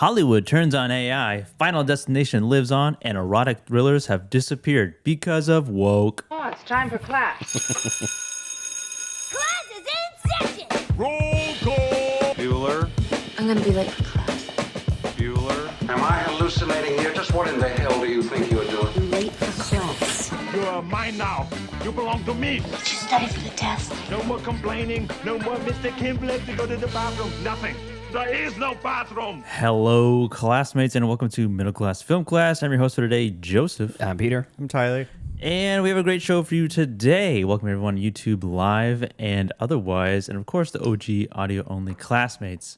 Hollywood turns on AI, Final Destination lives on, and erotic thrillers have disappeared because of woke. Oh, it's time for class. Class is in session! Roll call! Bueller? I'm gonna be late for class. Bueller? Am I hallucinating here? Just what in the hell do you think you're doing? I'm late for class. You are mine now. You belong to me. Did you study for the test? No more complaining. No more Mr. Kimblett to go to the bathroom. Nothing. There is no bathroom. Hello, classmates, and welcome to Middle Class Film Class. I'm your host for today, Joseph. I'm Peter. I'm Tyler. And we have a great show for you today. Welcome everyone YouTube live and otherwise, and of course the OG audio-only classmates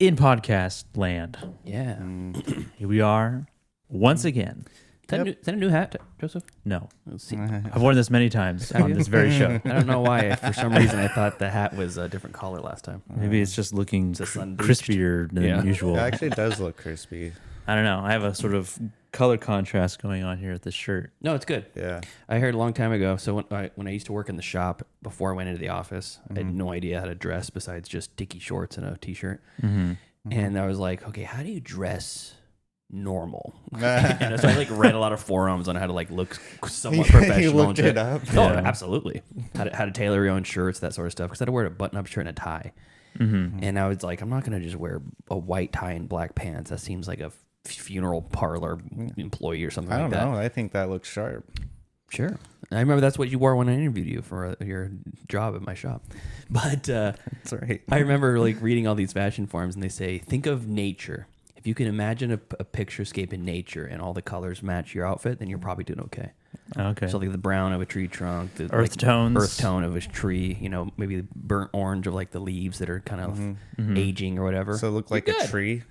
in podcast land. Yeah. Here we are once again. Is that a new hat, Joseph? No, Let's see. I've worn this many times on this very show. I don't know why. For some reason, I thought the hat was a different color last time. Maybe it's just looking sun-bleached. crispier than Yeah. usual. It actually does look crispy. I don't know. I have a sort of color contrast going on here with this shirt. No, it's good. Yeah. I heard a long time ago. So when I used to work in the shop before I went into the office, I had no idea how to dress besides just dicky shorts and a t-shirt. And I was like, okay, how do you dress normal? And so I read a lot of forums on how to look somewhat professional. You looked and it shit. up? Oh, Yeah. absolutely. How to tailor your own shirts, that sort of stuff. Because I had to wear a button-up shirt and a tie. And I was like, I'm not going to just wear a white tie and black pants. That seems like a funeral parlor employee or something I like don't that. know. I think that looks sharp. Sure. I remember that's what you wore when I interviewed you for your job at my shop. But That's right. I remember reading all these fashion forums, and they say, think of nature. If you can imagine a picturescape in nature and all the colors match your outfit, then you're probably doing okay. Okay. So the brown of a tree trunk, the Earth tones. earth tone of a tree, maybe the burnt orange of the leaves that are kind of aging or whatever. So it looked like You're a good. tree.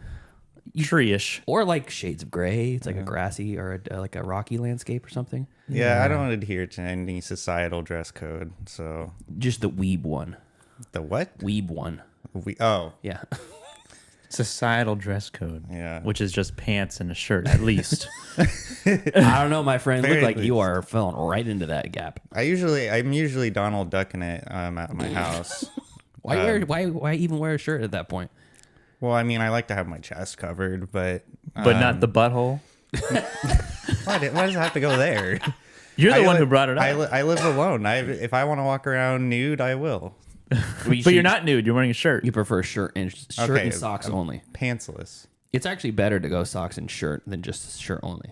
Tree-ish. Or shades of gray. It's like a grassy or a rocky landscape or something. Yeah, I don't adhere to any societal dress code. So Just the weeb one. the what? Weeb one. Oh, Yeah. Societal dress code. Yeah. Which is just pants and a shirt, at least. I don't know, my friend. Look Very like you loose. are falling right into that gap. I'm usually Donald Ducking it at my house. Why even wear a shirt at that point? Well, I mean, I like to have my chest covered, but But not the butthole. why does it have to go there? You're the I one li- who brought it up. I live alone. If I want to walk around nude, I will. But you're not nude. You're wearing a shirt. You prefer shirt and Okay, socks only. Pantsless. It's actually better to go socks and shirt than just shirt only.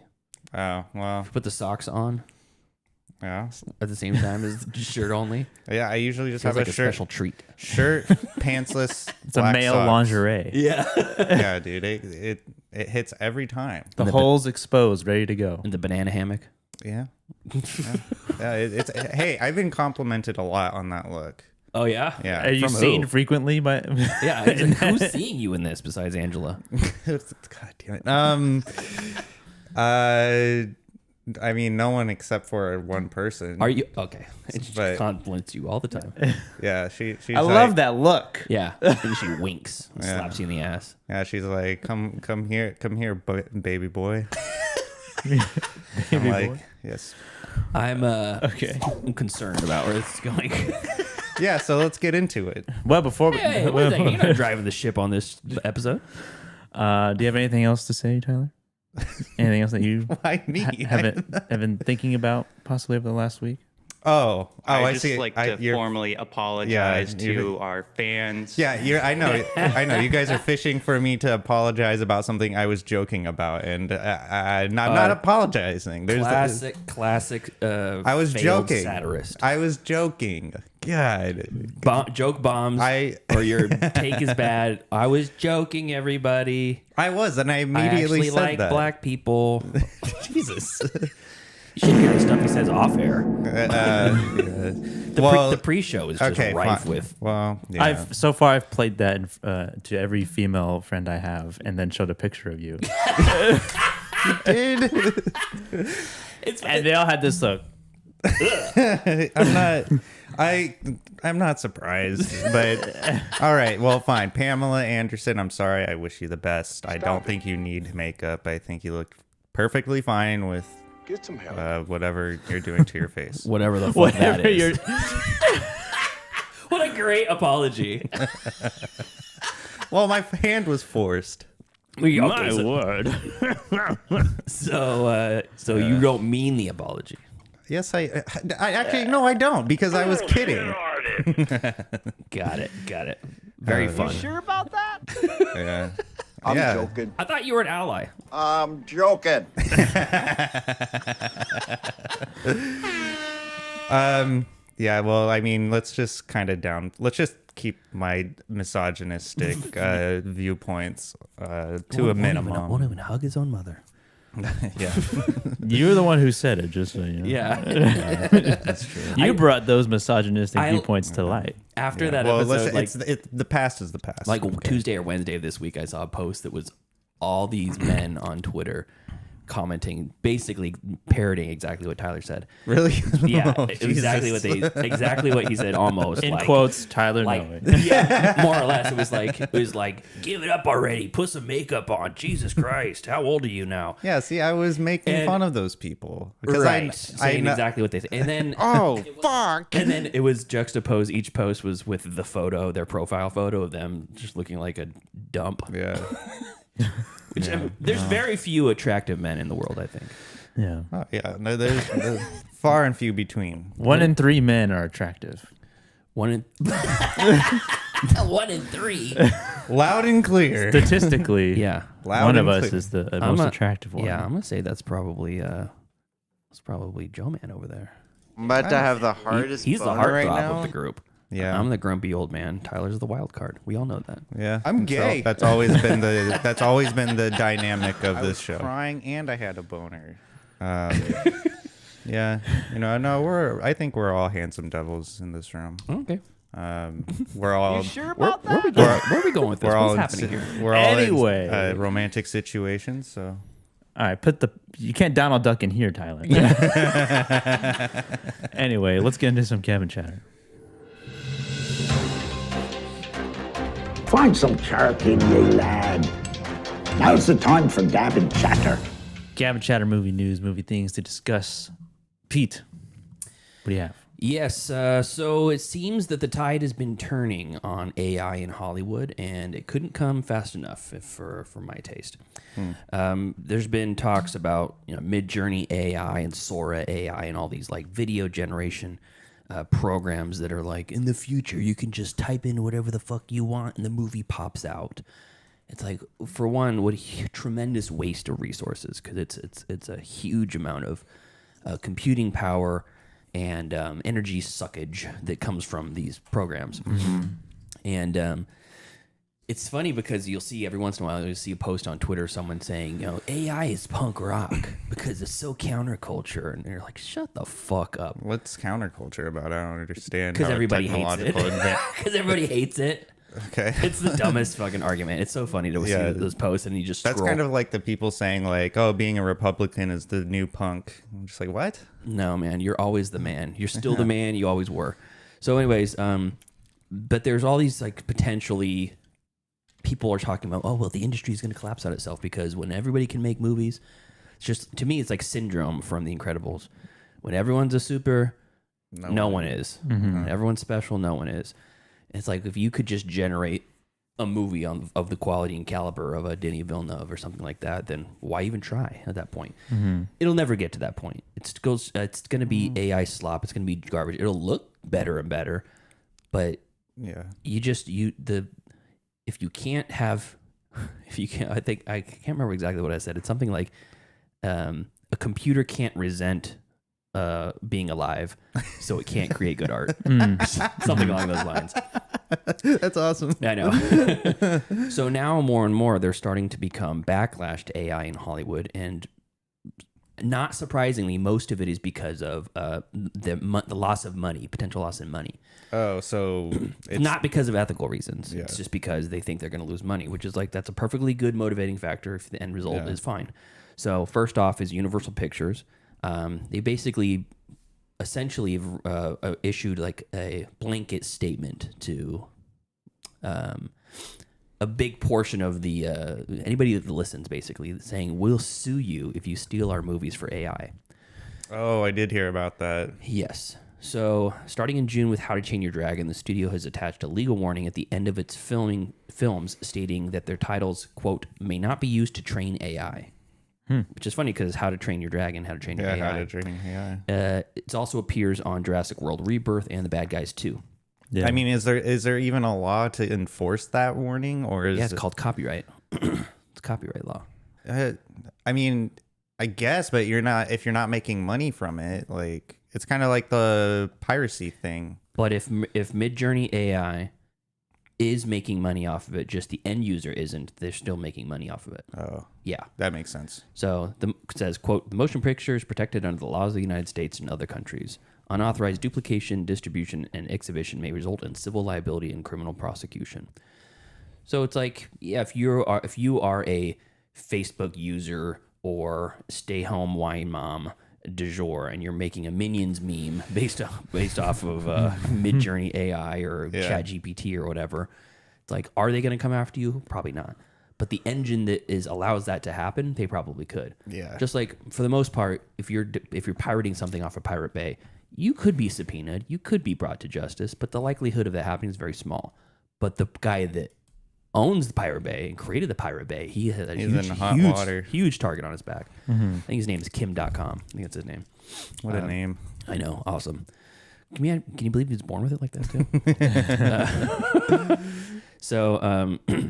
Oh, well, Put the socks on yeah. at the same time as just shirt only. Yeah, I usually just Feels have like a a shirt. special treat. Shirt, pantsless. It's a black male socks. lingerie. Yeah. Yeah, dude, it hits every time. The hole's exposed, ready to go. And the banana hammock. Yeah, yeah. It's hey, I've been complimented a lot on that look. Oh yeah. Yeah, Are you From seen who? frequently by? Yeah. It's like, who's seeing you in this besides Angela? God damn it. I mean, no one except for one person. Are you okay? It But- compliments you all the time. Yeah, she's I love that look. Yeah. And she winks, and Yeah. slaps you in the ass. Yeah, she's like, come here, baby boy. Baby I'm like, boy. yes. I'm Okay. I'm concerned about where this is going. Yeah, so let's get into it. Well, before we, Hey, wait a second. You're not driving the ship on this episode. do you have anything else to say, Tyler? Anything else that you Why me? have been thinking about possibly over the last week? Oh, I I'd just see. like to you're- formally apologize you're- to our fans. Yeah, I know. You guys are fishing for me to apologize about something I was joking about, and I'm not apologizing. There's Classic. I was failed joking. Satirist. I was joking. God, Joke bombs. Or your take is bad. I was joking, everybody. I was, and I I immediately actually said like that. black people. Jesus. You should hear the stuff he says off air. The pre-show is just okay, rife fine. with. Well, yeah. I've played that to every female friend I have, and then showed a picture of you, and they all had this look. I'm not surprised, but all right. Well, fine. Pamela Anderson, I'm sorry. I wish you the best. I don't think you need makeup. I think you look perfectly fine with Get some help. whatever you're doing to your face. Whatever the fuck that Whatever is. you're. What a great apology. Well, my hand was forced. My word. So you don't mean the apology. Yes, I actually no, I don't because I was kidding. Got it. Very fun. Sure about that? Yeah. I'm Yeah. joking. I thought you were an ally. I'm joking. Yeah, well, I mean, let's just keep my misogynistic viewpoints to a minimum. Won't even hug his own mother. Yeah. You're the one who said it, just so you know. Yeah. That's true. You brought those misogynistic I- viewpoints to light. After that Well, episode, like the past is the past. like Tuesday or Wednesday of this week, I saw a post that was all these men on Twitter commenting, basically parroting exactly what Tyler said. Really? Yeah, Oh, exactly what he said. Almost In like, quotes, Tyler like Noe. yeah, more or less. It was like, give it up already. Put some makeup on. Jesus Christ, how old are you now? Yeah, see, I was making fun of those people. Right, saying exactly what they said, and then Oh, fuck. and then it was juxtaposed. Each post was with the photo, their profile photo of them just looking like a dump. Yeah. Which there's very few attractive men in the world, I think. Yeah. Oh, yeah. No, there's far and few between. 1 in 3 men are attractive. 1 in 3. Loud and clear. Statistically, Yeah, Loud one of and us clear. is the most attractive one. yeah. I'm gonna say that's probably Joe Man over there. I'm about to have the hardest He's the boner right heartthrob now. of the group. Yeah. I'm the grumpy old man. Tyler's the wild card. We all know that. Yeah, I'm so gay. that's always been the dynamic of this show. Crying and I had a boner. Yeah, I think we're all handsome devils in this room. Okay. We're all Sure Where, about where, that? where are we going with this? we're all What's in, happening here? we're all Anyway. in romantic situations. So All right, you can't Donald Duck in here, Tyler. Anyway, let's get into some cabin chatter. Find some charity, ye lad. Now's the time for gab and chatter. Cabin chatter, movie news, movie things to discuss. Pete, what do you have? Yes, so it seems that the tide has been turning on AI in Hollywood, and it couldn't come fast enough for my taste. There's been talks about Mid-Journey AI and Sora AI and all these like video generation programs that are like, in the future you can just type in whatever the fuck you want and the movie pops out. It's like, for one, what a tremendous waste of resources, because it's a huge amount of computing power and energy suckage that comes from these programs. And it's funny because you'll see every once in a while, you'll see a post on Twitter, someone saying, AI is punk rock because it's so counterculture. And they're like, shut the fuck up. what's counterculture about? I don't understand. Because how everybody hates it. technological Because everybody hates it. Okay. It's the dumbest fucking argument. It's so funny to see those posts and you just That's scroll. kind of like the people saying like, oh, being a Republican is the new punk. I'm just like, what? No, man, you're always the man. You're still the man you always were. So anyways, but there's all these like potentially people are talking about, oh, well, the industry is going to collapse on itself because when everybody can make movies, it's just, to me, it's like Syndrome from The Incredibles. When everyone's a super, no one is. When everyone's special, no one is. It's like if you could just generate a movie of the quality and caliber of a Denis Villeneuve or something like that, then why even try at that point? It'll never get to that point. It's going to be AI slop. It's going to be garbage. It'll look better and better, but Yeah. if you can't, I can't remember exactly what I said. It's something like a computer can't resent being alive, so it can't create good art. Something along those lines. That's awesome. I know. So now more and more they're starting to become backlash to AI in Hollywood, and not surprisingly, most of it is because of the loss of money, potential loss in money. Oh, so it's Not because of ethical reasons. Yeah. It's just because they think they're going to lose money, which is like, that's a perfectly good motivating factor if the end result is fine. So first off is Universal Pictures. They basically essentially issued like a blanket statement to a big portion of the anybody that listens, basically saying, we'll sue you if you steal our movies for AI. Oh, I did hear about that. Yes. So, starting in June with How to Train Your Dragon, the studio has attached a legal warning at the end of its films stating that their titles, quote, may not be used to train AI. Which is funny because How to Train Your Dragon, How to Train Your AI. How to Train AI. It also appears on Jurassic World Rebirth and The Bad Guys 2. Yeah. I mean, is there even a law to enforce that warning, or is Yeah, it's called copyright. It's copyright law. I mean, I guess, but if you're not making money from it, like it's kind of like the piracy thing. But if Midjourney AI is making money off of it, just the end user isn't, they're still making money off of it. Oh, Yeah. that makes sense. So it says, quote, the motion picture is protected under the laws of the United States and other countries. Unauthorized duplication, distribution, and exhibition may result in civil liability and criminal prosecution. So it's like, yeah, if you are a Facebook user or stay-home wine mom du jour, and you're making a Minions meme based off of Midjourney AI or ChatGPT or whatever, it's like, are they going to come after you? Probably not. But the engine that allows that to happen, they probably could. Yeah. Just like for the most part, if you're pirating something off of Pirate Bay, you could be subpoenaed, you could be brought to justice, but the likelihood of that happening is very small. But the guy that owns the Pirate Bay and created the Pirate Bay, he's in hot water. Huge target on his back. I think his name is Kim.com. I think that's his name. What a name. I know. Awesome. Can you believe he was born with it like that too?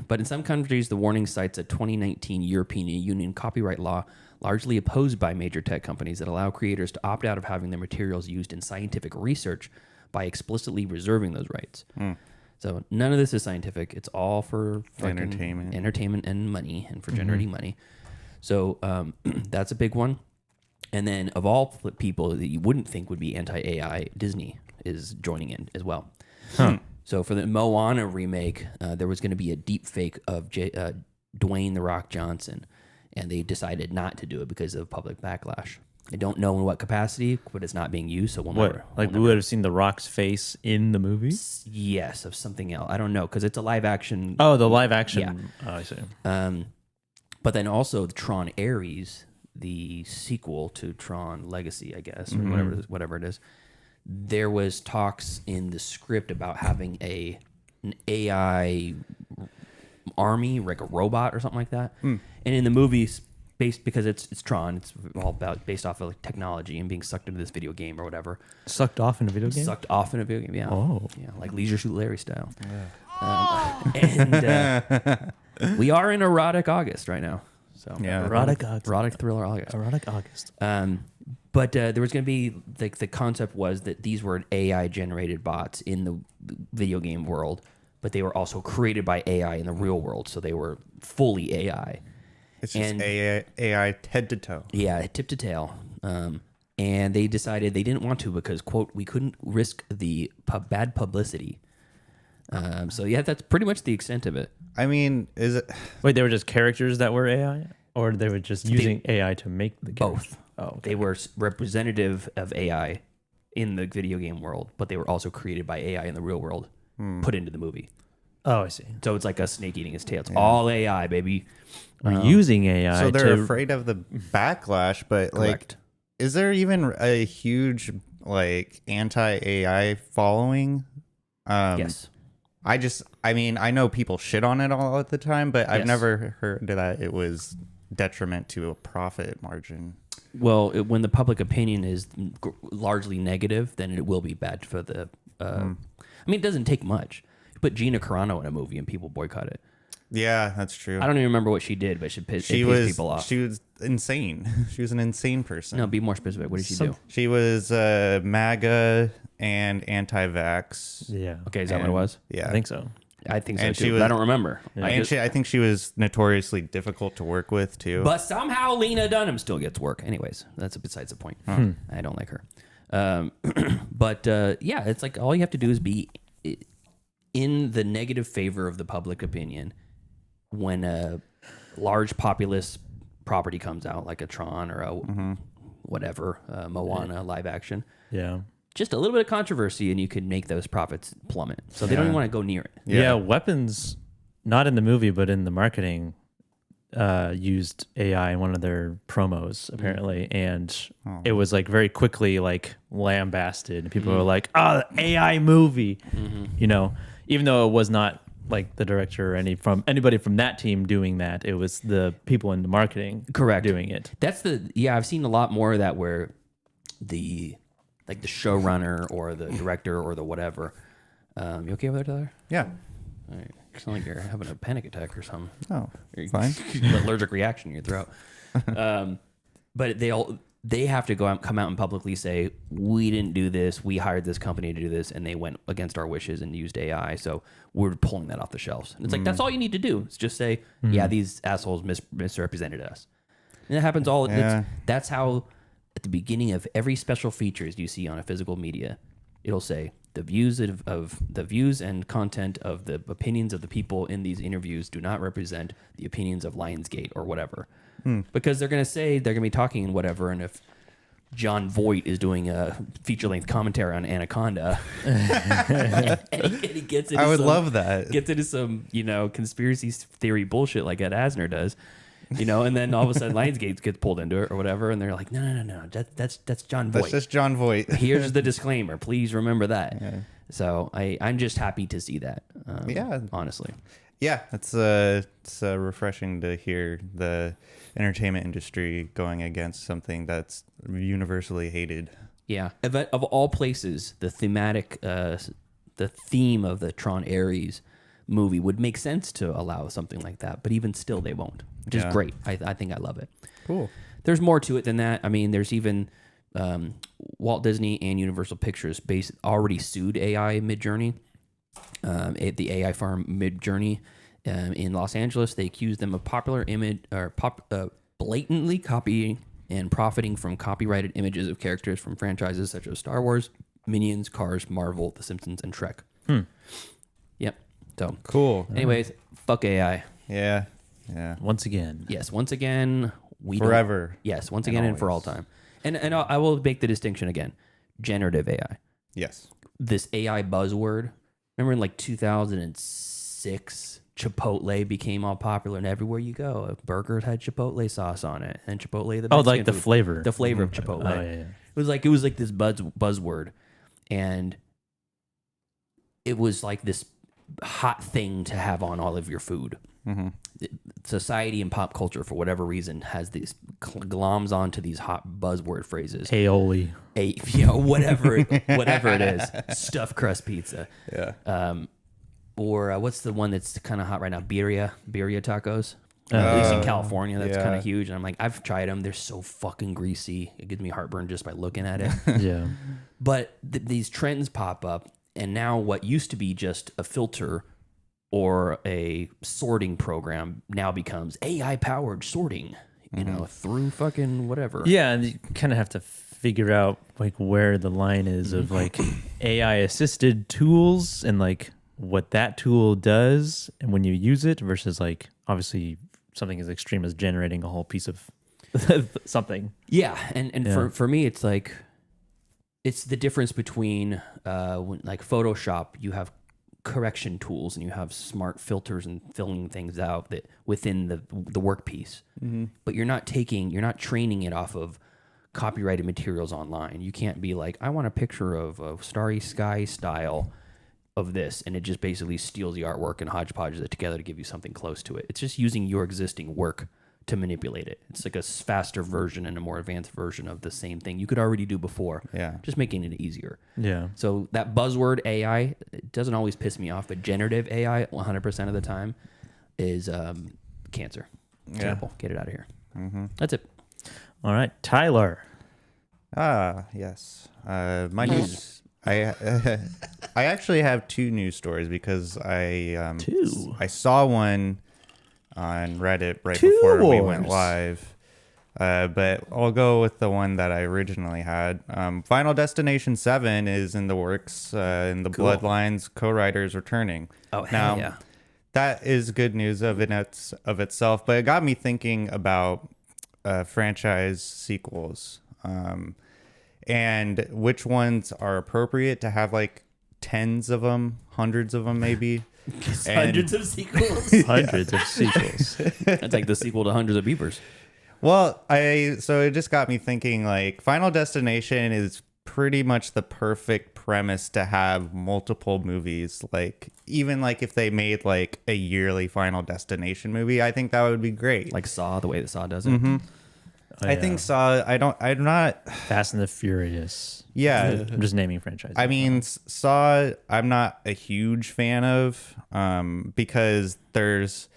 But in some countries, the warning cites a 2019 European Union copyright law largely opposed by major tech companies that allow creators to opt out of having their materials used in scientific research by explicitly reserving those rights. So none of this is scientific. It's all for entertainment and money, and for generating money. So that's a big one. And then of all people that you wouldn't think would be anti-AI, Disney is joining in as well. So for the Moana remake, there was going to be a deep fake of Dwayne The Rock Johnson, and they decided not to do it because of public backlash. I don't know in what capacity, but it's not being used, so we'll never. We would have seen The Rock's face in the movie? Yes, of something else. I don't know, because it's a live action. Oh, the live action. Yeah. Oh, I see. But then also the Tron Ares, the sequel to Tron Legacy, I guess, or whatever it is. There was talks in the script about having an AI army, like a robot or something like that. And in the movies, because it's Tron, it's all based off of like technology and being sucked into this video game or whatever. Sucked off in a video game? Sucked off in a video game, yeah. Oh. Yeah, like Leisure Suit Larry style. We are in Erotic August right now. So Yeah. Erotic August. Erotic Thriller August. Erotic August. But there was going to be, like, the concept was that these were AI-generated bots in the video game world, but they were also created by AI in the real world, so they were fully AI. It's just AI head to toe. Yeah, tip to tail. And they decided they didn't want to because, quote, we couldn't risk the bad publicity. So, yeah, that's pretty much the extent of it. I mean, is it... Wait, they were just characters that were AI? Or they were just using AI to make the characters? Both. Oh, okay. They were representative of AI in the video game world, but they were also created by AI in the real world, put into the movie. Oh, I see. So it's like a snake eating its tail. It's all AI, baby. We're using AI So they're afraid of the backlash, but Correct. like, is there even a huge like anti-AI following? Yes. I mean, I know people shit on it all at the time, but I've Yes. never heard that it was detriment to a profit margin. Well, when the public opinion is largely negative, then it will be bad for the. I mean, it doesn't take much. You put Gina Carano in a movie and people boycott it. Yeah, that's true. I don't even remember what she did, but it pissed people off. She was insane. She was an insane person. No, be more specific. What did she do? She was MAGA and anti-vax. Yeah. Okay, is that what it was? Yeah, I think so. I think so And too. she But was- I don't remember. I think she was notoriously difficult to work with too. But somehow Lena Dunham still gets work. Anyways, that's besides the point. I don't like her. But yeah, it's like all you have to do is be in the negative favor of the public opinion when a large populist property comes out, like a Tron or a whatever, Moana live action. Yeah. Just a little bit of controversy, and you can make those profits plummet. So they don't even want to go near it. Yeah. Weapons, not in the movie, but in the marketing, used AI in one of their promos apparently, and it was like very quickly like lambasted. And people were like, "Oh, the AI movie," you know, even though it was not like the director or anybody from that team doing that. It was the people in the marketing doing it. That's I've seen a lot more of that where the showrunner or the director or the whatever. You okay over there, Tyler? Yeah. All right. You sound like you're having a panic attack or something. Oh, fine. Allergic reaction in your throat. But they have to come out and publicly say, we didn't do this. We hired this company to do this, and they went against our wishes and used AI. So we're pulling that off the shelves. And it's like, that's all you need to do. It's just say, yeah, these assholes misrepresented us. And it happens all. That's how at the beginning of every special features you see on a physical media, it'll say the views of the views and content of the opinions of the people in these interviews do not represent the opinions of Lionsgate or whatever. Because they're going to be talking and whatever. And if John Voight is doing a feature-length commentary on Anaconda, and he gets into I would love that. Gets into some, conspiracy theory bullshit like Ed Asner does, and then all of a sudden Lionsgate gets pulled into it or whatever, and they're like, no, that's John Voight. That's just John Voight. Here's the disclaimer. Please remember that. Yeah. So I'm just happy to see that. Honestly. Yeah, it's refreshing to hear the entertainment industry going against something that's universally hated. Yeah, of all places, the theme of the Tron Ares movie would make sense to allow something like that, but even still, they won't, which is great. I think I love it. Cool. There's more to it than that. I mean, there's even Walt Disney and Universal Pictures already sued AI Midjourney. The AI firm Midjourney in Los Angeles, they accused them of blatantly copying and profiting from copyrighted images of characters from franchises such as Star Wars, Minions, Cars, Marvel, The Simpsons, and Shrek. Yep. So cool. Anyways, fuck AI. Yeah. Once again. Yes. Once again. Forever. Yes. Once again and for all time. And I will make the distinction again. Generative AI. Yes. This AI buzzword. Remember in like 2006, Chipotle became all popular, and everywhere you go, a burger had Chipotle sauce on it, and Chipotle the like the flavor, of Chipotle. Oh, yeah. It was like this buzzword, and it was like this hot thing to have on all of your food. Society and pop culture, for whatever reason, has these gloms onto these hot buzzword phrases. Aioli. Whatever it is. Stuffed crust pizza. Yeah. Or what's the one that's kind of hot right now? Birria tacos. At least in California, that's kind of huge. And I'm like, I've tried them. They're so fucking greasy. It gives me heartburn just by looking at it. Yeah. But these trends pop up, and now what used to be just a filter or a sorting program now becomes AI-powered sorting, through fucking whatever. Yeah, and you kind of have to figure out like where the line is of like AI-assisted tools and like what that tool does and when you use it versus like obviously something as extreme as generating a whole piece of something. Yeah, and for me, it's like it's the difference between when, like Photoshop, you have correction tools and you have smart filters and filling things out that within the workpiece, but you're not training it off of copyrighted materials online. You can't be like, I want a picture of a starry sky style of this, and it just basically steals the artwork and hodgepodges it together to give you something close to it. It's just using your existing work to manipulate it. It's like a faster version and a more advanced version of the same thing you could already do before. Yeah. Just making it easier. Yeah. So that buzzword AI, it doesn't always piss me off, but generative AI 100% of the time is cancer. Terrible. Get it out of here. That's it. All right, Tyler. Yes. My news. I actually have two news stories because I saw one on Reddit right before we went live. But I'll go with the one that I originally had. Final Destination 7 is in the works, and the Bloodlines co-writers returning. Oh, hell yeah. That is good news of itself, but it got me thinking about franchise sequels and which ones are appropriate to have like tens of them, hundreds of them maybe. Hundreds of sequels. Hundreds of sequels. That's like the sequel to Hundreds of Beavers. Well, so it just got me thinking, like, Final Destination is pretty much the perfect premise to have multiple movies. Like, even like if they made like a yearly Final Destination movie, I think that would be great. Like Saw, the way that Saw does it. Mm-hmm. I think Saw. I'm not. Fast and the Furious. Yeah, I'm just naming franchises. I mean, Saw, I'm not a huge fan of, because there's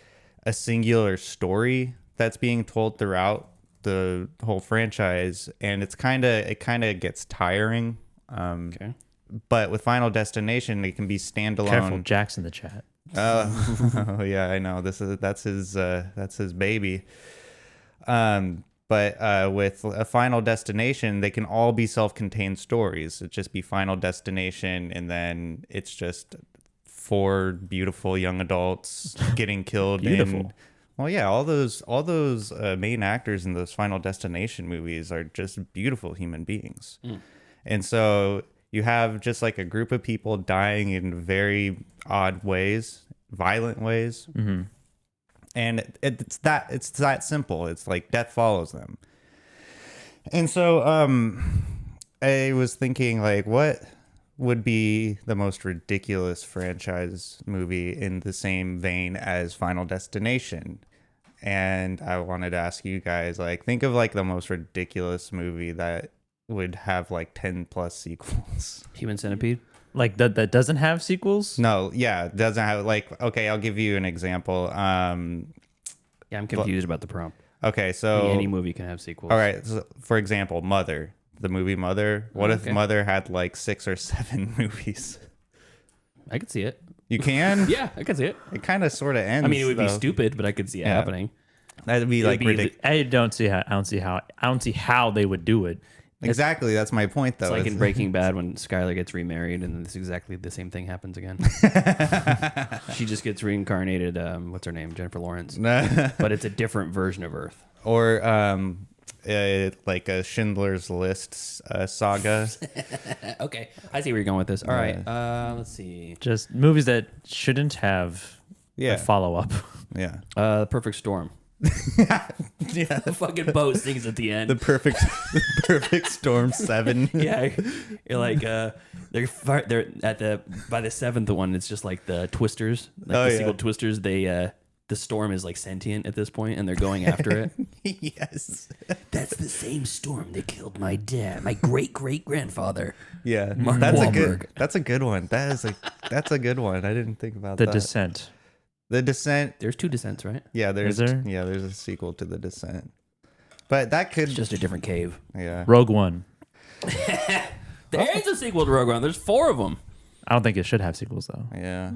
a singular story that's being told throughout the whole franchise, and it kind of gets tiring. Okay. But with Final Destination, it can be standalone. Careful, Jack's in the chat. Oh yeah, I know. That's his baby. But with a Final Destination, they can all be self-contained stories. It just be Final Destination, and then it's just 4 beautiful young adults getting killed. Beautiful. Well, yeah, all those main actors in those Final Destination movies are just beautiful human beings. And so you have just like a group of people dying in very odd ways, violent ways. Mm-hmm. And it's that simple. It's like death follows them. And so I was thinking, like, what would be the most ridiculous franchise movie in the same vein as Final Destination? And I wanted to ask you guys, like, think of like the most ridiculous movie that would have like 10 plus sequels. Human Centipede. Like that doesn't have sequels? No, yeah, it doesn't have, like, okay, I'll give you an example. Yeah, I'm confused about the prompt. Okay, so Any movie can have sequels. all right, so for example, Mother, the movie Mother. What if Okay. Mother had like 6 or 7 movies? I could see it. You can? Yeah, I could see it. It kind of sort of ends. I mean, it would be though. stupid, but I could see it Yeah. happening. That'd be like be ridiculous. I don't see how they would do it. Exactly, that's my point, though. It's like in Breaking Bad when Skylar gets remarried, and it's exactly the same thing happens again. She just gets reincarnated. What's her name? Jennifer Lawrence. But it's a different version of Earth. Or like a Schindler's List saga. Okay, I see where you're going with this. All right, let's see. Just movies that shouldn't have Yeah. a follow up. Yeah. The Perfect Storm. Yeah. The fucking boat sings at the end. The perfect Storm 7. Yeah, you're like they're at by the 7th one. It's just like the Twisters, like Oh, the yeah. sequel Twisters. They the storm is like sentient at this point, and they're going after it. Yes. That's the same storm that killed my dad, my great grandfather. Yeah. Mark That's Wahlberg. a good one. That's a good one. I didn't think about The that. Descent. The Descent. There's 2 Descents, right? Yeah, there's there? there's a sequel to The Descent. But that could It's just a different cave. yeah. Rogue One. There is a sequel to Rogue One. There's 4 of them. I don't think it should have sequels though. Yeah.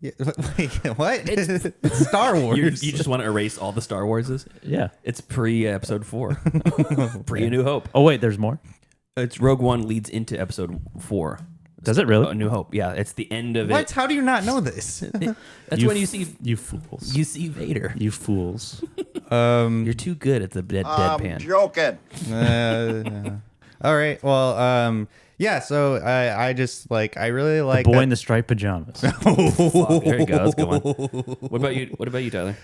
Yeah. Wait, what? It's Star Wars. You just want to erase all the Star Warses? Yeah. It's pre Episode 4, pre A New Hope. Oh wait, there's more. It's Rogue One leads into Episode 4. Does it really? A New Hope. Yeah, it's the end of What? it. How do you not know this? That's when you see you fools. you see Vader. You fools. You're too good at the I'm deadpan. joking. All right. Well, yeah. So I just like I really like Boy that- in the striped pajamas. Fuck, there you go. That's a good one. What about you? What about you, Tyler?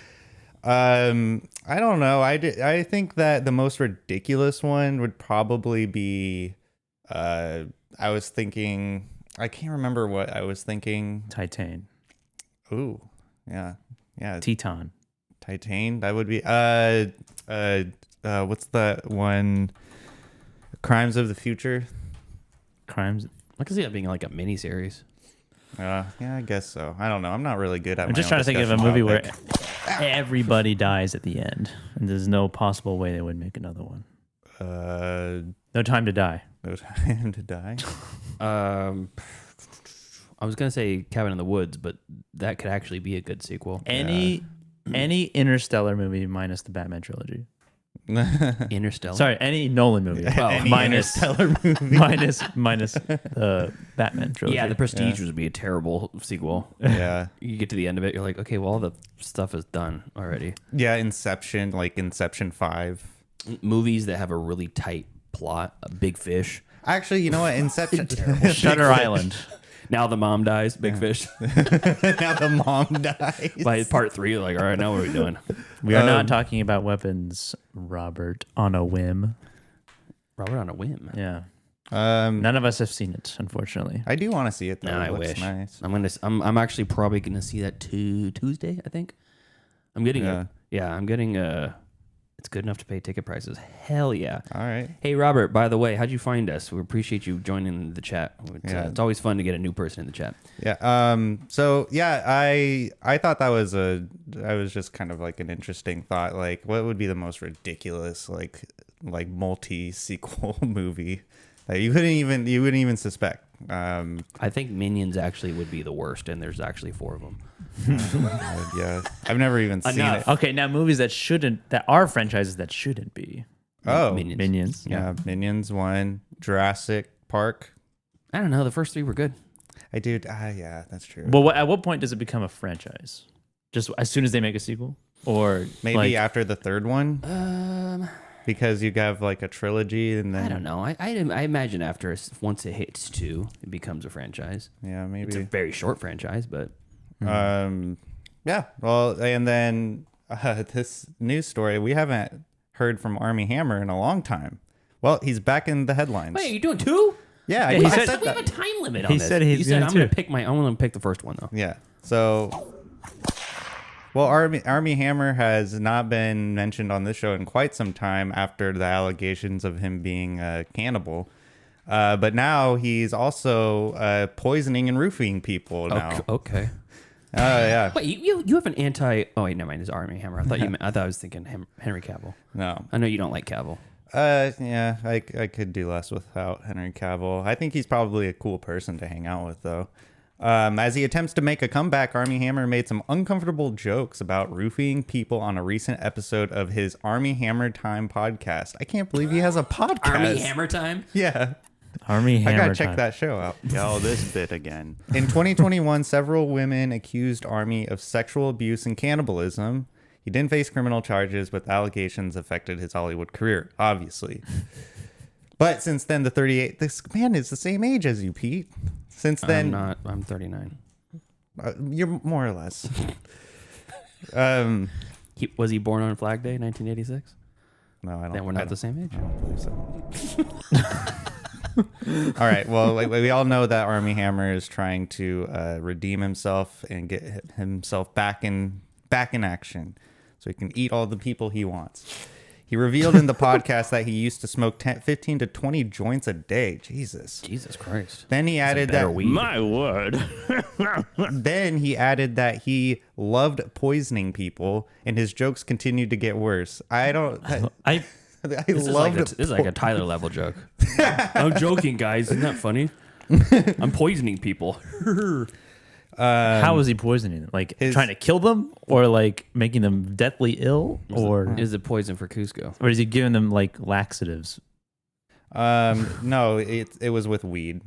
I don't know. I think that the most ridiculous one would probably be. I was thinking. I can't remember what I was thinking. Titan. Ooh, yeah. Teton. Titan. That would be. What's that one? Crimes of the Future. Crimes. I can see that being like a mini series. Yeah, I guess so. I don't know. I'm not really good at. I'm just trying to think of a movie where everybody dies at the end, and there's no possible way they would make another one. No Time to Die. No Time to Die. I was gonna say Cabin in the Woods, but that could actually be a good sequel. Any Interstellar movie minus the Batman trilogy. Interstellar. Sorry, any Nolan movie. Well, Any minus Interstellar movie. minus the Batman trilogy. Yeah, The Prestige would be a terrible sequel. Yeah. You get to the end of it, you're like, okay, well, all the stuff is done already. Yeah, Inception, like Inception 5. Movies that have a really tight plot, a Big Fish. Actually, you know what? Inception. Shutter Island. Now the mom dies. Big fish. Now the mom dies. By part 3, like, all right, now what are we doing? We are not talking about weapons, Robert, on a whim. Robert on a whim. Yeah. None of us have seen it, unfortunately. I do want to see it though. No, I It looks wish. nice. I'm actually probably gonna see that Tuesday. I think. I'm getting it's good enough to pay ticket prices. Hell yeah. All right. Hey Robert, by the way, how'd you find us? We appreciate you joining the chat. It's always fun to get a new person in the chat. Yeah. So yeah, I thought that was just kind of like an interesting thought. Like, what would be the most ridiculous like multi-sequel movie that you wouldn't even suspect? I think Minions actually would be the worst, and there's actually 4 of them. Yeah, I've never even seen it. Okay, now movies that are franchises that shouldn't be. Oh, Minions. Yeah, Minions 1, Jurassic Park. I don't know. The first 3 were good. Yeah, that's true. Well, at what point does it become a franchise? Just as soon as they make a sequel, or maybe after the third one? Because you have like a trilogy, and then I don't know. I imagine once it hits 2, it becomes a franchise. Yeah, maybe It's a very short franchise, but yeah. Well, and then this news story, we haven't heard from Armie Hammer in a long time. Well, he's back in the headlines. wait, are you doing 2? Yeah, he I said said We have that. a time limit on He this. said he's you said doing I'm going 2. to pick the first one though. Yeah. So, well, Armie Hammer has not been mentioned on this show in quite some time after the allegations of him being a cannibal. But now he's also poisoning and roofing people now. Okay. Yeah. Wait, you have an anti? Oh wait, never mind. It's Armie Hammer. I thought I was thinking Henry Cavill. No. I know you don't like Cavill. Yeah, I could do less without Henry Cavill. I think he's probably a cool person to hang out with, though. As he attempts to make a comeback, Armie Hammer made some uncomfortable jokes about roofing people on a recent episode of his Armie Hammer Time podcast. I can't believe he has a podcast. Armie Hammer Time? Yeah. Armie Hammer. I gotta check time. that show out. Yo, this bit again. In 2021, several women accused Armie of sexual abuse and cannibalism. He didn't face criminal charges, but the allegations affected his Hollywood career, obviously. But since then, this man is the same age as you, Pete. Since then, I'm 39. You're more or less. Was he born on Flag Day, 1986? No, I don't. Then we're not the same age. I don't believe so. All right. Well, we all know that Armie Hammer is trying to redeem himself and get himself back in action, so he can eat all the people he wants. He revealed in the podcast that he used to smoke 15 to 20 joints a day. Jesus Christ. Then he added that My word. Then he added that he loved poisoning people, and his jokes continued to get worse. I This is like a Tyler level joke. I'm joking, guys. Isn't that funny? I'm poisoning people. How is he poisoning them? Like trying to kill them, or like making them deathly ill, or Is it poison for Cusco? or is he giving them like laxatives? No, it was with weed.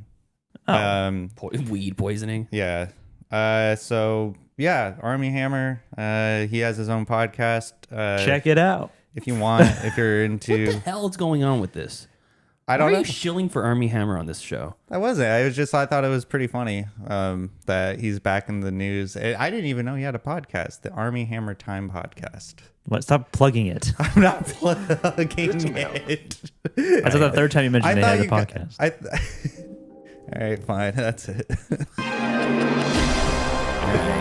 Weed poisoning? Yeah. So yeah, Armie Hammer. He has his own podcast. Check it out. If you want, if you're What the into. hell is going on with this? I don't Why know. are you shilling for Armie Hammer on this show? I wasn't. I thought it was pretty funny that he's back in the news. I didn't even know he had a podcast, the Armie Hammer Time podcast. What? Stop plugging it. I'm not plugging it. That's the third time you mentioned they had a podcast. All right, fine. That's it.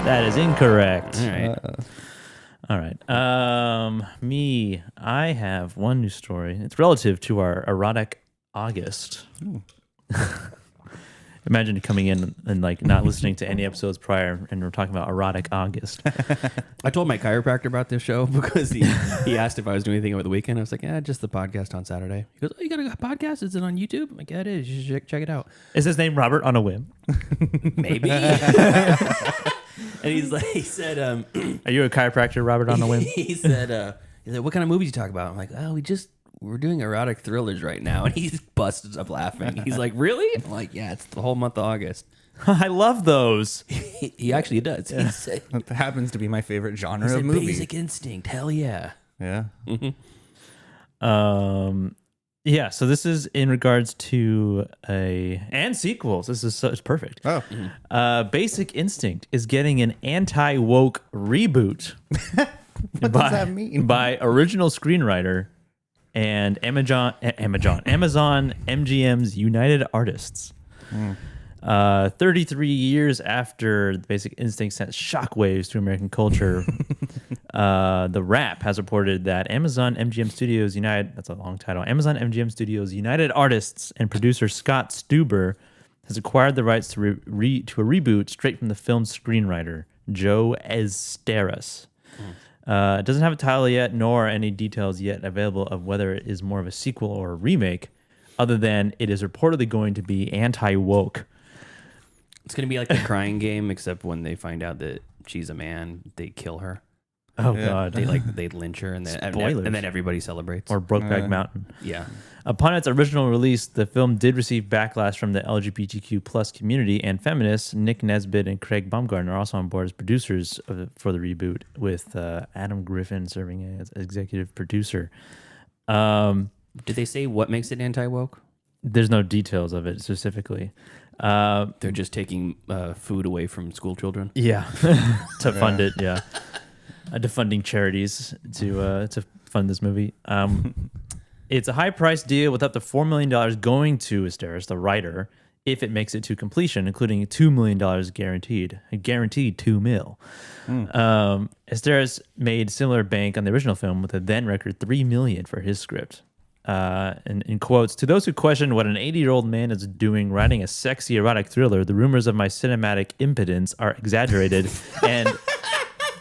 That is incorrect. All right. All right. I have one news story. It's relative to our Erotic August. Imagine coming in and like not listening to any episodes prior, and we're talking about Erotic August. I told my chiropractor about this show because he asked if I was doing anything over the weekend. I was like, yeah, just the podcast on Saturday. He goes, oh, you got a podcast? Is it on YouTube? I'm like, yeah, it is. You should check it out. Is his name Robert on a whim? Maybe. And he said, Are you a chiropractor, Robert on a whim? he said, what kind of movies you talk about? I'm like, oh, we're doing erotic thrillers right now. And he busted up laughing. He's like, really? I'm like, yeah, it's the whole month of August. I love those. He actually does. He said, That happens to be my favorite genre he of said movie. Basic Instinct. Hell yeah. Yeah. Yeah, so this is in regards to and sequels. This is it's perfect. Oh, Basic Instinct is getting an anti-woke reboot. what does that mean? By original screenwriter and Amazon MGM's United Artists. 33 years after the Basic Instinct sent shockwaves through American culture, The Wrap has reported that Amazon MGM Studios United, that's a long title, Amazon MGM Studios United Artists and producer Scott Stuber has acquired the rights to a reboot straight from the film's screenwriter, Joe Esteras. It doesn't have a title yet, nor any details yet available of whether it is more of a sequel or a remake, other than it is reportedly going to be anti-woke. It's going to be like the Crying Game, except when they find out that she's a man, they kill her. Oh, God. They lynch her, and then everybody celebrates. Or Brokeback Mountain. Yeah. Upon its original release, the film did receive backlash from the LGBTQ plus community, and feminists Nick Nesbitt and Craig Baumgartner are also on board as producers for the reboot, with Adam Griffin serving as executive producer. Did they say what makes it anti-woke? There's no details of it specifically. They're just taking food away from school children. Yeah, to fund it. Yeah, defunding charities to fund this movie. It's a high-priced deal with up to $4 million going to Esteras, the writer, if it makes it to completion, including $2 million guaranteed. A guaranteed $2 million. Esteras made similar bank on the original film with a then record $3 million for his script. And in quotes, "To those who question what an 80-year-old man is doing writing a sexy erotic thriller, the rumors of my cinematic impotence are exaggerated and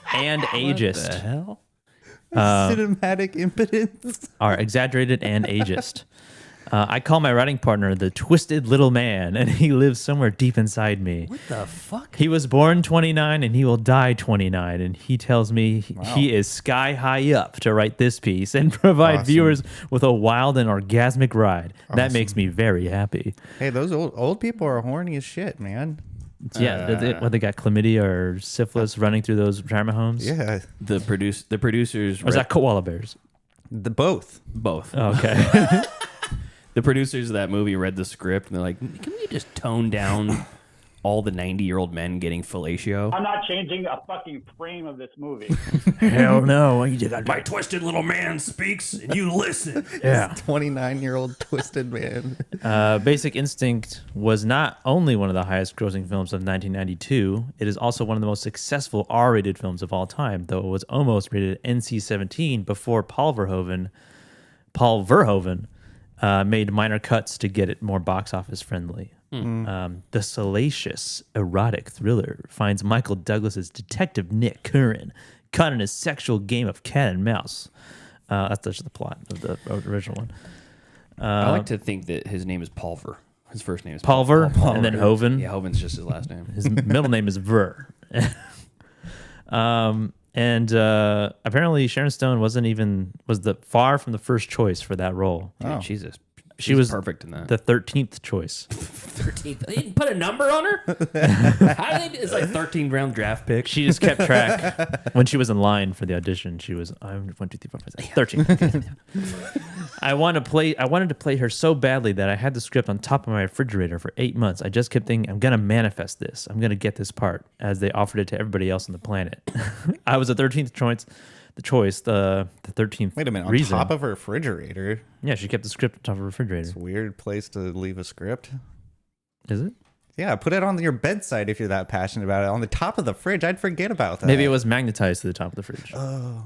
ageist." What the hell? Cinematic impotence. Are exaggerated and ageist. I call my writing partner the twisted little man, and he lives somewhere deep inside me. What the fuck? He was born 29 and he will die 29, and he tells me he is sky high up to write this piece and provide viewers with a wild and orgasmic ride. That makes me very happy. Hey, those old people are horny as shit, man. Yeah, they got chlamydia or syphilis running through those retirement homes? Yeah, The producers. Or is that koala bears? both. Both. Okay. The producers of that movie read the script and they're like, "Can we just tone down all the 90-year-old men getting fellatio?" I'm not changing a fucking frame of this movie. Hell no. You did My twisted little man speaks and you listen. Yeah. 29-year-old twisted man. Basic Instinct was not only one of the highest grossing films of 1992, it is also one of the most successful R-rated films of all time, though it was almost rated NC-17 before Paul Verhoeven made minor cuts to get it more box office friendly. The salacious erotic thriller finds Michael Douglas's detective Nick Curran caught in a sexual game of cat and mouse. That's just the plot of the original one. I like to think that his name is Pulver. His first name is Pulver, and then Hoven. Yeah, Hoven's just his last name. His middle name is Ver. And apparently Sharon Stone was far from the first choice for that role. Dude, Jesus. She was perfect in that. The 13th choice. 13th. They didn't put a number on her? How did they do? It's like 13th round draft pick. She just kept track. When she was in line for the audition, she was 1, 2, 3, 4, 5, 6, 13. I wanted to play her so badly that I had the script on top of my refrigerator for 8 months. I just kept thinking, I'm gonna manifest this. I'm gonna get this part, as they offered it to everybody else on the planet. I was the 13th choice. The 13th. Wait a minute, on reason. top of her refrigerator? Yeah, she kept the script on top of her refrigerator. It's a weird place to leave a script. Is it? Yeah, put it on your bedside if you're that passionate about it. On the top of the fridge, I'd forget about that. Maybe it was magnetized to the top of the fridge. Oh.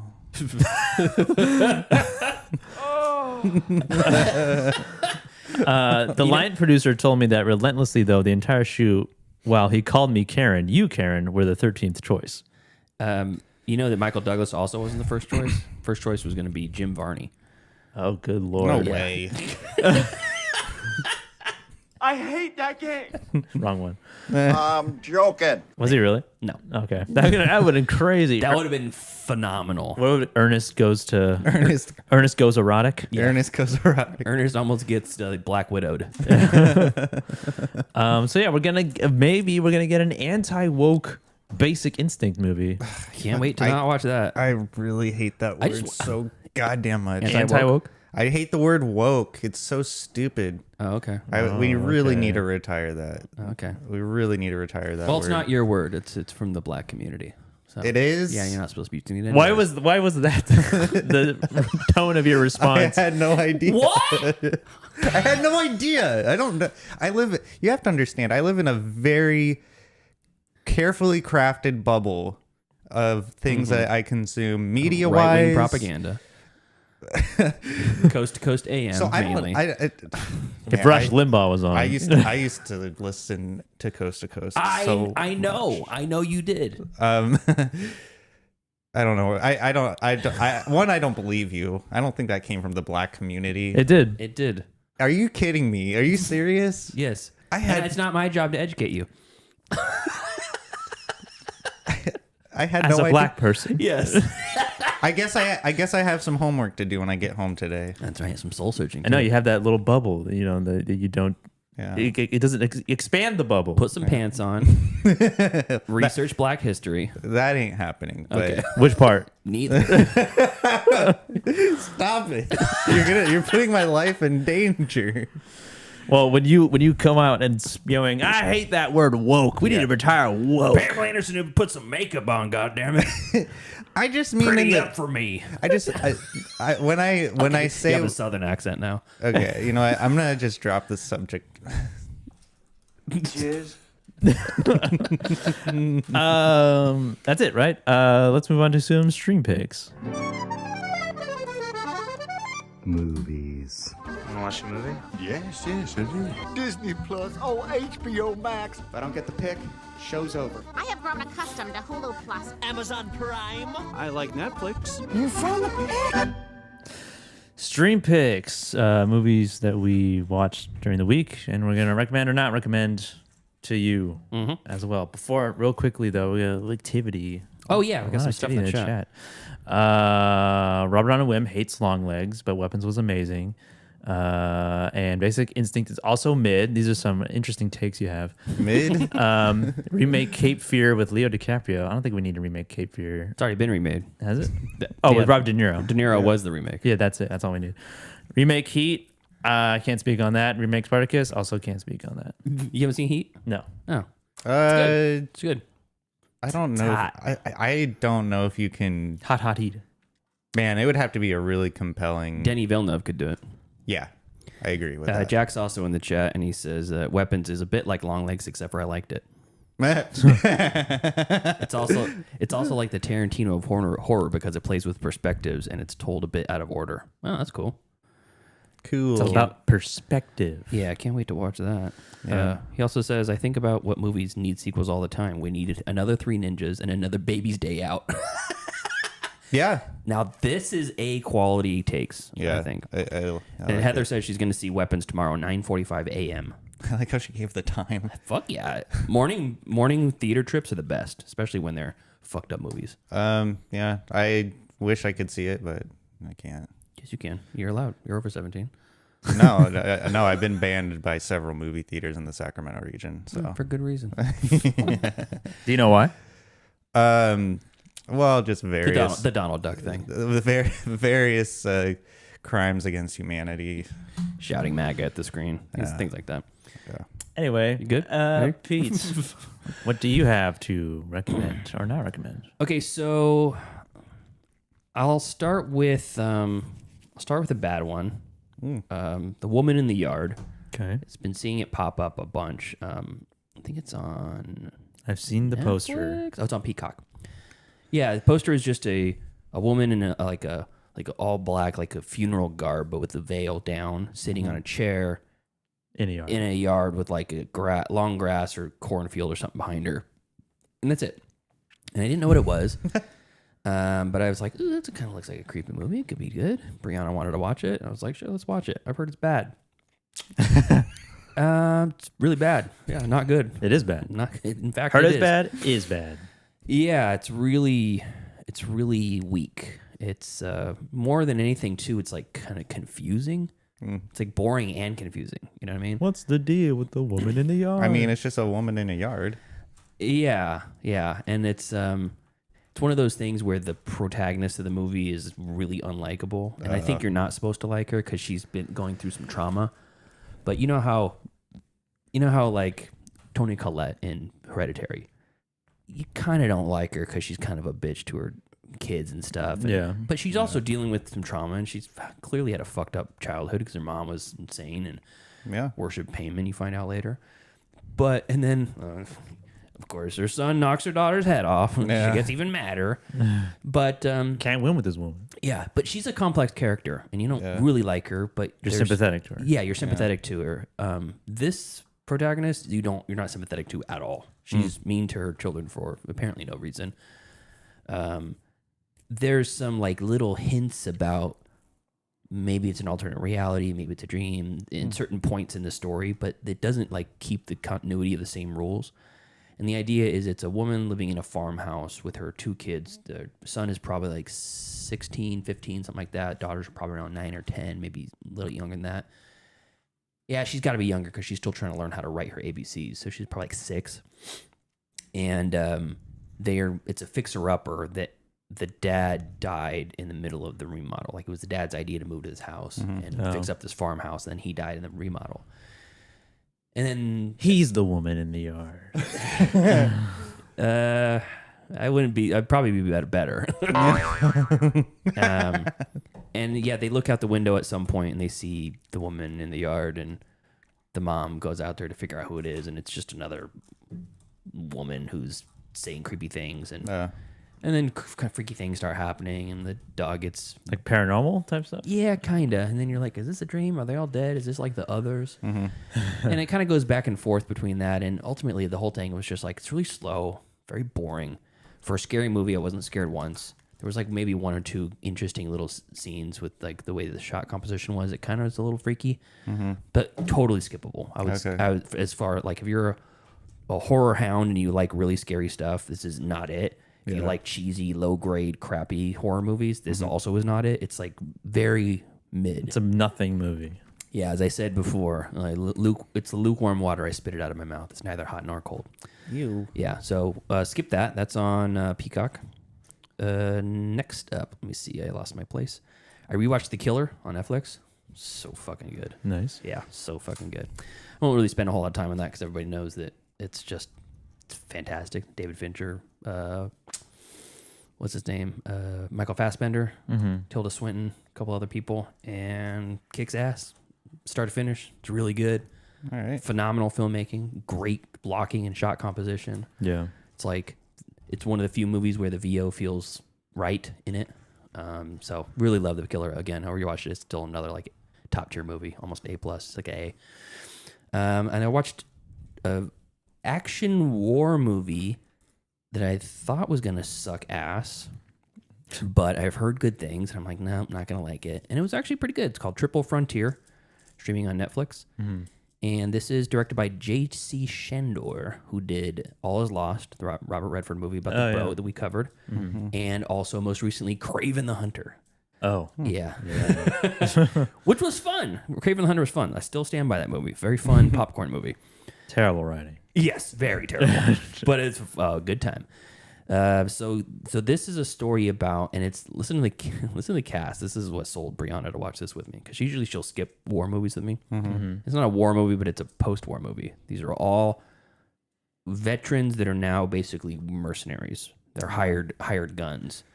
The line producer told me that relentlessly, though, the entire shoot, while he called me Karen, you, Karen, were the 13th choice. You know that Michael Douglas also wasn't the first choice? First choice was going to be Jim Varney. Oh, good Lord. No way. I hate that game. Wrong one. I'm joking. Was he really? No. Okay. That would have been crazy. That would have been phenomenal. What would Ernest goes erotic? Yeah. Ernest goes erotic. Ernest almost gets Black Widowed. So yeah, we're gonna get an anti-woke Basic Instinct movie. Can't wait to not watch that. I really hate that word so goddamn much. Anti-woke? I hate the word woke. It's so stupid. Oh, okay. We really need to retire that. Okay. We really need to retire that. Well, word. it's not your word. It's from the black community. So, It is? Yeah, you're not supposed to be using it. Why was that the tone of your response? I had no idea. What? I had no idea. I don't know. You have to understand, I live in a very carefully crafted bubble of things that I consume media wise. Right-wing propaganda. Coast to coast AM So I mainly. If Rush Limbaugh was on, I used to listen to Coast to Coast. I know you did. I don't know. I don't believe you. I don't think that came from the black community. it did. It did. Are you kidding me? Are you serious? Yes. had- And it's not my job to educate you. I had As no a idea. black person, Yes. I guess I have some homework to do when I get home today. That's right. Some soul searching. I know too. you have that little bubble. You know that you don't. Yeah. It doesn't expand the bubble. Put some pants on. Research Black history. That ain't happening. But Okay. Which part? Neither. Stop it. You're putting my life in danger. Well, when you come out and spewing, I hate that word woke. We need to retire woke. Pamela Anderson who put some makeup on. goddammit. I just mean Pretty that up for me. when I You say have a southern accent now. okay, you know what? I'm gonna just drop this subject. Cheers. That's it, right? Let's move on to some stream picks. Movies. Wanna watch a movie? Yes, I do. Disney Plus. Oh, HBO Max. If I don't get the pick, show's over. I have grown accustomed to Hulu Plus. Amazon Prime. I like Netflix. You found the pick. Stream picks, movies that we watched during the week, and we're gonna recommend or not recommend to you as well. Before, real quickly though, we got activity. Oh yeah, we got A lot some of stuff in the activity chat. Robert on a Whim hates long legs, but Weapons was amazing. And Basic Instinct is also mid. These are some interesting takes you have. Mid. Remake Cape Fear with Leo DiCaprio. I don't think we need to remake Cape Fear. It's already been remade. Has it? With Robert De Niro. De Niro was the remake. Yeah, that's it. That's all we need. Remake Heat. Can't speak on that. Remake Spartacus. Also can't speak on that. You haven't seen Heat? No. Oh, It's it's good. I don't know. I don't know if you can. Hot Heat. Man, it would have to be a really compelling. Denny Villeneuve could do it. Yeah, I agree with that. Jack's also in the chat, and he says Weapons is a bit like Long Legs, except for I liked it. It's also like the Tarantino of horror because it plays with perspectives and it's told a bit out of order. Oh, that's cool. Cool. It's about perspective. Yeah, I can't wait to watch that. Yeah. He also says, I think about what movies need sequels all the time. We needed another Three Ninjas and another Baby's Day Out. Yeah. Now, this is A quality takes, Yeah. I think. I And like Heather it. says she's going to see Weapons tomorrow, 9:45 a.m. I like how she gave the time. Fuck yeah. Morning theater trips are the best, especially when they're fucked up movies. Yeah. I wish I could see it, but I can't. Yes, you can. You're allowed. You're over 17. No, I've been banned by several movie theaters in the Sacramento region. So For good reason. Do you know why? Well, just various The Donald Duck thing. the various crimes against humanity. Shouting MAGA at the screen. Things like that. Anyway, You good? Pete, what do you have to recommend or not recommend? Okay, so I'll start with a bad one. The Woman in the Yard. Okay. It's been seeing it pop up a bunch. I think it's on I've seen the poster. Netflix? Oh, it's on Peacock. Yeah, the poster is just a woman in a all black, like a funeral garb, but with the veil down, sitting on a chair In a yard. in a yard with like a long grass or cornfield or something behind her, and that's it. And I didn't know what it was, but I was like, "Ooh, that kind of looks like a creepy movie. It could be good." Brianna wanted to watch it. I was like, "Sure, let's watch it." I've heard it's bad. It's really bad. Yeah, not good. It is bad. Not in fact, Heard it it's is. bad is bad. Yeah, it's really weak. It's more than anything too. It's like kind of confusing. It's like boring and confusing. You know what I mean? What's the deal with the woman in the yard? I mean, it's just a woman in a yard. Yeah, and it's it's one of those things where the protagonist of the movie is really unlikable, and I think you're not supposed to like her because she's been going through some trauma. But you know how like Toni Collette in Hereditary, you kind of don't like her because she's kind of a bitch to her kids and stuff. But she's also dealing with some trauma, and she's clearly had a fucked up childhood because her mom was insane and worshipped Payman, you find out later. But, and then, of course, her son knocks her daughter's head off, and she gets even madder. But can't win with this woman. Yeah, but she's a complex character, and you don't really like her, but you're sympathetic to her. Yeah, you're sympathetic to her. This protagonist, you're not sympathetic to at all. She's mean to her children for apparently no reason. There's some like little hints about maybe it's an alternate reality, maybe it's a dream in certain points in the story, but it doesn't like keep the continuity of the same rules. And the idea is it's a woman living in a farmhouse with her 2 kids. The son is probably like 16, 15, something like that. Daughter's probably around 9 or 10, maybe a little younger than that. Yeah, she's got to be younger because she's still trying to learn how to write her ABCs. So she's probably like 6. And it's a fixer-upper that the dad died in the middle of the remodel. Like it was the dad's idea to move to this house and fix up this farmhouse. And then he died in the remodel. And then he's the woman in the yard. I'd probably be better. And yeah, they look out the window at some point and they see the woman in the yard, and the mom goes out there to figure out who it is, and it's just another woman who's saying creepy things, and then kind of freaky things start happening, and the dog gets like paranormal type stuff. Yeah, kind of. And then you're like, is this a dream? Are they all dead? Is this like the others? And it kind of goes back and forth between that, and ultimately the whole thing was just like, it's really slow, very boring. For a scary movie, I wasn't scared once. There was like maybe 1 or 2 interesting little scenes with like the way the shot composition was. It kind of was a little freaky, but totally skippable. I was as far like if you're a horror hound and you like really scary stuff, this is not it. If you like cheesy, low grade, crappy horror movies, this also is not it. It's like very mid. It's a nothing movie. Yeah, as I said before, it's lukewarm water. I spit it out of my mouth. It's neither hot nor cold. Yeah, so skip that. That's on Peacock. Next up, let me see. I lost my place. I rewatched The Killer on Netflix. So fucking good. Nice. Yeah, so fucking good. I won't really spend a whole lot of time on that because everybody knows that it's fantastic. David Fincher. What's his name? Michael Fassbender. Tilda Swinton. A couple other people. And kicks ass. Start to finish. It's really good. All right. Phenomenal filmmaking. Great blocking and shot composition. Yeah. It's one of the few movies where the VO feels right in it. So really love The Killer. Again, I rewatched it. It's still another like top tier movie, almost A+. It's like A. And I watched a action war movie that I thought was gonna suck ass, but I've heard good things, and I'm like, no, I'm not gonna like it. And it was actually pretty good. It's called Triple Frontier, streaming on Netflix. And this is directed by J.C. Shandor, who did All Is Lost, the Robert Redford movie about the bro that we covered, and also most recently Kraven the Hunter. Yeah. Which was fun. Kraven the Hunter was fun. I still stand by that movie. Very fun popcorn movie. Terrible writing. Yes, very terrible, but it's a good time. So this is a story about, and it's listen to the cast. This is what sold Brianna to watch this with me, because usually she'll skip war movies with me. It's not a war movie, but it's a post-war movie. These are all veterans that are now basically mercenaries. They're hired guns,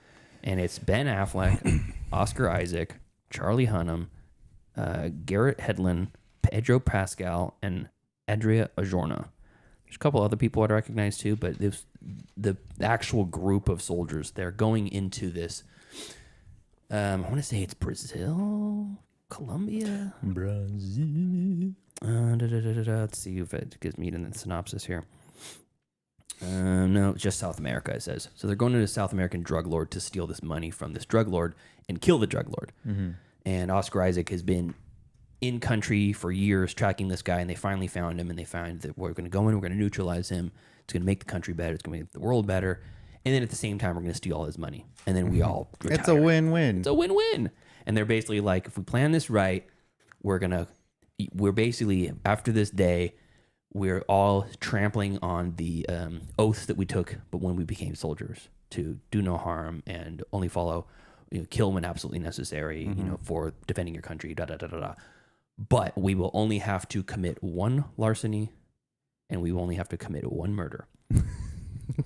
and it's Ben Affleck, Oscar Isaac, Charlie Hunnam, Garrett Hedlund, Pedro Pascal, and Adria Arjona. There's a couple other people I'd recognize too, but the actual group of soldiers, they're going into this. I want to say it's Brazil, Colombia. Brazil. Let's see if it gives me the synopsis here. No, it's just South America, it says. So they're going to a South American drug lord to steal this money from this drug lord and kill the drug lord. And Oscar Isaac has been in country for years tracking this guy, and they finally found him, and they find that we're going to go in, we're going to neutralize him. It's going to make the country better. It's going to make the world better. And then at the same time, we're going to steal all his money. And then we all retire. It's a win-win. It's a win-win. And they're basically like, if we plan this right, we're basically, after this day, we're all trampling on the oaths that we took, but when we became soldiers. to do no harm and only follow, kill when absolutely necessary, for defending your country, da da da da da. But we will only have to commit one larceny, and we will only have to commit one murder,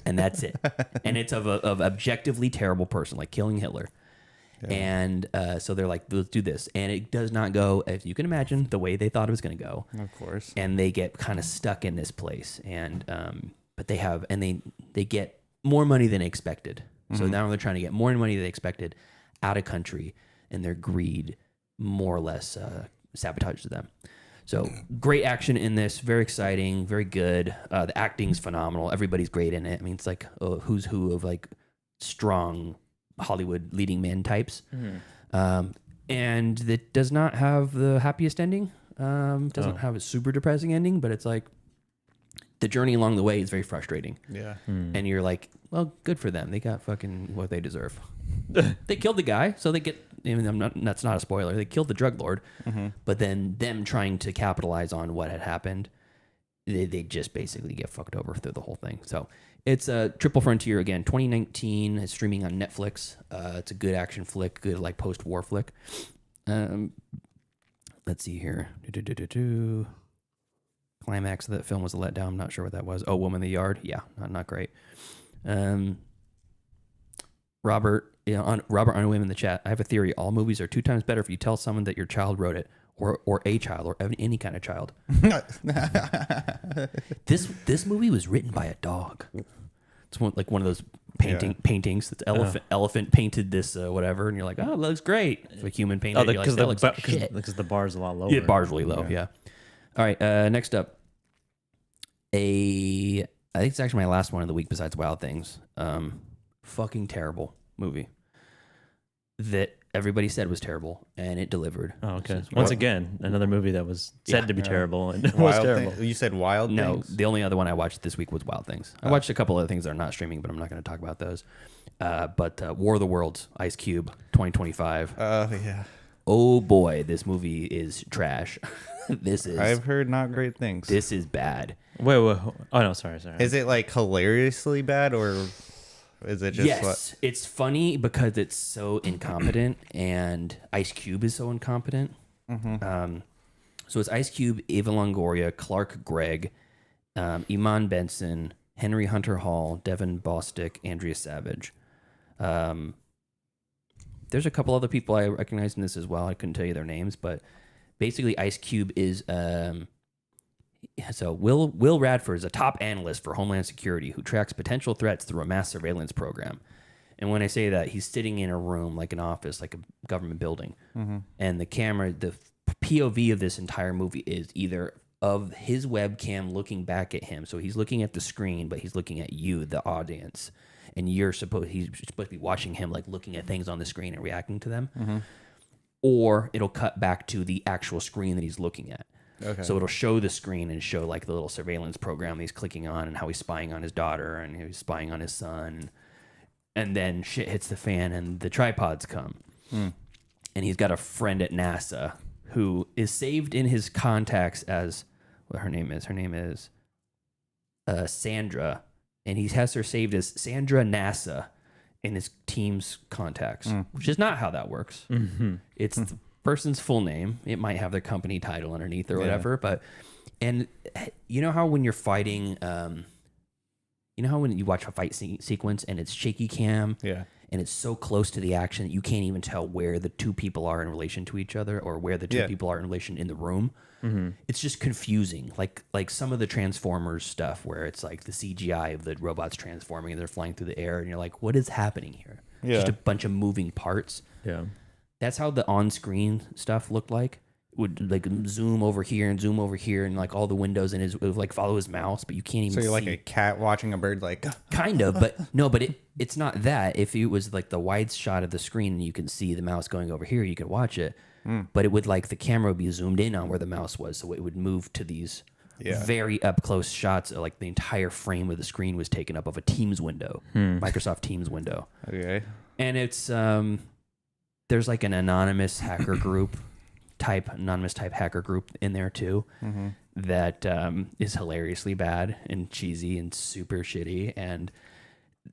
and that's it. And it's of objectively terrible person, like killing Hitler. Yeah. And so they're like, let's do this. And it does not go, as you can imagine, the way they thought it was going to go. Of course. And they get kind of stuck in this place. And but they get more money than expected. So now they're trying to get more money than expected out of country. And their greed more or less sabotages them. So great action in this. Very exciting. Very good. The acting's phenomenal. Everybody's great in it. I mean, it's like a who's who of like strong Hollywood leading man types. And it does not have the happiest ending. Doesn't have a super depressing ending, but it's like the journey along the way is very frustrating. Yeah. And you're like, well, good for them. They got fucking what they deserve. They killed the guy, so they get, that's not a spoiler. They killed the drug lord, but then them trying to capitalize on what had happened, they just basically get fucked over through the whole thing. So it's a Triple Frontier again, 2019. It's streaming on Netflix. It's a good action flick, good like post-war flick. Let's see here. Climax of that film was a letdown. I'm not sure what that was. Oh, Woman in the Yard. Yeah, not great. Robert Unwim in the chat. I have a theory. All movies are 2 times better if you tell someone that your child wrote it, or a child, or any kind of child. This movie was written by a dog. It's one of those paintings. That's elephant painted this whatever, and you're like, oh, it looks great. It's a human painted. Because the bar's a lot lower. Yeah, bar's really low. Yeah. All right. Next up, I think it's actually my last one of the week besides Wild Things. Fucking terrible movie that everybody said was terrible, and it delivered. Oh, okay. Once again, another movie that was said to be terrible and was terrible. You said Wild Things? No, the only other one I watched this week was Wild Things. I watched a couple other things that are not streaming, but I'm not going to talk about those. But War of the Worlds, Ice Cube, 2025. Yeah. Oh boy, this movie is trash. I've heard not great things. This is bad. Wait. Oh no, sorry. Is it like hilariously bad, or is it just yes? It's funny because it's so incompetent, and Ice Cube is so incompetent. So it's Ice Cube, Eva Longoria, Clark Gregg, Iman Benson, Henry Hunter Hall, Devin Bostick, Andrea Savage. There's a couple other people I recognize in this as well. I couldn't tell you their names, but basically Ice Cube is so Will Radford is a top analyst for Homeland Security who tracks potential threats through a mass surveillance program. And when I say that, he's sitting in a room like an office, like a government building, and the camera, the POV of this entire movie is either of his webcam looking back at him, so he's looking at the screen, but he's looking at you, the audience. And he's supposed to be watching him, like looking at things on the screen and reacting to them. Or it'll cut back to the actual screen that he's looking at. Okay. So it'll show the screen and show like the little surveillance program he's clicking on and how he's spying on his daughter and he's spying on his son. And then shit hits the fan and the tripods come. And he's got a friend at NASA who is saved in his contacts as what her name is. Her name is Sandra. And he has her saved as Sandra NASA in his team's contacts, which is not how that works. It's the person's full name. It might have their company title underneath or whatever. But, and you know how when you're fighting, you know how when you watch a fight sequence and it's shaky cam, and it's so close to the action that you can't even tell where the two people are in relation to each other or where the two people are in relation in the room. It's just confusing. Like some of the Transformers stuff where it's like the CGI of the robots transforming and they're flying through the air and you're like, what is happening here? Just a bunch of moving parts. Yeah. That's how the on-screen stuff looked like. It would like zoom over here and zoom over here and like all the windows and it would like follow his mouse, but you can't even see. So you're like a cat watching a bird like kind of, but no, but it's not that. If it was like the wide shot of the screen and you can see the mouse going over here, you could watch it. But it would like the camera would be zoomed in on where the mouse was, so it would move to these very up close shots. Like the entire frame of the screen was taken up of a Teams window, Microsoft Teams window. Okay, and it's there's like an anonymous hacker group type hacker group in there too that is hilariously bad and cheesy and super shitty. And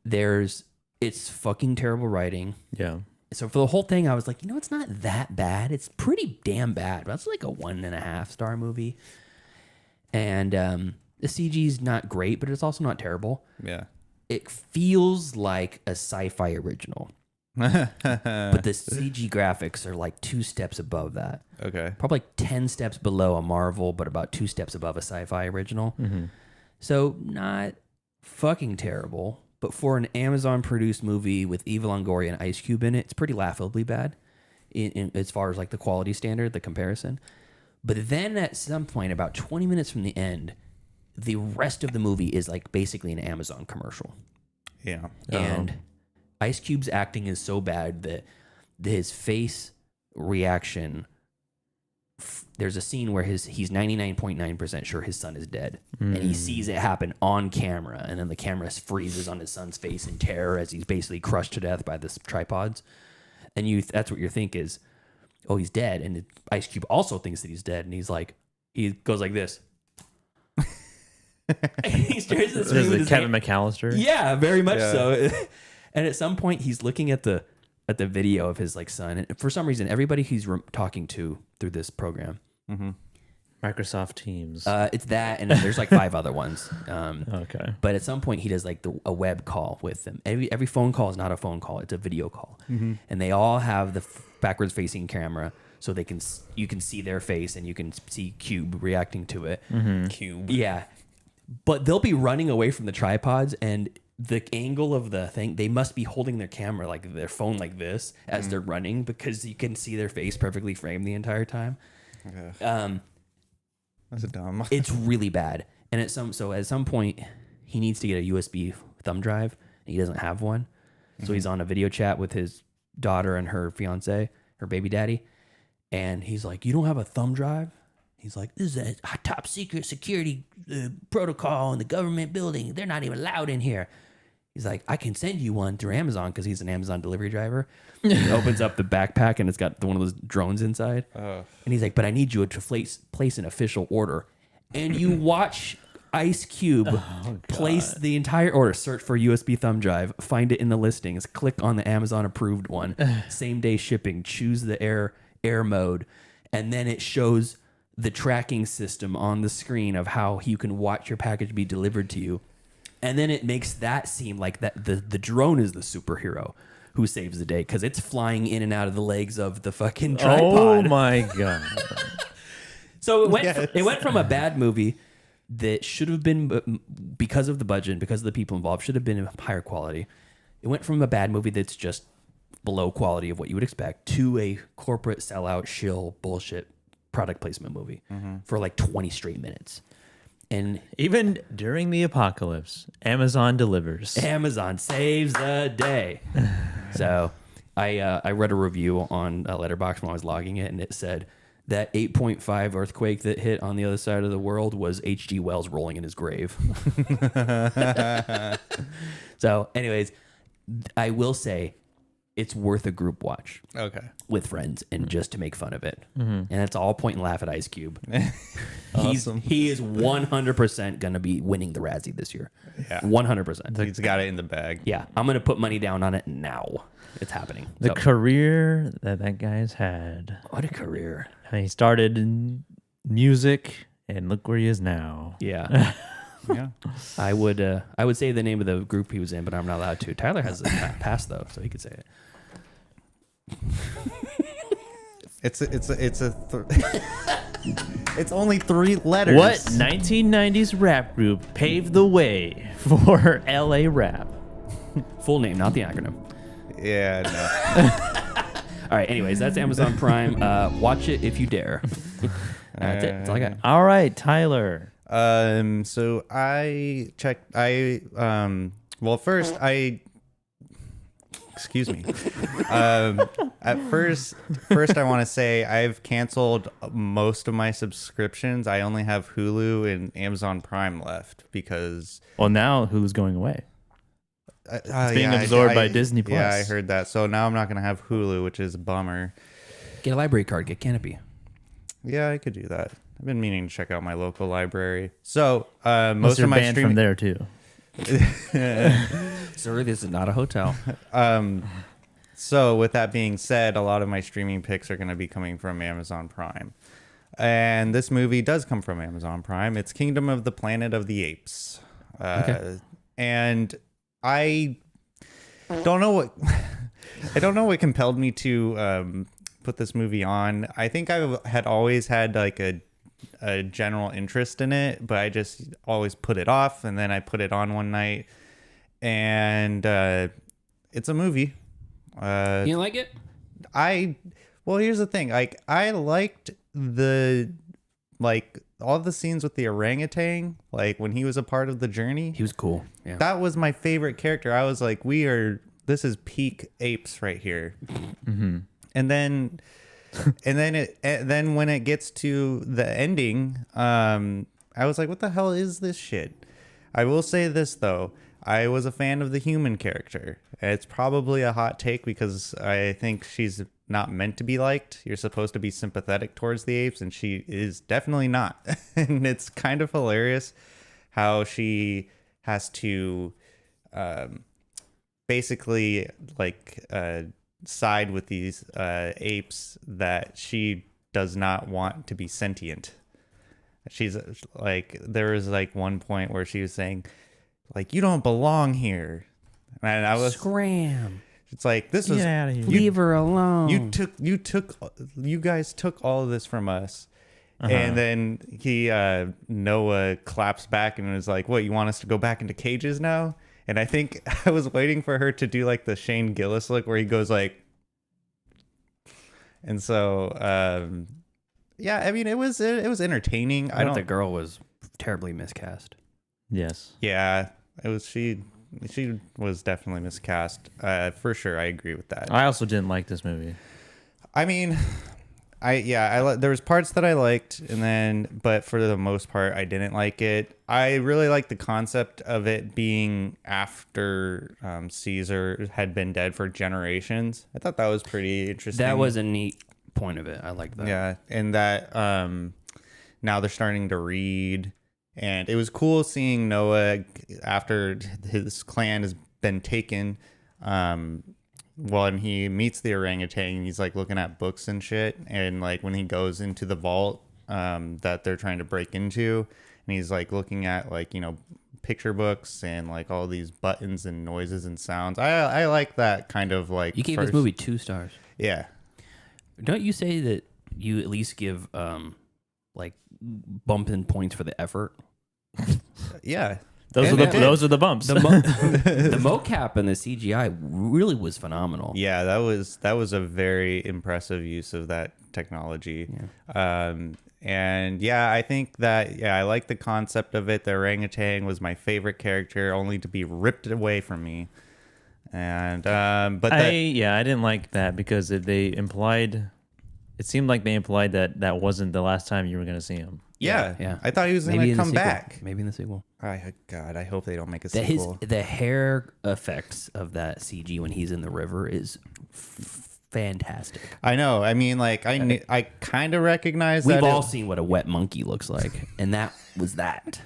there's It's fucking terrible writing. Yeah. So for the whole thing, I was like, it's not that bad. It's pretty damn bad. That's like a 1.5 star movie. And the CG's not great, but it's also not terrible. Yeah. It feels like a sci-fi original. But the CG graphics are like 2 steps above that. Okay. Probably like 10 steps below a Marvel, but about 2 steps above a sci-fi original. So not fucking terrible. But for an Amazon-produced movie with Eva Longoria and Ice Cube in it, it's pretty laughably bad in as far as like the quality standard, the comparison. But then at some point, about 20 minutes from the end, the rest of the movie is like basically an Amazon commercial. Yeah. And Ice Cube's acting is so bad that his face reaction... There's a scene where he's 99.9% sure his son is dead. And he sees it happen on camera. And then the camera freezes on his son's face in terror as he's basically crushed to death by the tripods. And that's what you think is, oh, he's dead. And Ice Cube also thinks that he's dead. And he goes like this. And he stares at the screen with his Kevin hand. McAllister? Yeah, very much so. And at some point, he's looking at the video of his like son. And for some reason, everybody he's talking to through this program, Microsoft Teams. it's that, and there's like 5 other ones. Okay. But at some point, he does like a web call with them. Every phone call is not a phone call; it's a video call, and they all have the backwards facing camera, so you can see their face and you can see Cube reacting to it. Cube. Yeah, but they'll be running away from the tripods, and the angle of the thing, they must be holding their camera, like their phone, like this as they're running, because you can see their face perfectly framed the entire time. Okay. That's dumb. It's really bad. And at some point, he needs to get a USB thumb drive, and he doesn't have one. So he's on a video chat with his daughter and her fiance, her baby daddy, and he's like, "You don't have a thumb drive?" He's like, "This is a top secret security protocol in the government building. They're not even allowed in here." He's like, "I can send you one through Amazon," because he's an Amazon delivery driver. He opens up the backpack, and it's got one of those drones inside. And he's like, "But I need you to place an official order." And you watch Ice Cube place the entire order, search for USB thumb drive, find it in the listings, click on the Amazon approved one, same day shipping, choose the air mode, and then it shows the tracking system on the screen of how you can watch your package be delivered to you. And then it makes that seem like that the drone is the superhero who saves the day, because it's flying in and out of the legs of the fucking tripod. Oh my God. So it went from a bad movie that should have been, because of the budget and because of the people involved, should have been higher quality. It went from a bad movie that's just below quality of what you would expect to a corporate sellout shill bullshit product placement movie for like 20 straight minutes. And even during the apocalypse, Amazon delivers. Amazon saves the day. So I read a review on Letterboxd when I was logging it, and it said that 8.5 earthquake that hit on the other side of the world was H.G. Wells rolling in his grave. So anyways, I will say it's worth a group watch. Okay. With friends, and just to make fun of it. And it's all point and laugh at Ice Cube. Awesome. He is 100% going to be winning the Razzie this year. Yeah. 100%. He's got it in the bag. Yeah. I'm going to put money down on it now. It's happening. The career that guy's had. What a career. He started in music, and look where he is now. Yeah. Yeah. I would say the name of the group he was in, but I'm not allowed to. Tyler has a pass though, so he could say it. It's only 3 letters. What 1990s rap group paved the way for LA rap? Full name, not the acronym. Yeah, no. All right, anyways, that's Amazon Prime. Watch it if you dare. That's it. That's all I got. All right, Tyler. So I checked. Well, first excuse me. At first I want to say I've canceled most of my subscriptions. I only have Hulu and Amazon Prime left because. Well, now Hulu's going away. It's being absorbed by Disney Plus. Yeah, I heard that. So now I'm not going to have Hulu, which is a bummer. Get a library card. Get Canopy. Yeah, I could do that. I've been meaning to check out my local library. So most you're of my banned from there too. Sir, this is not a hotel. So with that being said, a lot of my streaming picks are going to be coming from Amazon Prime. And this movie does come from Amazon Prime. It's Kingdom of the Planet of the Apes. And I don't know what I don't know what compelled me to put this movie on. I think I had always had like a general interest in it, but I just always put it off, and then I put it on one night, and it's a movie. You like it? Well, here's the thing. Like, I liked all the scenes with the orangutan, like when he was a part of the journey. He was cool. Yeah. That was my favorite character. I was like, this is peak apes right here. Mm-hmm. And then when it gets to the ending, I was like, what the hell is this shit? I will say this though. I was a fan of the human character. It's probably a hot take because I think she's not meant to be liked. You're supposed to be sympathetic towards the apes, and she is definitely not. And it's kind of hilarious how she has to basically side with these apes that she does not want to be sentient. She's like, there was like one point where she was saying, like, you don't belong here. And I was scram. It's like, this is, get out of here. Leave her alone. You guys took all of this from us. And then Noah claps back and was like, what, you want us to go back into cages now? And I think I was waiting for her to do like the Shane Gillis look where he goes like, and so, yeah, I mean, it was entertaining. I thought the girl was terribly miscast. Yes. Yeah, it was, she was definitely miscast. For sure. I agree with that. I also didn't like this movie. I mean, there was parts that I liked, but for the most part, I didn't like it. I really liked the concept of it being after Caesar had been dead for generations. I thought that was pretty interesting. That was a neat point of it. I like that. Yeah, and that now they're starting to read, and it was cool seeing Noah after his clan has been taken. When he meets the orangutan, he's like looking at books and shit. And like when he goes into the vault that they're trying to break into, and he's like looking at like, picture books and like all these buttons and noises and sounds. I like that kind of like. You gave this movie 2 stars. Yeah. Don't you say that you at least give like bumping points for the effort? Yeah. Those are the bumps. The mocap and the CGI really was phenomenal. Yeah, that was a very impressive use of that technology. Yeah. And yeah, I think that I like the concept of it. The orangutan was my favorite character, only to be ripped away from me. And but I didn't like that because it seemed like they implied that wasn't the last time you were going to see him. Yeah. I thought he was going to come back. Maybe in the sequel. God, I hope they don't make a sequel. The hair effects of that CG when he's in the river is fantastic. I know. I mean, like, I kind of recognize We've that. all seen what a wet monkey looks like, and that was that.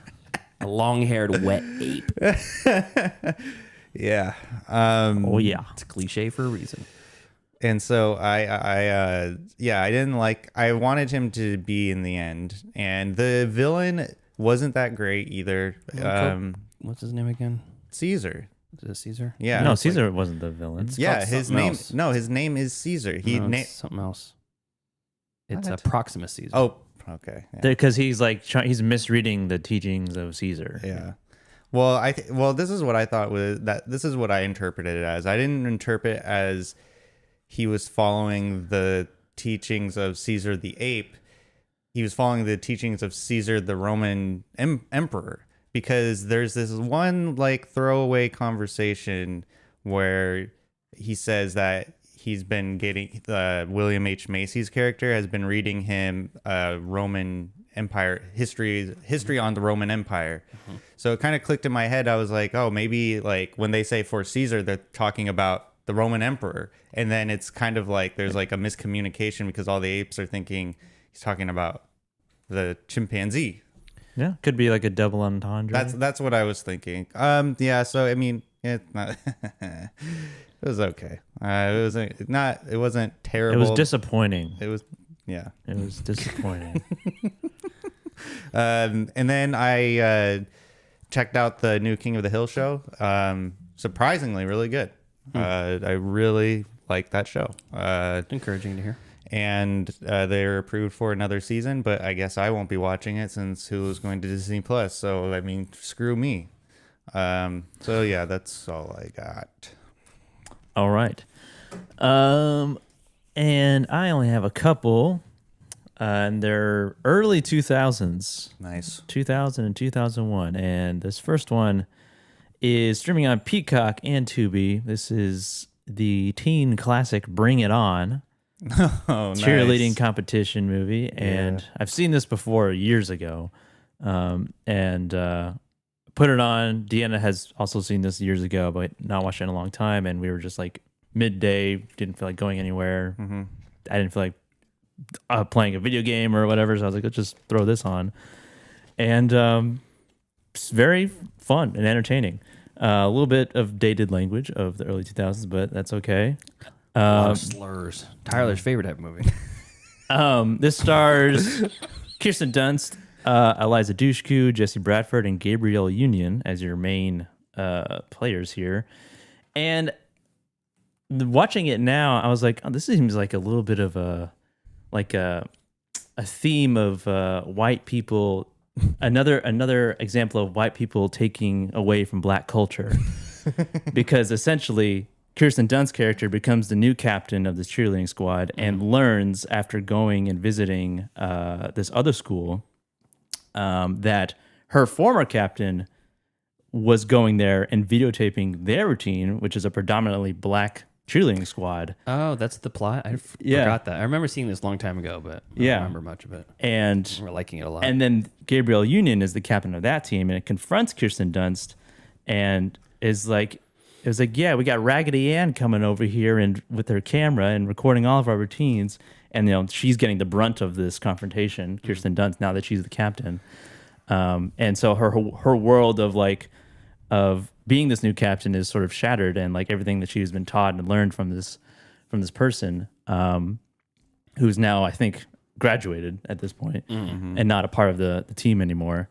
A long-haired wet ape. Yeah. Oh, yeah. It's a cliche for a reason. And so I didn't like. I wanted him to be in the end, and the villain wasn't that great either. What's his name again? Caesar. Is it Caesar? Yeah. No, Caesar wasn't the villain. Yeah, his name. Else. No, his name is Caesar. It's something else. It's a Proximus Caesar. Oh, okay. Because he's like he's misreading the teachings of Caesar. Yeah. Well, this is what I thought this is what I interpreted it as. I didn't interpret it as he was following the teachings of Caesar the ape. He was following the teachings of Caesar the Roman emperor, because there's this one like throwaway conversation where he says that he's been getting William H. Macy's character has been reading him Roman Empire history on the Roman Empire. Mm-hmm. So it kind of clicked in my head. I was like, oh, maybe like when they say for Caesar, they're talking about the Roman emperor. And then it's kind of like there's like a miscommunication because all the apes are thinking he's talking about the chimpanzee. Yeah, could be like a double entendre. That's what I was thinking. Yeah. So I mean, it's not. It was okay. It wasn't terrible. It was disappointing. It was. Yeah. It was disappointing. And then I checked out the new King of the Hill show. Surprisingly, really good. I really like that show. Encouraging to hear. And they're approved for another season, but I guess I won't be watching it since Hulu's going to Disney Plus. So I mean, screw me. So yeah, that's all I got. All right. And I only have a couple. And they're early 2000s. Nice. 2000 and 2001. And this first one is streaming on Peacock and Tubi. This is the teen classic Bring It On. Cheerleading competition movie. And I've seen this before years ago. And put it on. Deanna has also seen this years ago, but not watched it in a long time. And we were just like midday, didn't feel like going anywhere. Mm-hmm. I didn't feel like playing a video game or whatever, so I was like, let's just throw this on. And it's very fun and entertaining. A little bit of dated language of the early 2000s, but that's okay. A lot of slurs. Tyler's favorite type of movie. This stars Kirsten Dunst, Eliza Dushku, Jesse Bradford, and Gabrielle Union as your main players here. And watching it now, I was like, oh, this seems like a little bit of a theme of white people, another example of white people taking away from black culture. Because essentially Kirsten Dunst's character becomes the new captain of this cheerleading squad and learns after going and visiting this other school that her former captain was going there and videotaping their routine, which is a predominantly black cheerleading squad. Oh, that's the plot? I forgot that. I remember seeing this a long time ago, but I don't remember much of it. And I remember liking it a lot. And then Gabrielle Union is the captain of that team, and it confronts Kirsten Dunst and is like, it was like, yeah, we got Raggedy Ann coming over here and with her camera and recording all of our routines. And, you know, she's getting the brunt of this confrontation, Kirsten Dunst, now that she's the captain. And so her world of being this new captain is sort of shattered, and like everything that she's been taught and learned from this person, who's now, I think, graduated at this point and not a part of the team anymore.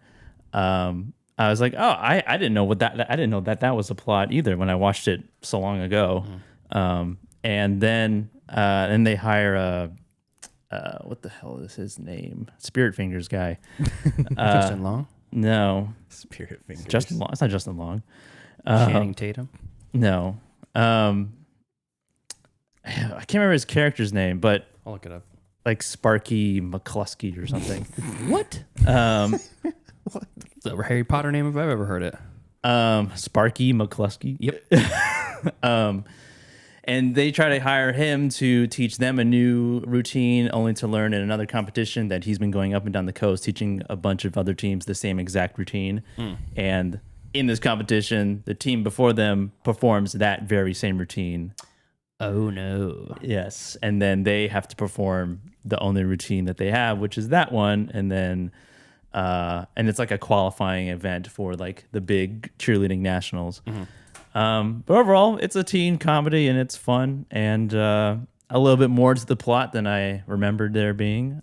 I was like, oh, I didn't know I didn't know that was a plot either when I watched it so long ago. And then they hire what the hell is his name? Spirit Fingers guy. Justin Long? No. Spirit Fingers. Justin Long. It's not Justin Long. Channing Tatum? No. I can't remember his character's name, but I'll look it up. Like Sparky McCluskey or something. What? What? The Harry Potter name if I've ever heard it. Sparky McCluskey. Yep. And they try to hire him to teach them a new routine, only to learn in another competition that he's been going up and down the coast teaching a bunch of other teams the same exact routine. And in this competition, the team before them performs that very same routine. Oh, no. Yes. And then they have to perform the only routine that they have, which is that one. And then, and it's like a qualifying event for like the big cheerleading nationals. But overall, it's a teen comedy and it's fun and a little bit more to the plot than I remembered there being.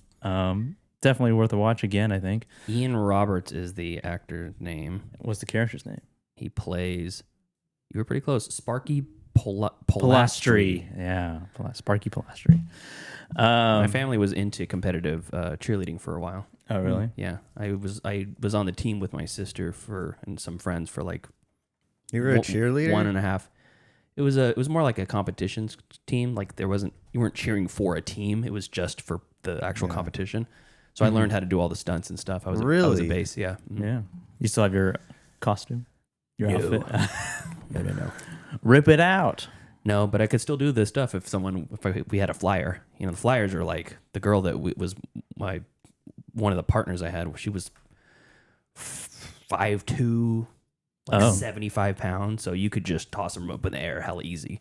Definitely worth a watch again, I think. Ian Roberts is the actor's name. What's the character's name? He plays, you were pretty close, Sparky Polastri. Polastri. Yeah, Sparky Polastri. My family was into competitive cheerleading for a while. Oh, really? Yeah. I was on the team with my sister and some friends for like You were a cheerleader? 1.5. It was more like a competitions team. Like you weren't cheering for a team. It was just for the actual competition. So I learned how to do all the stunts and stuff. I was a base. Yeah. Yeah. You still have your costume, your outfit. No. Rip it out. No, but I could still do this stuff if we had a flyer. You know, the flyers are like the girl that was one of the partners I had. She was 5'2". 75 pounds, so you could just toss them up in the air hella easy.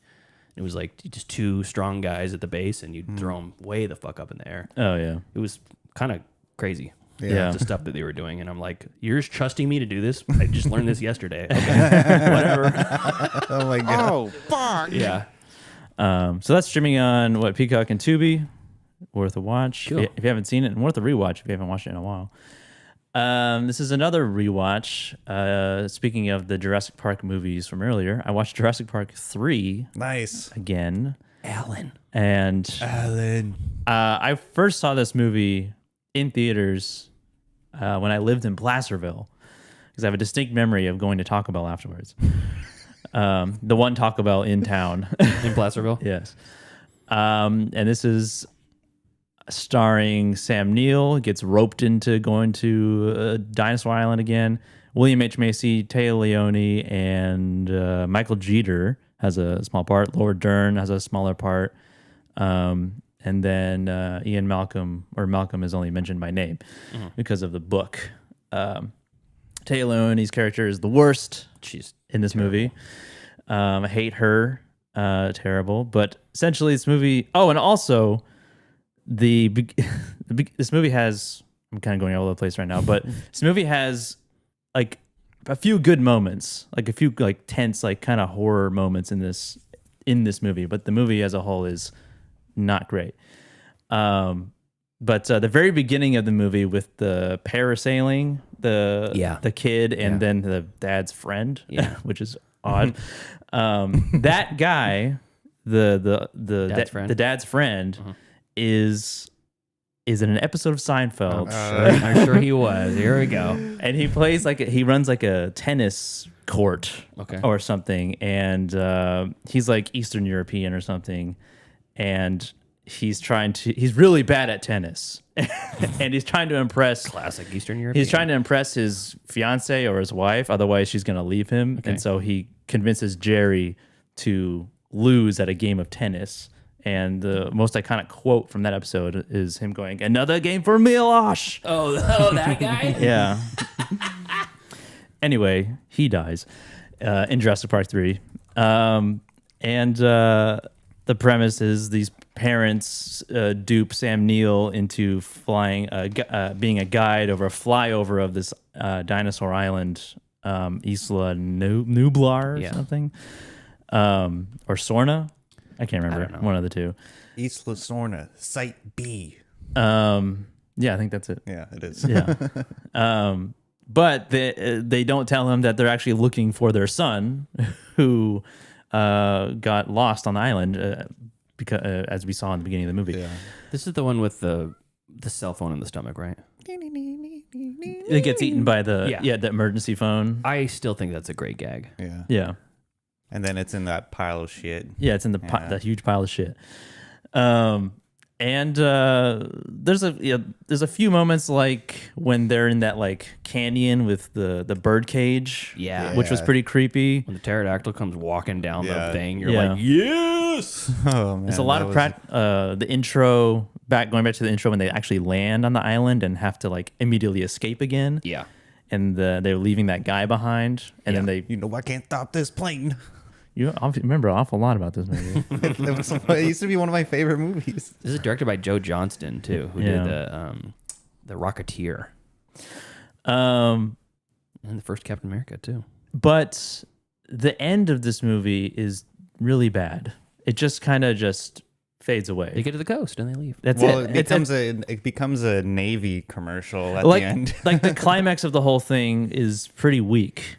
It was like just two strong guys at the base, and you'd throw them way the fuck up in the air. Oh, yeah. It was kind of crazy. Yeah. The stuff that they were doing, and I'm like, you're trusting me to do this? I just learned this yesterday. Okay, whatever. Oh my god. Oh, fuck. Yeah. So that's streaming on Peacock and Tubi. Worth a watch Cool. if you haven't seen it, and worth a rewatch if you haven't watched it in a while. This is another rewatch. Speaking of the Jurassic Park movies from earlier, I watched Jurassic Park 3 Nice. again. Alan. And Alan. I first saw this movie in theaters when I lived in Placerville, because I have a distinct memory of going to Taco Bell afterwards. The one Taco Bell in town. In Placerville? Yes. And this is starring Sam Neill, gets roped into going to Dinosaur Island again. William H. Macy, Taya Leone, and Michael Jeter has a small part. Laura Dern has a smaller part. And then Ian Malcolm, or Malcolm is only mentioned by name because of the book. Taya Leone's character is the worst. She's in this movie. I hate her. Terrible. But essentially, this movie. Oh, and also, this movie has. I'm kind of going all over the place right now, but this movie has like a few good moments, like a few like tense, like kind of horror moments in this movie. But the movie as a whole is not great. But the very beginning of the movie with the parasailing, the kid, and then the dad's friend, which is odd. That guy, the dad's friend, is in an episode of Seinfeld. I'm sure he was. Here we go. And he plays he runs like a tennis court or something, and he's like Eastern European or something, and he's really bad at tennis. And he's trying to impress classic Eastern European. He's trying to impress his fiance or his wife, otherwise she's going to leave him. And so he convinces Jerry to lose at a game of tennis. And the most iconic quote from that episode is him going, "Another game for Milosh." Oh, that guy? Yeah. Anyway, he dies in Jurassic Park 3. The premise is these parents dupe Sam Neill into being a guide over a flyover of this dinosaur island, Isla Nublar or something, or Sorna. I can't remember. One of the two. Isla Sorna, Site B. Yeah, I think that's it. Yeah, it is. Yeah. But they don't tell him that they're actually looking for their son, who got lost on the island, because as we saw in the beginning of the movie. Yeah. This is the one with the cell phone in the stomach, right? It gets eaten by the emergency phone. I still think that's a great gag. Yeah. Yeah. And then it's in that pile of shit. Yeah, it's in that huge pile of shit. And there's a few moments like when they're in that like canyon with the bird cage, which was pretty creepy. When the pterodactyl comes walking down the thing, you're Yeah. like, yes. Oh man, There's a lot of the intro going back to the intro when they actually land on the island and have to like immediately escape again. Yeah. And they're leaving that guy behind, and then I can't stop this plane. You remember an awful lot about this movie. It used to be one of my favorite movies. This is directed by Joe Johnston too, who did the Rocketeer, and the first Captain America too. But the end of this movie is really bad. It just kind of fades away. They get to the coast and they leave. That's it. It becomes a Navy commercial at like, the end. Like the climax of the whole thing is pretty weak,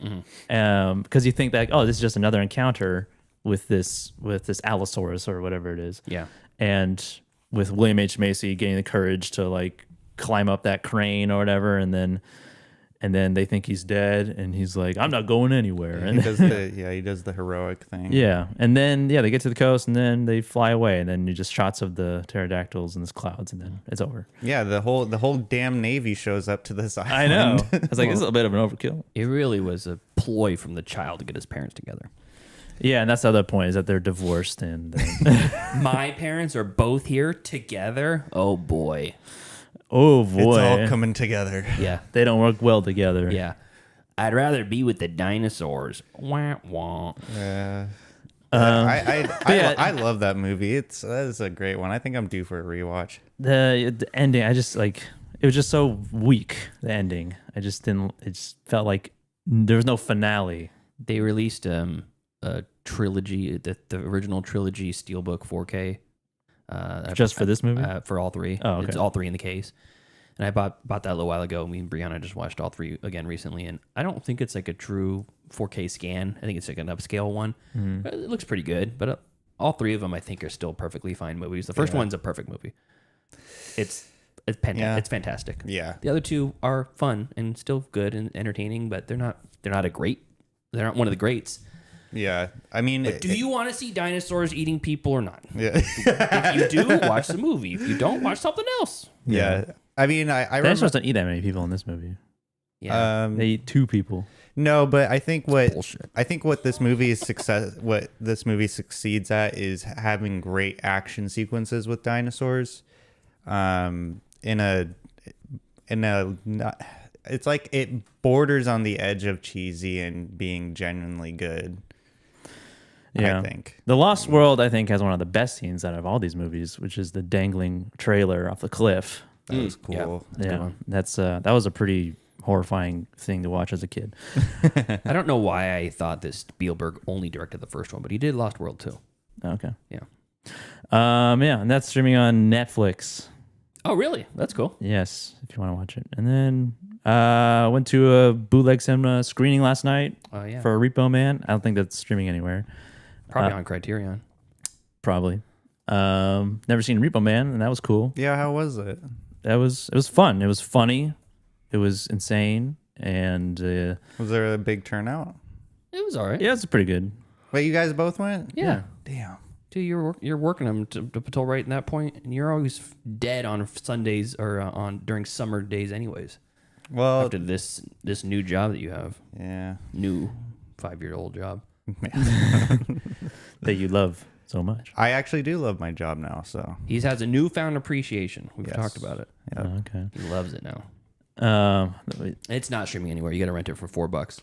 because you think that this is just another encounter with this Allosaurus or whatever it is. Yeah, and with William H. Macy getting the courage to like climb up that crane or whatever, and then they think he's dead, and he's like, "I'm not going anywhere." And he does the heroic thing. Yeah, and then they get to the coast, and then they fly away, and then you just shots of the pterodactyls and the clouds, and then it's over. Yeah, the whole damn Navy shows up to this island. I know. I was like, this is a bit of an overkill. It really was a ploy from the child to get his parents together. Yeah, and that's the other point, is that they're divorced, and my parents are both here together. Oh boy. Oh boy, it's all coming together. Yeah, they don't work well together. Yeah, I'd rather be with the dinosaurs. Wah wah. I love that movie. That is a great one. I think I'm due for a rewatch. The ending, I just like. It was just so weak, the ending. I just didn't. It just felt like there was no finale. They released a trilogy, the original trilogy Steelbook 4K. Just for this movie? For all three. Oh, okay. It's all three in the case. And I bought that a little while ago. Me and Brianna just watched all three again recently, and I don't think it's like a true 4K scan. I think it's like an upscale one. But it looks pretty good, but all three of them I think are still perfectly fine movies. The first one's a perfect movie. It's fantastic. Yeah. The other two are fun and still good and entertaining, but they're not one of the greats. Yeah. I mean, But do you want to see dinosaurs eating people or not? Yeah. If you do, watch the movie. If you don't, watch something else. Yeah. I mean, I Dinosaurs don't eat that many people in this movie. Yeah. They eat 2 people. No, but I think what bullshit. what this movie succeeds at is having great action sequences with dinosaurs. It's like it borders on the edge of cheesy and being genuinely good. Yeah. I think The Lost World, I think, has one of the best scenes out of all these movies, which is the dangling trailer off the cliff. that was cool. Yeah, that was a pretty horrifying thing to watch as a kid. I don't know why I thought that Spielberg only directed the first one, but he did Lost World too. Okay. Yeah. And that's streaming on Netflix. Oh, really? That's cool. Yes, if you want to watch it. And then went to a bootleg cinema screening last night for Repo Man. I don't think that's streaming anywhere. Probably on Criterion. Probably. Never seen Repo Man, and that was cool. Yeah, how was it? It was fun. It was funny. It was insane. And Was there a big turnout? It was all right. yeah, it's pretty good. Wait, you guys both went? Yeah. Damn. Dude, you're working them to patrol right in that point, and you're always dead on Sundays or during summer days, anyways. Well, After this new job that you have, yeah. new 5-year-old job. That you love so much. I actually do love my job now, so. He has a newfound appreciation. We've talked about it. Yep. Oh, okay. He loves it now. But It's not streaming anywhere. You got to rent it for $4.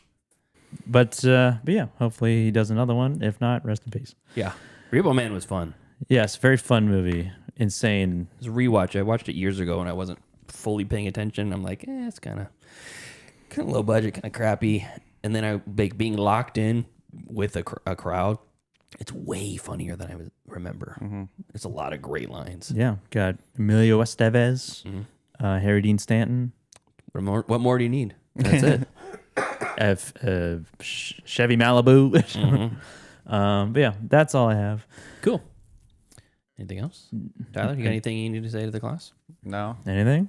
But yeah, hopefully he does another one. If not, rest in peace. Yeah, Repo Man was fun. Yes, very fun movie. Insane. It was a rewatch. I watched it years ago and I wasn't fully paying attention. I'm like, it's kind of low budget, kind of crappy. And then being locked in with a crowd, it's way funnier than I would remember. It's a lot of great lines. Yeah, got Emilio Estevez, Harry Dean Stanton. What more do you need? That's it. Chevy Malibu. But yeah, that's all I have. Cool. Anything else? Tyler, you got anything you need to say to the class? No. Anything?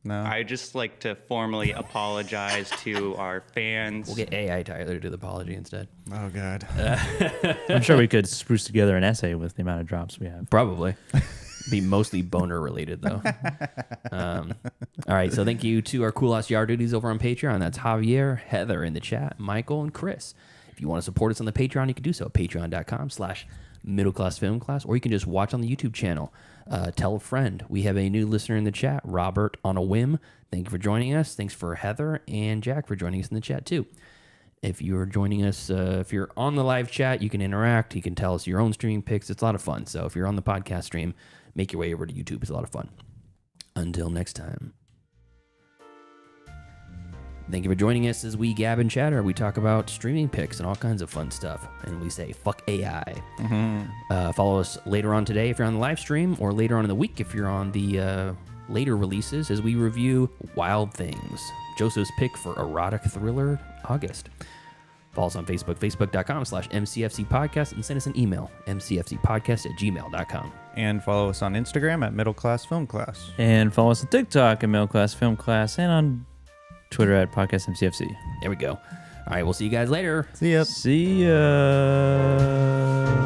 No. I'd just like to formally apologize to our fans. We'll get AI Tyler to do the apology instead. Oh, God. I'm sure we could spruce together an essay with the amount of drops we have. Probably. Be mostly boner related, though. All right. So thank you to our cool ass yard duties over on Patreon. That's Javier, Heather in the chat, Michael, and Chris. If you want to support us on the Patreon, you can do so at patreon.com/middleclassfilmclass, or you can just watch on the YouTube channel. Tell a friend. We have a new listener in the chat, Robert on a whim. Thank you for joining us. Thanks for Heather and Jack for joining us in the chat too. If you're joining us, if you're on the live chat, you can interact. You can tell us your own streaming picks. It's a lot of fun. So if you're on the podcast stream, make your way over to YouTube. It's a lot of fun. Until next time. Thank you for joining us as we gab and chatter. We talk about streaming picks and all kinds of fun stuff. And we say, fuck AI. Follow us later on today if you're on the live stream, or later on in the week if you're on the later releases as we review Wild Things, Joseph's pick for Erotic Thriller August. Follow us on Facebook, facebook.com/MCFC podcast, and send us an email, mcfcpodcast@gmail.com. And follow us on Instagram at Middle Class Film Class. And follow us on TikTok at Middle Class Film Class, and on Twitter at Podcast MCFC. There we go. All right, we'll see you guys later. See ya. See ya.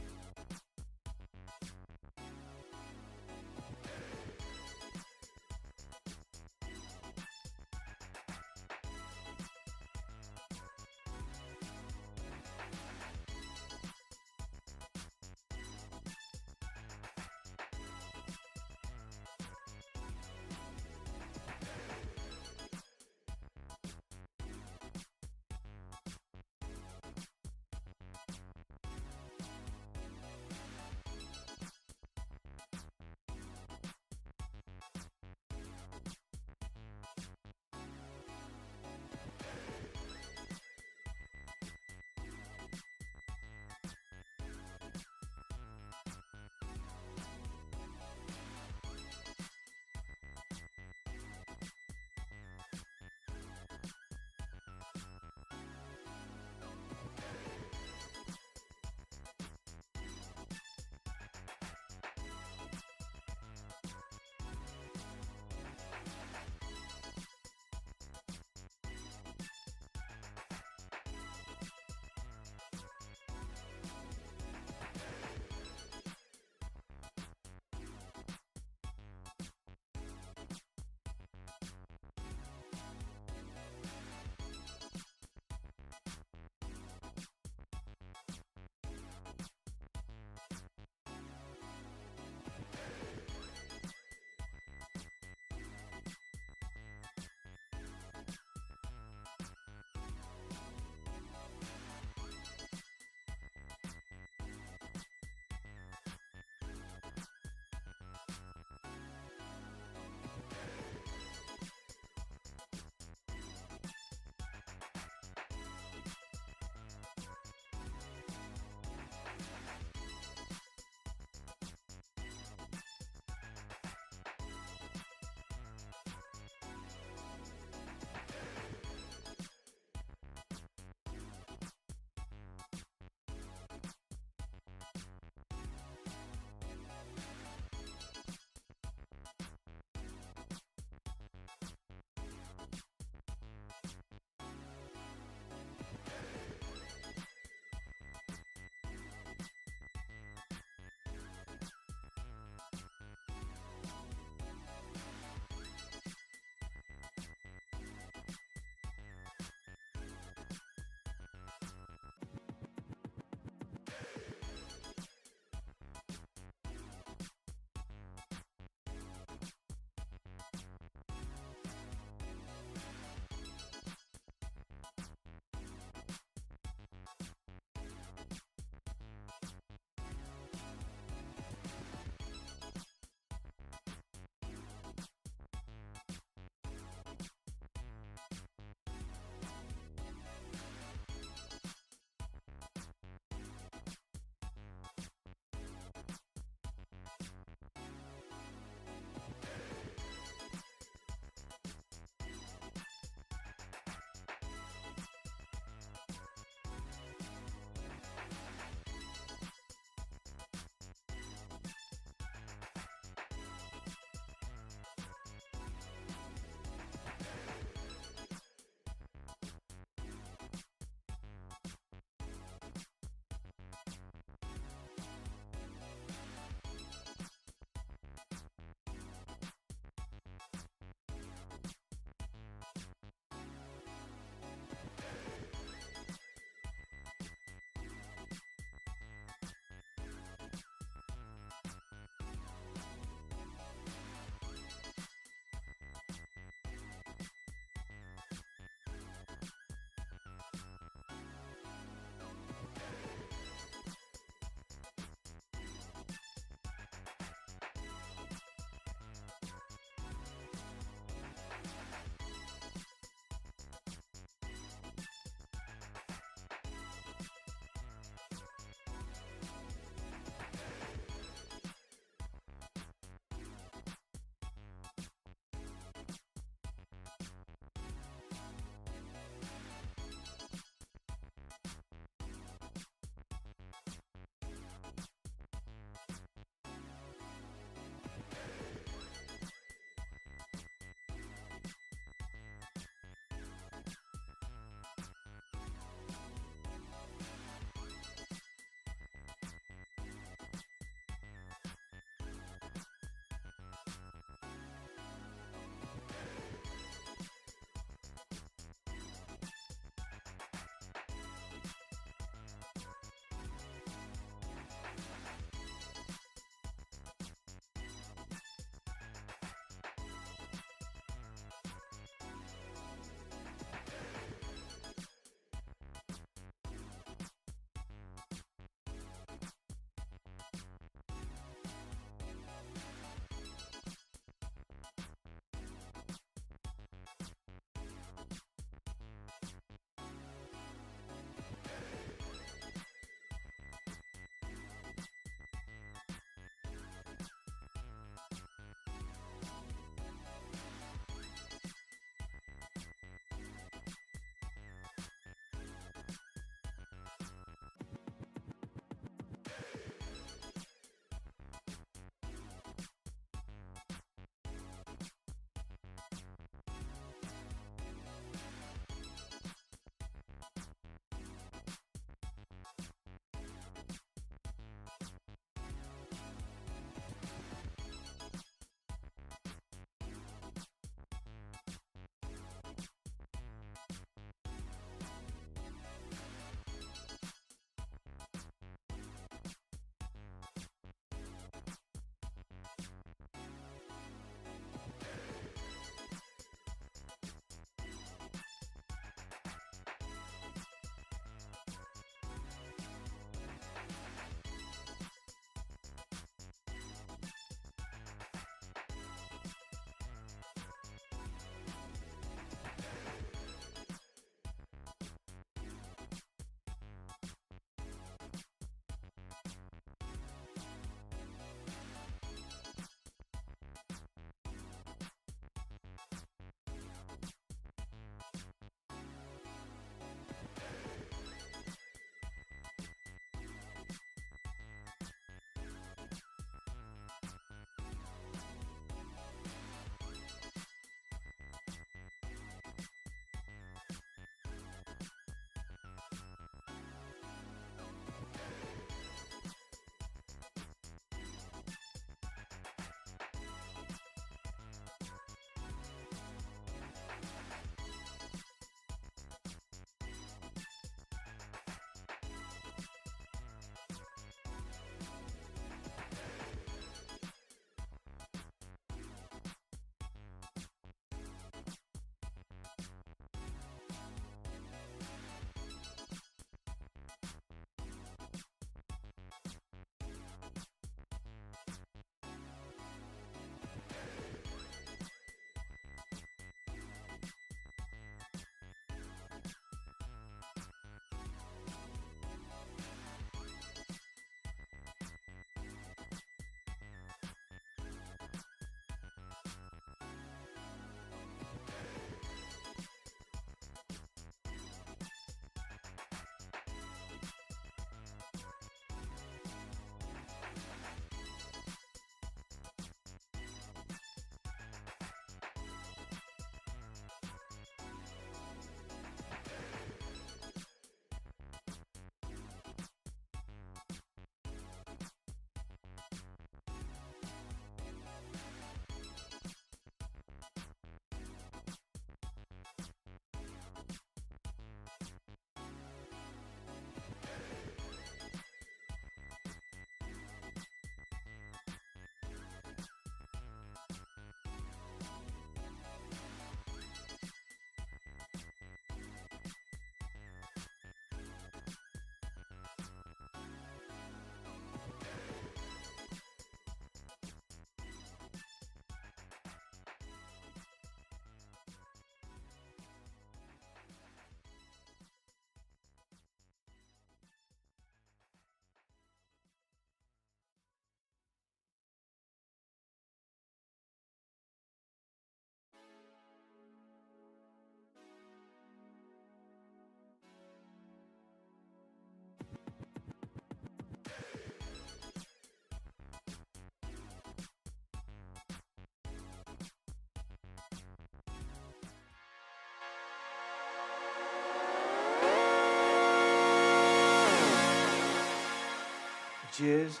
Cheers.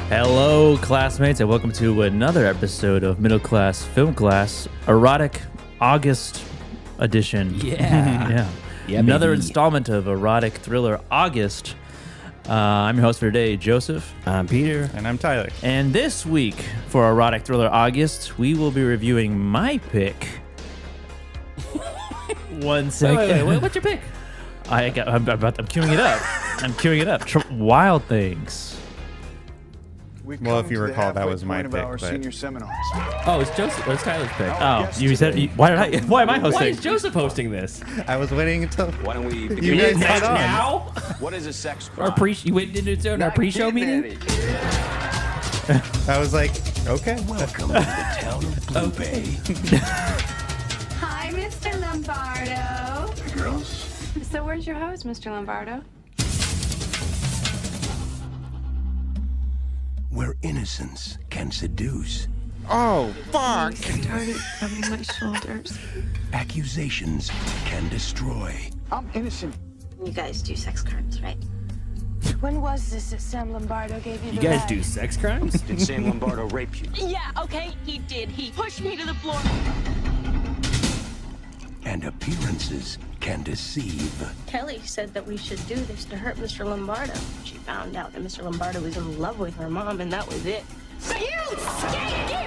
Hello, classmates, and welcome to another episode of Middle Class Film Class, Erotic August edition. Yeah. Yeah, another baby. installment of Erotic Thriller August. I'm your host for today, Joseph. I'm Peter. And I'm Tyler. And this week for Erotic Thriller August, we will be reviewing my pick. One second. Wait, what's your pick? I'm queuing it up. I'm queuing it up. Wild Things. Well, if you recall, that was my pick. Our senior seminars. Oh, it's Joseph. It's Tyler's pick. Oh, you said. Why am I hosting? Why is Joseph hosting this? I was waiting until Why don't we you begin? guys got on. Now? What is a sex Our crime? you went into it in our pre-show meeting? I was like, okay. Welcome to the town of Blue Bay. Hi, Mr. Lombardo. Hey, girls. So where's your hose, Mr. Lombardo? Where innocence can seduce. Oh, fuck! Started rubbing my shoulders. Accusations can destroy. I'm innocent. You guys do sex crimes, right? When was this that Sam Lombardo gave you You the guys ride? do sex crimes? Did Sam Lombardo rape you? Yeah, okay, he did. He pushed me to the floor. And appearances can deceive. Kelly said that we should do this to hurt Mr. Lombardo. She found out that Mr. Lombardo was in love with her mom, and that was it. So you skank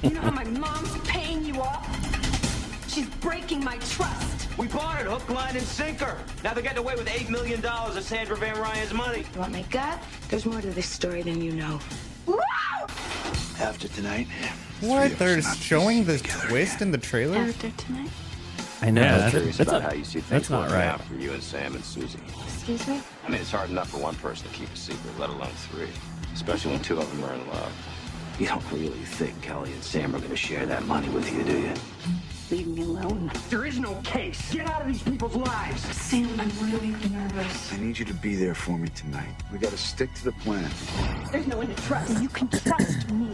You know how my mom's paying you off? She's breaking my trust. We bought it hook, line, and sinker. Now they're getting away with $8 million of Sandra Van Ryan's money. You want my gut? There's more to this story than you know. After tonight, What? They're showing the twist in the trailer? After tonight? I know. Yeah, that's curious that's about not- how you see things that's not working right. out for you and Sam and Susie. Excuse me? I mean, it's hard enough for one person to keep a secret, let alone three. Especially when two of them are in love. You don't really think Kelly and Sam are going to share that money with you, do you? leave me alone. There is no case. Get out of these people's lives. Sam, I'm really nervous. I need you to be there for me tonight. We gotta stick to the plan. There's no one to trust. You can trust me.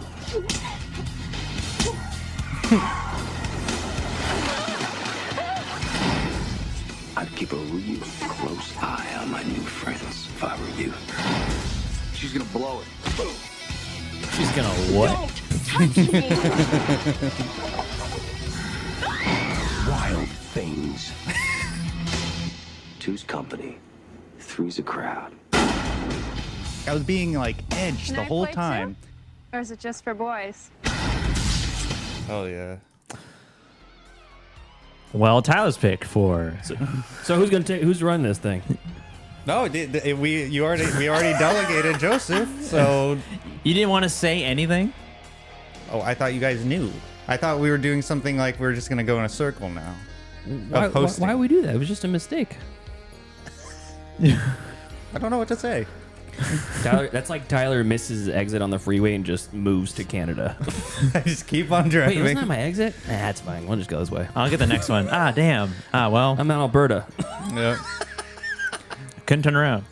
I'd keep a real close eye on my new friends if I were you. She's gonna blow it. Boom. She's gonna what? Don't touch me. Wild things. Two's company. Three's a crowd. I was being like edged the whole time. Or is it just for boys? Oh yeah. Well, Tyler's pick for. So who's running this thing? No, we already delegated Joseph. So You didn't want to say anything? oh, I thought you guys knew. I thought we were doing something like we are just gonna go in a circle now. Why would we do that? It was just a mistake. I don't know what to say. Tyler, that's like Tyler misses his exit on the freeway and just moves to Canada. I just keep on driving. Wait, wasn't that my exit? Nah, that's fine. We'll just go this way. I'll get the next one. Ah, damn. Ah, well. I'm in Alberta. Yep. Couldn't turn around.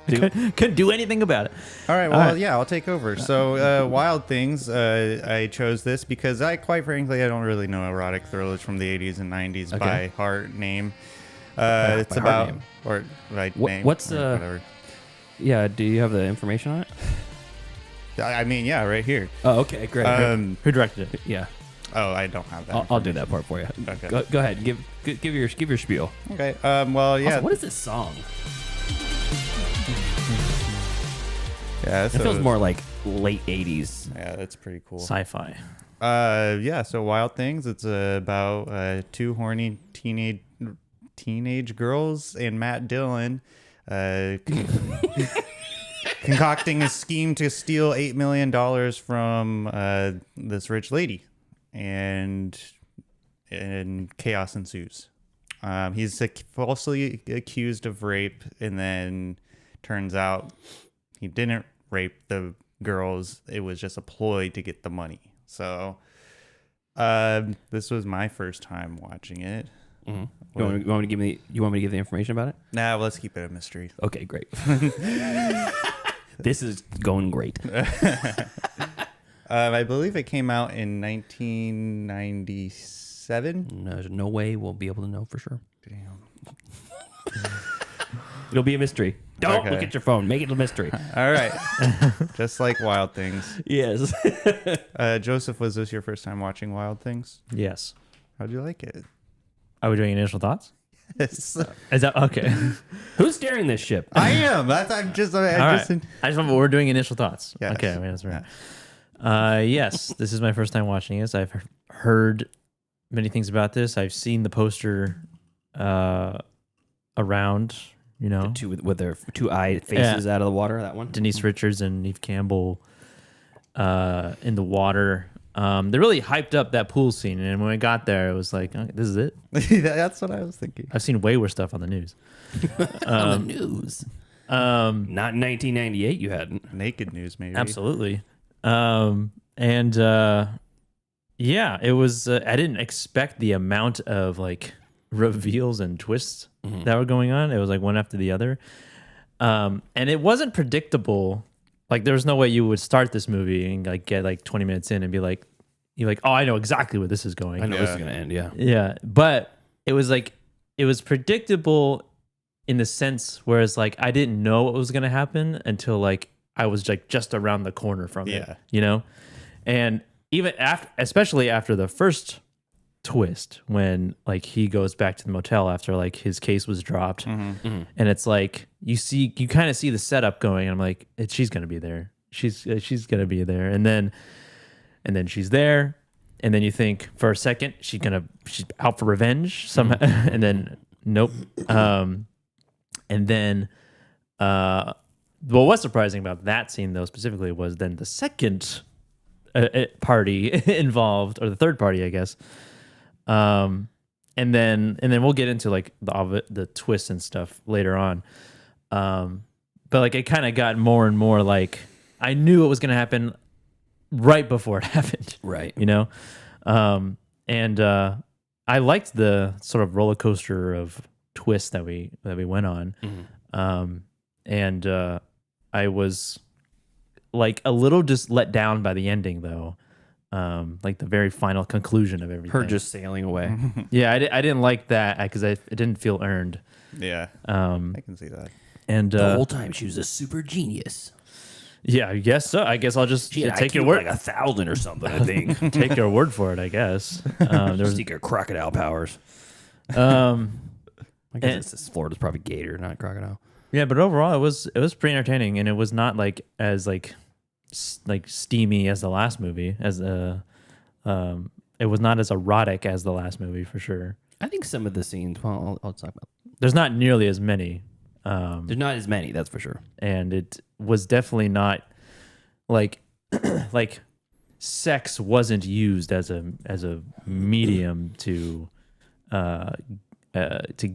Couldn't do anything about it. All right, well, yeah, I'll take over. So, Wild Things, I chose this because quite frankly, I don't really know erotic thrillers from the 80s and 90s by heart name. It's about, name. Or by name. What's whatever. Yeah, do you have the information on it? I mean, yeah, right here. Oh, okay, great. Who directed it? Yeah. Oh, I don't have that. I'll do that part for you. Okay. Go ahead. Give your spiel. Okay. Well, yeah. Also, what is this song? Yeah, it feels more like late 80s. Yeah, that's pretty cool. Sci-fi. Yeah, so Wild Things, it's about two horny teenage girls and Matt Dillon concocting a scheme to steal $8 million from this rich lady, and chaos ensues. He's falsely accused of rape, and then turns out he didn't rape the girls. It was just a ploy to get the money. So this was my first time watching it. Mm-hmm. You want me to give the information about it? Nah, well, let's keep it a mystery. Okay, great. This is going great. I believe it came out in 1997. No, there's no way we'll be able to know for sure. Damn. It'll be a mystery. Don't look at your phone. Make it a mystery. All right. Just like Wild Things. Yes. Joseph, was this your first time watching Wild Things? Yes. How'd you like it? Are we doing initial thoughts? Yes. Is that okay? Who's steering this ship? I am. I'm just. I just want. We're doing initial thoughts. Yes. Okay. I mean, that's right. Yes, this is my first time watching this. I've heard many things about this. I've seen the poster around. You know, the two with their two eye faces out of the water. That one. Denise Richards and Neve Campbell in the water. They really hyped up that pool scene, and when we got there, it was like, okay, this is it. That's what I was thinking. I've seen way worse stuff on the news. On the news. Not in 1998. You hadn't. Naked news, maybe. Absolutely. Yeah, it was. I didn't expect the amount of like reveals and twists that were going on. It was like one after the other, and it wasn't predictable. Like there was no way you would start this movie and like get like 20 minutes in and be like, you're like, oh, I know exactly where this is going. I know this is gonna end. Yeah. Yeah, but it was like it was predictable in the sense whereas like I didn't know what was gonna happen until like I was like just around the corner from it. You know, and even after, especially after the first twist when like he goes back to the motel after like his case was dropped, and it's like you kind of see the setup going, and I'm like, she's gonna be there, she's gonna be there, and then she's there, and then you think for a second she's out for revenge somehow, and then nope, and then what was surprising about that scene though specifically was then the second party involved, or the third party, I guess. And then we'll get into like the twists and stuff later on. But like it kind of got more and more like I knew it was going to happen right before it happened. Right. You know? And I liked the sort of roller coaster of twist that we went on. And I was like a little just let down by the ending, though. Like the very final conclusion of everything. Her just sailing away. Yeah, I didn't like that because it didn't feel earned. Yeah, I can see that. And the whole time she was a super genius. Yeah, I guess so. I guess I'll just take your word. Like 1,000 or something, I think. Take your word for it, I guess. There was secret crocodile powers. I guess Florida's probably gator, not crocodile. Yeah, but overall, it was pretty entertaining, and it was not like as like steamy as the last movie. It was not as erotic as the last movie for sure. I think some of the scenes. Well, I'll talk about. There's not nearly as many. There's not as many, that's for sure. And it was definitely not like like sex wasn't used as a medium to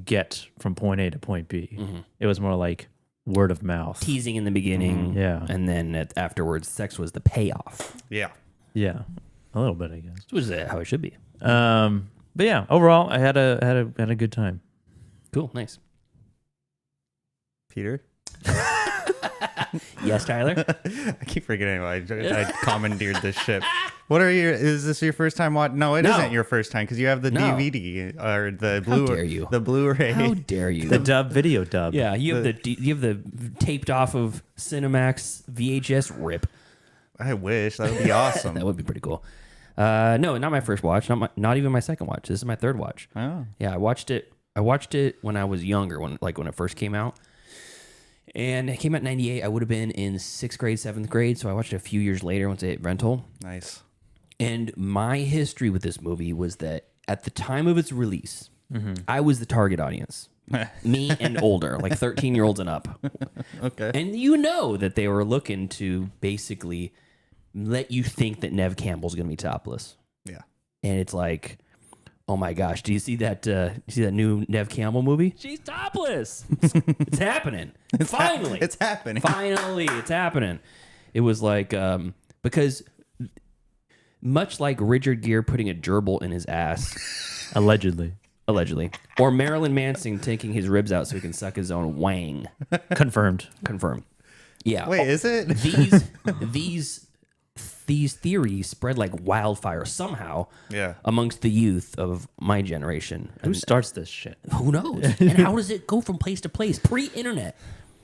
get from point A to point B. It was more like word of mouth, teasing in the beginning, yeah, and then afterwards, sex was the payoff. Yeah, a little bit, I guess. Which is how it should be. But yeah, overall, I had a good time. Cool, nice. Peter? Yes, Tyler? I keep forgetting I commandeered this ship. Is this your first time watching? No, it isn't your first time because you have the DVD or the the Blu-ray. How dare you? The video dub. Yeah, you have the taped off of Cinemax VHS rip. I wish that would be awesome. That would be pretty cool. No, not my first watch. Not even my second watch. This is my third watch. Oh, yeah, I watched it when I was younger, when it first came out. And it came out in 98. I would have been in 6th grade, 7th grade. So I watched it a few years later once I hit rental. Nice. And my history with this movie was that at the time of its release, I was the target audience. Me and older, like 13-year-olds and up. Okay. And you know that they were looking to basically let you think that Nev Campbell's going to be topless. Yeah. And it's like, oh my gosh, do you see that new Nev Campbell movie? She's topless. It's happening. Finally. It's happening. Finally, it's happening. It was like, because much like Richard Gere putting a gerbil in his ass. Allegedly. Or Marilyn Manson taking his ribs out so he can suck his own wang. Confirmed. Yeah. Wait, is it? These theories spread like wildfire somehow Yeah. amongst the youth of my generation. Who starts this shit? Who knows? And how does it go from place to place? Pre-internet.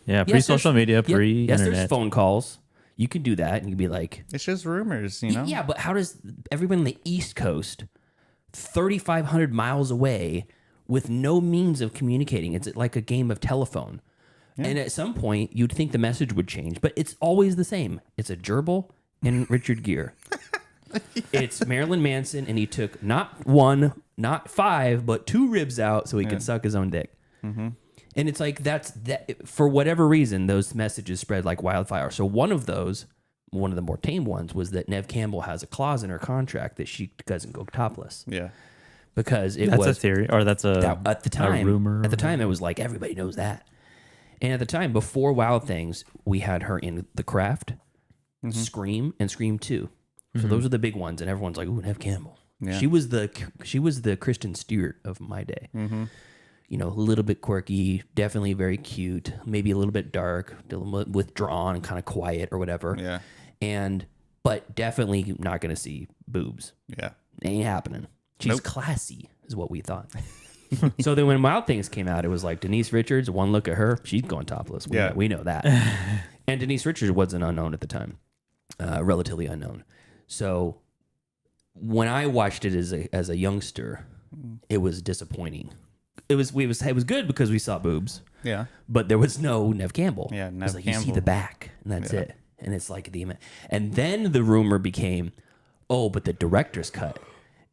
Yeah, pre-social media, Yes, pre-internet. there's phone calls. You can do that and you can be like... It's just rumors, you know? Yeah, but how does everyone on the East Coast, 3,500 miles away, with no means of communicating? It's like a game of telephone. Yeah. And at some point, you'd think the message would change, but it's always the same. It's a gerbil and Richard Gere. It's Marilyn Manson, and he took not 1, not 5, but 2 ribs out so he could suck his own dick. And it's like that. For whatever reason, those messages spread like wildfire. So one of the more tame ones was that Nev Campbell has a clause in her contract that she doesn't go topless. Yeah, because that's a theory, or that's at the time a rumor. At the time, it was like everybody knows that. And at the time, before Wild Things, we had her in The Craft, Scream, and Scream 2. So those are the big ones, and everyone's like, "Ooh, Nev Campbell." Yeah. She was the Kristen Stewart of my day. You know, a little bit quirky, definitely very cute, maybe a little bit dark, a little bit withdrawn, kind of quiet or whatever. Yeah. But definitely not going to see boobs. Yeah. Ain't happening. She's classy, is what we thought. So then when Wild Things came out, it was like Denise Richards, one look at her, she's going topless. We know that. And Denise Richards wasn't unknown at the time. Relatively unknown. So when I watched it as a youngster, it was disappointing. It was good because we saw boobs. Yeah. But there was no Nev Campbell. Yeah, It was Nev like, you see Campbell. the back, and that's it. And it's like and then the rumor became, oh, but the director's cut,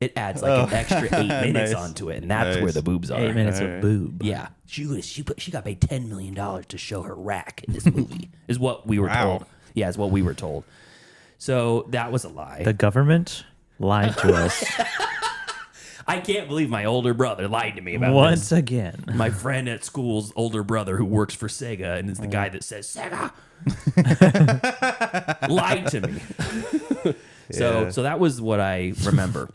it adds like an extra 8 minutes onto it, and that's where the boobs are. 8 minutes of boob. Yeah, she got paid $10 million to show her rack in this movie. Is what we were told. Yeah, is what we were told. So that was a lie. The government lied to us. I can't believe my older brother lied to me about once this. again. My friend at school's older brother who works for Sega and is the guy that says Sega lied to me. So that was what I remember.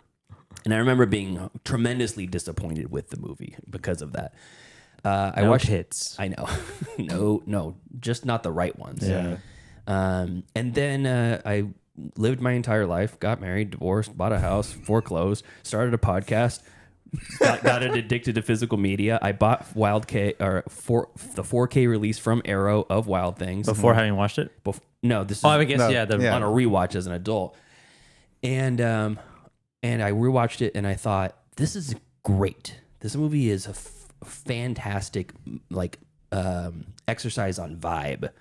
And I remember being tremendously disappointed with the movie because of that. I No watched hits. I know. no, just not the right ones. Yeah. And then I lived my entire life, got married, divorced, bought a house, foreclosed, started a podcast, got addicted to physical media. I bought the 4K release from Arrow of Wild Things Before having watched it? No, this is I guess, on yeah. a rewatch as an adult. And I rewatched it and I thought, this is great. This movie is a fantastic exercise on vibe.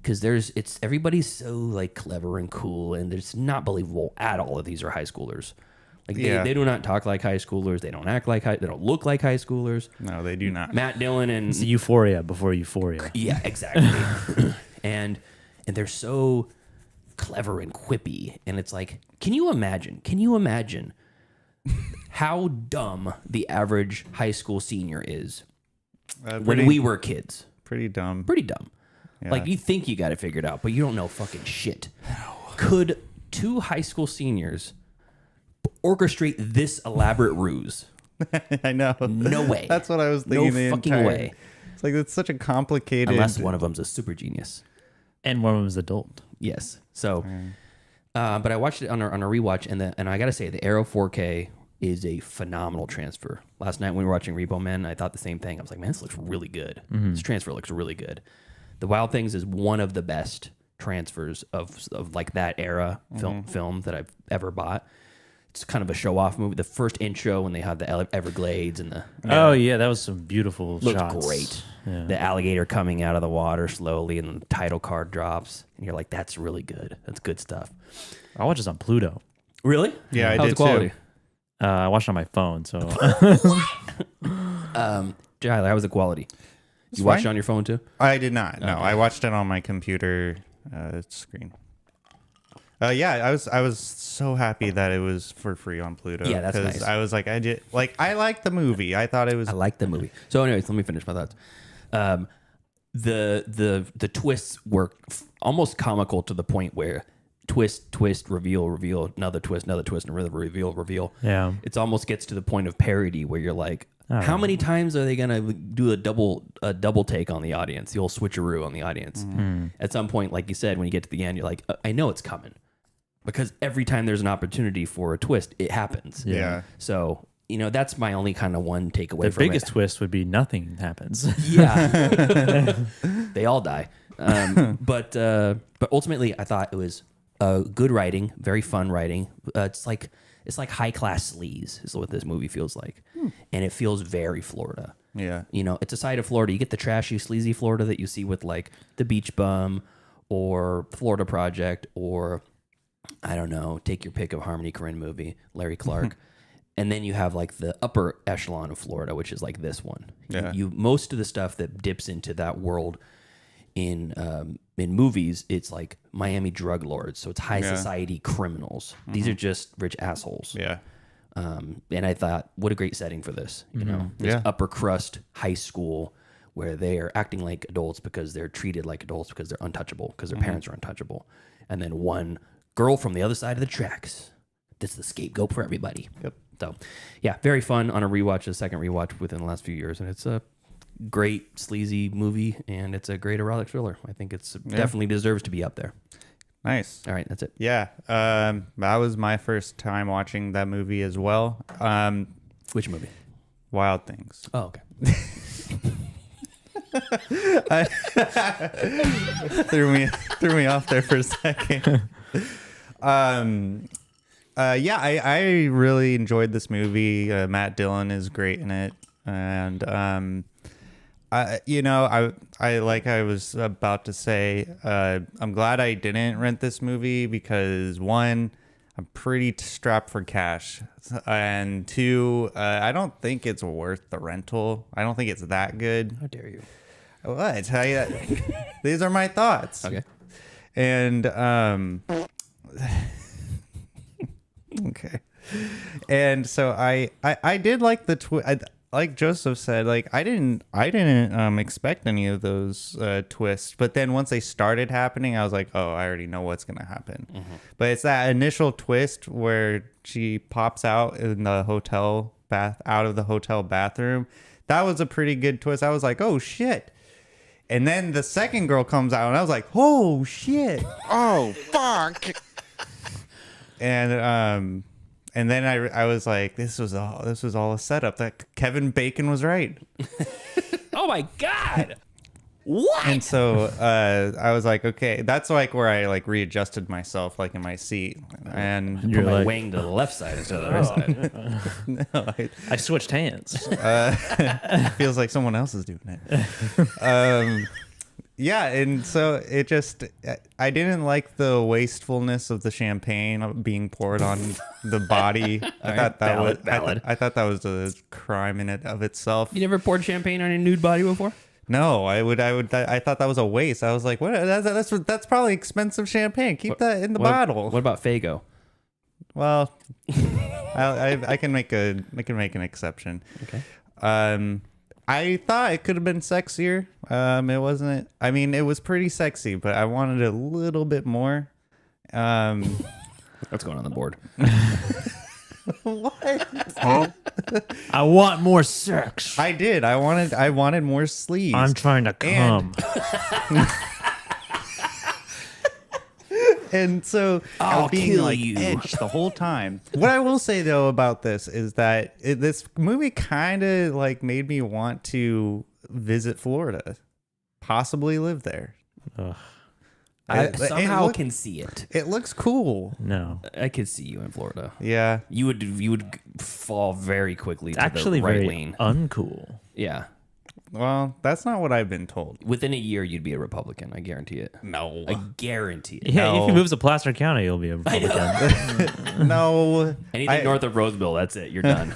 Because everybody's so like clever and cool, and it's not believable at all that these are high schoolers. Like they do not talk like high schoolers. They don't act like they don't look like high schoolers. No, they do not. Matt Dillon and It's Euphoria before Euphoria. Yeah, exactly. and they're so clever and quippy, and it's like, can you imagine how dumb the average high school senior is when we were kids? Pretty dumb. Yeah. Like, you think you got it figured out, but you don't know fucking shit. Could two high school seniors orchestrate this elaborate ruse? I know. No way. That's what I was thinking. No fucking way. It's like, it's such a complicated. Unless one of them's a super genius. And one of them's adult. Yes. So, but I watched it on a rewatch, and I got to say, the Arrow 4K is a phenomenal transfer. Last night when we were watching Repo Man, I thought the same thing. I was like, man, this looks really good. This transfer looks really good. The Wild Things is one of the best transfers of like that era film that I've ever bought. It's kind of a show off movie. The first intro when they have the Everglades and the that was some beautiful looked shots. Great. Yeah. The alligator coming out of the water slowly, and the title card drops, and you're like, that's really good. That's good stuff. I watched this on Pluto. Really? Yeah, I How's did the quality? too. I watched it on my phone, so Tyler, how was the quality? You watched it on your phone too? I did not. No, I watched it on my computer screen. I was so happy that it was for free on Pluto. Yeah, that's nice. I was like, I liked the movie. I thought it was. I liked the movie. So, anyways, let me finish my thoughts. The twists were almost comical to the point where twist, reveal, another twist, and reveal. Yeah. It almost gets to the point of parody where you're like, how many times are they gonna do a double take on the audience, the old switcheroo on the audience? At some point, like you said, when you get to the end, you're like, I know it's coming, because every time there's an opportunity for a twist, it happens. Yeah. So that's my only kind of one takeaway. The from biggest it. twist would be nothing happens. Yeah, they all die. But ultimately, I thought it was good writing, very fun writing. It's like high class sleaze is what this movie feels like, and it feels very Florida. Yeah, it's a side of Florida. You get the trashy, sleazy Florida that you see with like The Beach Bum or Florida Project, or I don't know, take your pick of Harmony Korine movie, Larry Clark. And then you have like the upper echelon of Florida, which is like this one. Yeah. You most of the stuff that dips into that world in movies, it's like Miami drug lords. So it's high society criminals. These are just rich assholes. Yeah. And I thought, what a great setting for this. This upper crust high school where they are acting like adults because they're treated like adults because they're untouchable, because their parents are untouchable. And then one girl from the other side of the tracks that's the scapegoat for everybody. Yep. So, yeah, very fun on a second rewatch within the last few years. And it's a great, sleazy movie, and it's a great erotic thriller. I think it's definitely deserves to be up there. Nice. All right, that's it. Yeah. That was my first time watching that movie as well. Which movie? Wild Things. Oh, okay. Threw me off there for a second. I really enjoyed this movie. Matt Dillon is great in it, and I like I was about to say, I'm glad I didn't rent this movie because one, I'm pretty strapped for cash, and two, I don't think it's worth the rental. I don't think it's that good. How dare you? Well, I tell you, these are my thoughts. Okay. And okay. And so I did like the like Joseph said, like I didn't expect any of those twists, but then once they started happening, I was like, oh, I already know what's gonna happen. But it's that initial twist where she pops out in the hotel out of the hotel bathroom. That was a pretty good twist. I was like, oh shit. And then the second girl comes out and I was like, oh shit. Oh, fuck. And then I was like, this was all a setup. That Kevin Bacon was right. Oh my God. What? And so I was like, okay, that's like where I like readjusted myself like in my seat, and You're like, wang to the left side instead of the right side. No, I switched hands. Feels like someone else is doing it. Yeah, and so it just, I didn't like the wastefulness of the champagne being poured on the body. I thought that was valid. I thought that was a crime in it of itself. You never poured champagne on your nude body before? No, I thought that was a waste. I was like, what? That's probably expensive champagne. Keep that in the bottle. What about Faygo? Well, I can make an exception. Okay. I thought it could have been sexier. It wasn't. I mean, it was pretty sexy, but I wanted a little bit more. What's going on the board? What? Huh? I want more sex. I did. I wanted more sleeves. I'm trying to come. And so I was being like edged the whole time. What I will say though about this is that this movie kind of like made me want to visit Florida, possibly live there. Ugh. I somehow can see it. It looks cool. No, I could see you in Florida. Yeah, you would fall very quickly. It's to actually the right very lane. uncool. Yeah. Well, that's not what I've been told. Within a year, you'd be a Republican. I guarantee it. No, I guarantey it. Yeah, No. if he moves to Placer County, he'll be a Republican. No, Anything north of Roseville, that's it. You're done.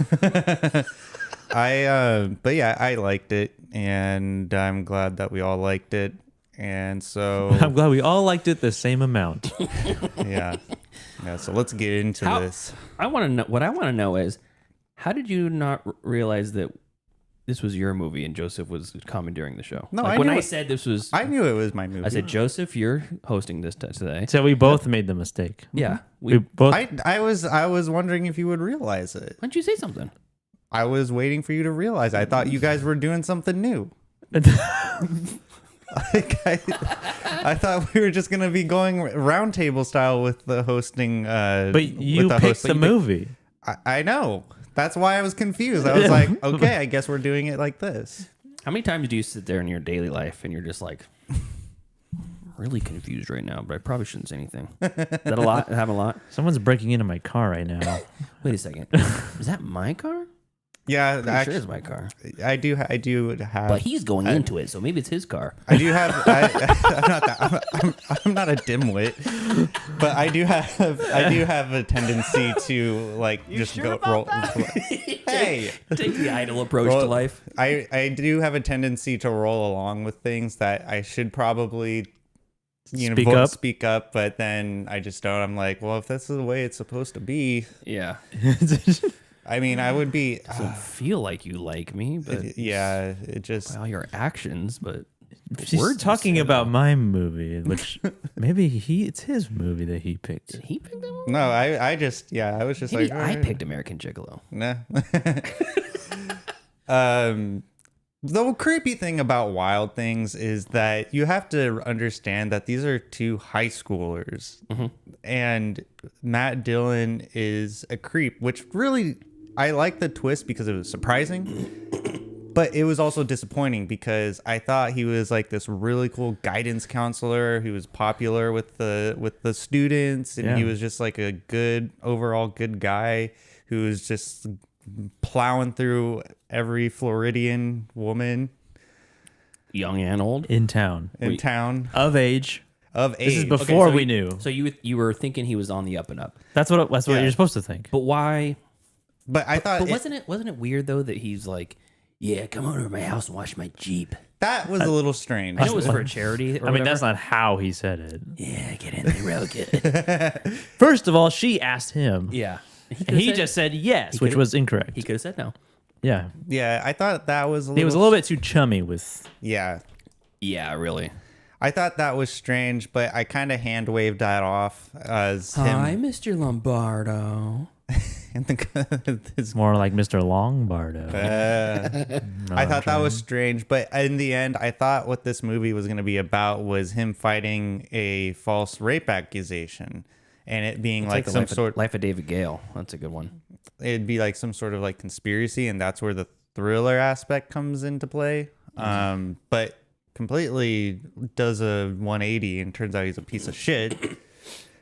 But yeah, I liked it, and I'm glad that we all liked it. And so I'm glad we all liked it the same amount. yeah. So let's get into this. I want to know. What I want to know is, how did you not realize that this was your movie and Joseph was commandeering the show? No, like when I said this was, I knew it was my movie. I said, Joseph, you're hosting this today. So we both made the mistake. Yeah, we both. I was wondering if you would realize it. Why don't you say something? I was waiting for you to realize. I thought you guys were doing something new. I thought we were just gonna be going roundtable style with the hosting. But you picked the movie. I know. That's why I was confused. I was like, okay, I guess we're doing it like this. How many times do you sit there in your daily life and you're just like, really confused right now, but I probably shouldn't say anything. Is that a lot? Have a lot? Someone's breaking into my car right now. Wait a second. Is that my car? Yeah, I'm sure it's my car. I do have. But he's going into it, so maybe it's his car. I do have. I'm not a dimwit, but I do have a tendency to like just sure go roll. Hey, take the idle approach to life. I do have a tendency to roll along with things that I should probably speak up, but then I just don't. I'm like, well, if that's the way it's supposed to be, yeah. I mean, I would be. Doesn't feel like you like me, but yeah, it just. Well, your actions, but She's talking about my movie, which maybe it's his movie that he picked. Did he pick that one? No, I was just Maybe like, I picked American Gigolo. Nah. The creepy thing about Wild Things is that you have to understand that these are two high schoolers, and Matt Dillon is a creep, which really I like the twist because it was surprising, but it was also disappointing because I thought he was like this really cool guidance counselor who was popular with the students, and he was just like a good overall good guy who was just plowing through every Floridian woman, young and old, in town, of age. This is before we knew. So you were thinking he was on the up and up. That's what you're supposed to think. But why? But I thought, but wasn't it weird though that he's like, yeah, come over to my house and wash my Jeep. That was a little strange. I know it was for a charity. I mean, that's not how he said it. Yeah, get in there real good. First of all, she asked him. Yeah. He just said yes, which was incorrect. He could have said no. Yeah. Yeah, I thought that was He was a little bit too chummy with. Yeah. Yeah, really. I thought that was strange, but I kind of hand waved that off as him. Hi, Mr. Lombardo. It's more like Mr. Longbardo. I thought that was strange, but in the end, I thought what this movie was going to be about was him fighting a false rape accusation, and it being like some Life of David Gale. That's a good one. It'd be like some sort of like conspiracy, and that's where the thriller aspect comes into play. But completely does a 180 and turns out he's a piece of shit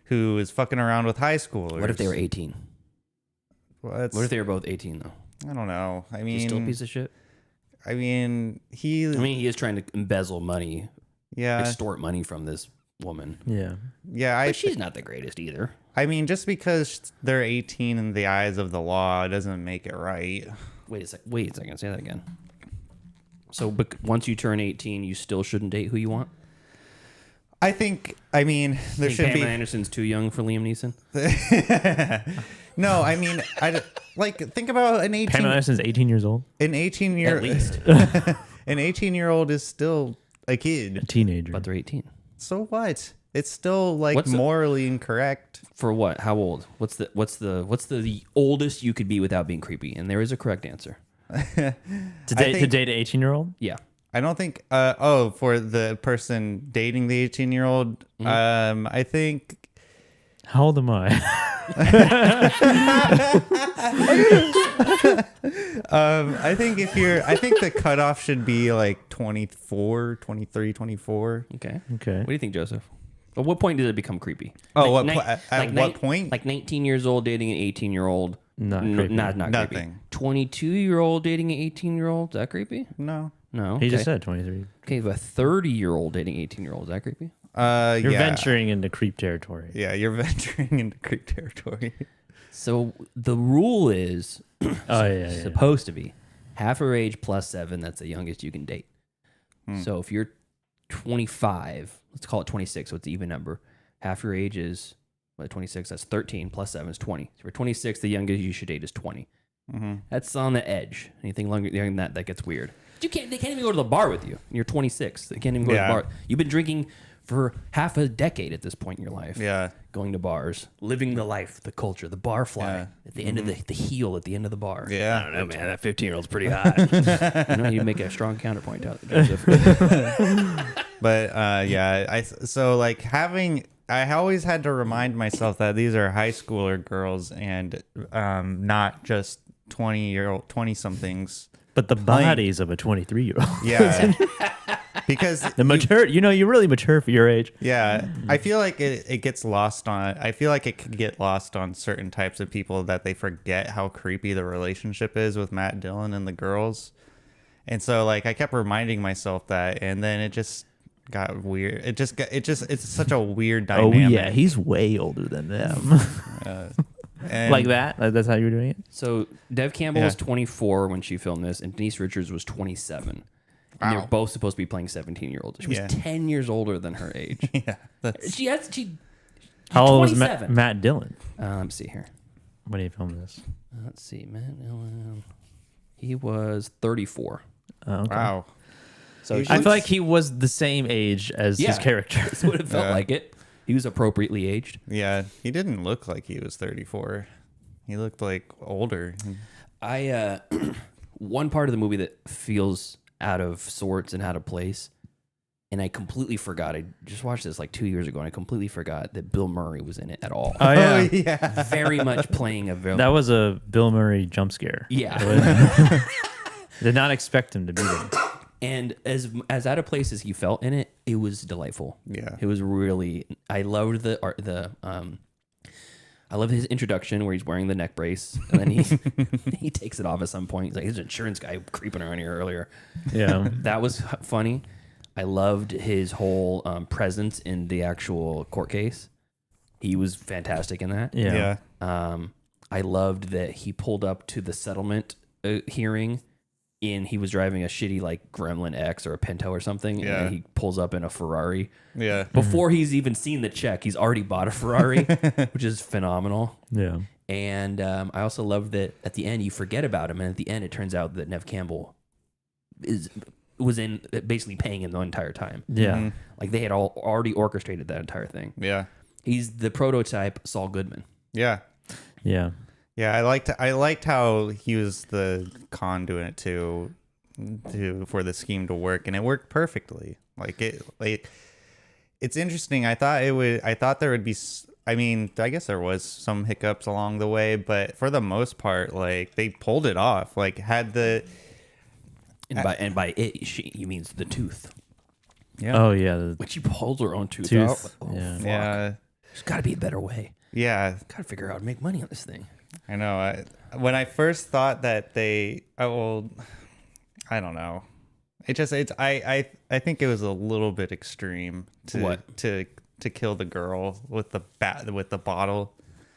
who is fucking around with high schoolers. What if they were 18? Well, what if they were both 18 though? I don't know. I mean, he's still a piece of shit. I mean, he is trying to embezzle money, yeah, extort money from this woman. Yeah, but she's not the greatest either. I mean, just because they're 18 in the eyes of the law doesn't make it right. Wait a second. Say that again. So, but once you turn 18, you still shouldn't date who you want? I mean, there should Pamela be. Anderson's too young for Liam Neeson? No, I mean, think about an 18. Pamela Anderson's 18 years old. An 18-year, at least. An 18-year-old is still a kid, a teenager, but they're 18. So what? It's still like morally incorrect. For what? How old? What's the oldest you could be without being creepy? And there is a correct answer. To date an 18-year-old? Yeah. I don't think for the person dating the 18-year-old, I think. How old am I? I think I think the cutoff should be like 24, 23, 24. Okay. Okay. What do you think, Joseph? At what point does it become creepy? Oh, what point? Like 19 years old dating an 18-year-old. Not creepy. Not Nothing. creepy. 22-year-old dating an 18-year-old. Is that creepy? No. No. He just said 23. Okay, but a 30-year-old dating 18-year-old. Is that creepy? You're venturing into creep territory. Yeah, you're venturing into creep territory. So the rule is supposed to be half her age plus 7. That's the youngest you can date. So if you're 25, let's call it 26, so it's an even number. Half your age is 26. That's 13 plus 7 is 20. So for 26, the youngest you should date is 20. That's on the edge. Anything longer than that gets weird. They can't even go to the bar with you. You're 26. They can't even go to the bar. You've been drinking for half a decade at this point in your life. Yeah. Going to bars, living the life, the culture, the bar fly at the end of the heel at the end of the bar. Yeah. I don't know, man. That 15-year-old's pretty hot. You make a strong counterpoint out there, Joseph. But I always had to remind myself that these are high schooler girls and not just 20-somethings. But the bodies of a 23-year-old. Yeah. Because the mature, you're really mature for your age. Yeah. I feel like it gets lost on, I feel like it could get lost on certain types of people that they forget how creepy the relationship is with Matt Dillon and the girls. And so like I kept reminding myself that, and then it just got weird. It's such a weird dynamic. Oh yeah, he's way older than them. Like that? That's how you were doing it? So Dev Campbell was 24 when she filmed this, and Denise Richards was 27. And they're both supposed to be playing 17-year-olds. She was 10 years older than her age. Yeah. How old was Matt Dillon? Let me see here. When did he film this? Let's see, Matt Dillon. He was 34. Oh, okay. Wow. So I feel like he was the same age as his character. That's what it felt like it. He was appropriately aged. Yeah, he didn't look like he was 34. He looked like older. One part of the movie that feels out of sorts and out of place, and I completely forgot. I just watched this like 2 years ago, and I completely forgot that Bill Murray was in it at all. Oh yeah, very much playing a villain. That was a Bill Murray jump scare. Yeah, did not expect him to be there. And as out of place as he felt in it, it was delightful. Yeah, it was really. I loved the art. I love his introduction where he's wearing the neck brace, and then he takes it off at some point. He's like, "There's an insurance guy creeping around here earlier." Yeah, that was funny. I loved his whole presence in the actual court case. He was fantastic in that. Yeah. I loved that he pulled up to the settlement hearing. He was driving a shitty like Gremlin X or a Pinto or something, and then he pulls up in a Ferrari. Yeah. Before he's even seen the check, he's already bought a Ferrari, which is phenomenal. Yeah. And I also love that at the end you forget about him, and at the end it turns out that Nev Campbell was in basically paying him the entire time. Yeah. Like they had already orchestrated that entire thing. Yeah. He's the prototype Saul Goodman. Yeah. Yeah. Yeah, I liked how he was the conduit for the scheme to work, and it worked perfectly. It's interesting. I thought there would be. I mean, I guess there was some hiccups along the way, but for the most part, like they pulled it off. Like had the and by it, he means the tooth. Yeah. Oh yeah. When she pulls her own tooth out. Like, oh, yeah. fuck. Yeah. There's got to be a better way. Yeah. Got to figure out how to make money on this thing. I know. When I first thought that I don't know. I think it was a little bit extreme to kill the girl with the bottle.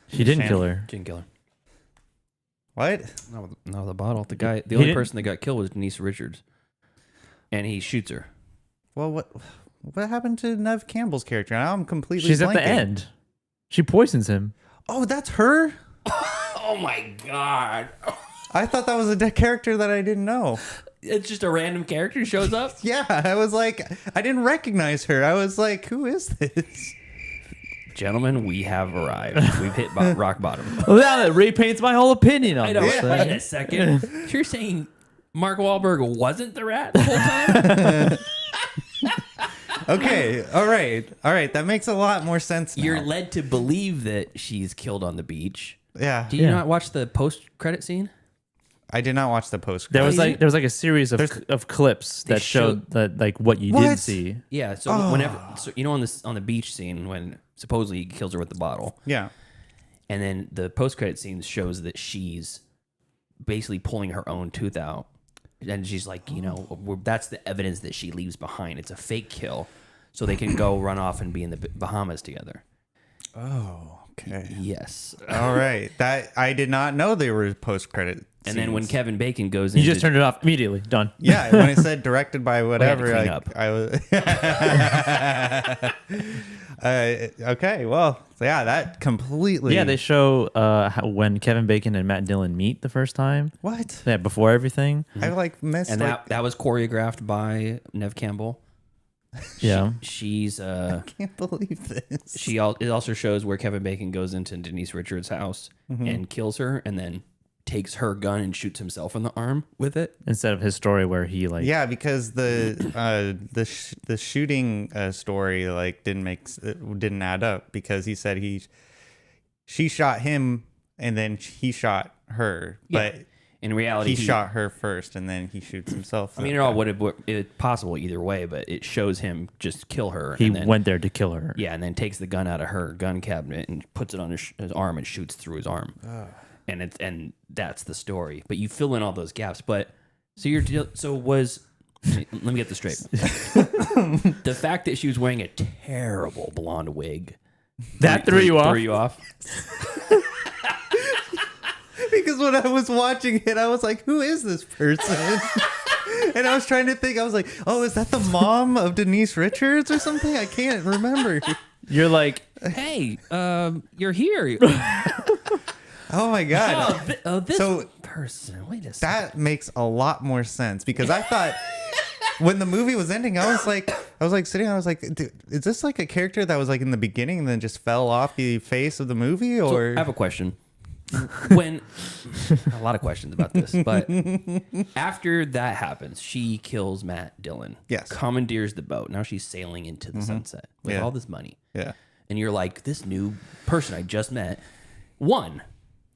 She didn't kill her. Didn't kill her. What? No, the bottle. The only person that got killed was Denise Richards, and he shoots her. Well, what happened to Nev Campbell's character? Now I'm completely. She's blanking. at the end. She poisons him. Oh, that's her. Oh my god! I thought that was a character that I didn't know. It's just a random character shows up. Yeah, I was like, I didn't recognize her. I was like, who is this? Gentlemen, we have arrived. We've hit rock bottom. Well, now that repaints my whole opinion on I know. this. Wait a second. So you're saying Mark Wahlberg wasn't the rat the whole time? Okay, all right. That makes a lot more sense now. You're led to believe that she's killed on the beach. Yeah. Do you not watch the post-credit scene? I did not watch the post. There was like a series of clips that showed that like what you did see. Yeah. So whenever on the beach scene when supposedly he kills her with the bottle. Yeah. And then the post-credit scene shows that she's basically pulling her own tooth out. And she's like, that's the evidence that she leaves behind. It's a fake kill. So they can go run off and be in the Bahamas together. Oh, okay. Yes. All right. That I did not know they were post-credit. And then when Kevin Bacon goes in, you just turned it off immediately. Done. Yeah, when it said directed by whatever, I was. Okay, well, so yeah, that completely. Yeah, they show when Kevin Bacon and Matt Dillon meet the first time. What? Yeah, before everything. I like missed. And that was choreographed by Nev Campbell. Yeah, she's. I can't believe this. It also shows where Kevin Bacon goes into Denise Richards' house and kills her, and then takes her gun and shoots himself in the arm with it instead of his story where he like because the shooting story like didn't add up because he said she shot him and then he shot her but in reality he shot her first and then he shoots himself. I mean it all would have possible either way, but it shows him just kill her. He and then, went there to kill her. Yeah, and then takes the gun out of her gun cabinet and puts it on his arm and shoots through his arm. And that's the story. But you fill in all those gaps. But let me get this straight. The fact that she was wearing a terrible blonde wig that threw you off. Because when I was watching it, I was like, "Who is this person?" And I was trying to think. I was like, "Oh, is that the mom of Denise Richards or something?" I can't remember. You're like, "Hey, you're here." Oh my god! This person. Wait a second. That makes a lot more sense because I thought when the movie was ending, I was like sitting. I was like, dude, is this like a character that was like in the beginning and then just fell off the face of the movie? Or So, I have a question. When a lot of questions about this, but after that happens, she kills Matt Dillon. Yes, commandeers the boat. Now she's sailing into the sunset with all this money. Yeah, and you're like, this new person I just met,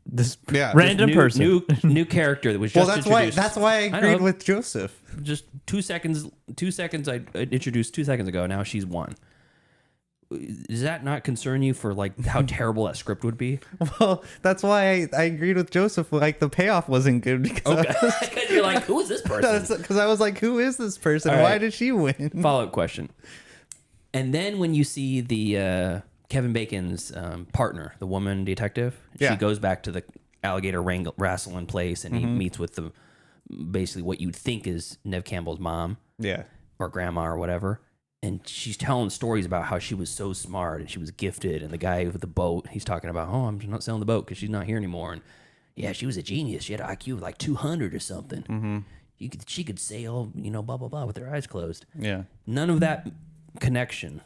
this random person, new character that was just introduced. That's why I agreed with Joseph. Just 2 seconds. 2 seconds I introduced 2 seconds ago. Now she's one. Does that not concern you for like how terrible that script would be? Well, that's why I agreed with Joseph. Like the payoff wasn't good because you're like, who is this person? Because I was like, who is this person? All Why right. did she win? Follow-up question. And then when you see the Kevin Bacon's partner, the woman detective, she goes back to the alligator wrestling place, and he meets with basically what you'd think is Nev Campbell's mom, or grandma or whatever. And she's telling stories about how she was so smart and she was gifted. And the guy with the boat, he's talking about, oh, I'm not selling the boat because she's not here anymore. And yeah, she was a genius. She had an IQ of like 200 or something. She could sail, blah, blah, blah, with her eyes closed. Yeah. None of that connection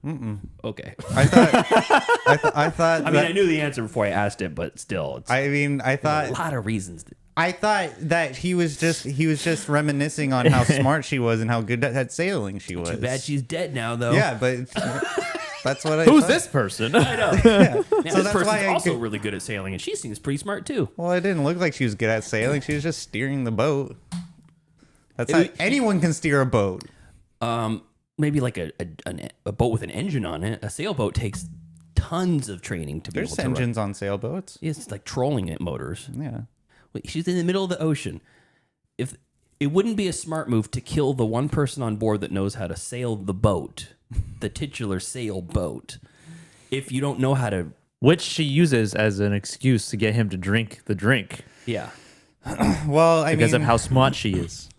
Okay. I thought. I mean, I knew the answer before I asked it, but still, it's I thought a lot of reasons. I thought that he was just reminiscing on how smart she was and how good at sailing she was. Too bad she's dead now, though. Yeah, but that's what I. Who's thought. this person? I know. Yeah. Man, So this that's person's why I also could- really good at sailing, and she seems pretty smart too. Well, it didn't look like she was good at sailing. She was just steering the boat. That's how anyone can steer a boat. Maybe like a boat with an engine on it. A sailboat takes tons of training to be There's able to run. engines on sailboats. Yeah, it's like trolling it motors. Yeah. Wait, she's in the middle of the ocean. If it wouldn't be a smart move to kill the one person on board that knows how to sail the boat, the titular sailboat, if you don't know how to, Which she uses as an excuse to get him to drink the drink yeah. Well, I because mean, of how smart she is.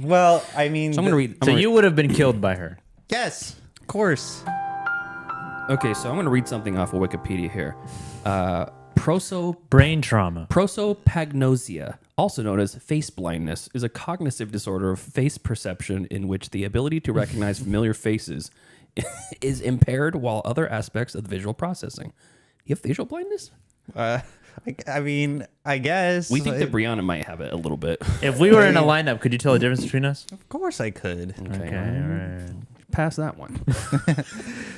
well, I mean, So I'm gonna read. So you would have been killed by her. yes, of course. Okay, so I'm gonna read something off of Wikipedia here. Brain trauma. Prosopagnosia, also known as face blindness, is a cognitive disorder of face perception in which the ability to recognize familiar faces is impaired while other aspects of the visual processing. You have visual blindness? I mean, I guess We think that Brianna might have it a little bit. If we were in a lineup, could you tell the difference between us? Of course, I could. Okay, all right. Pass that one.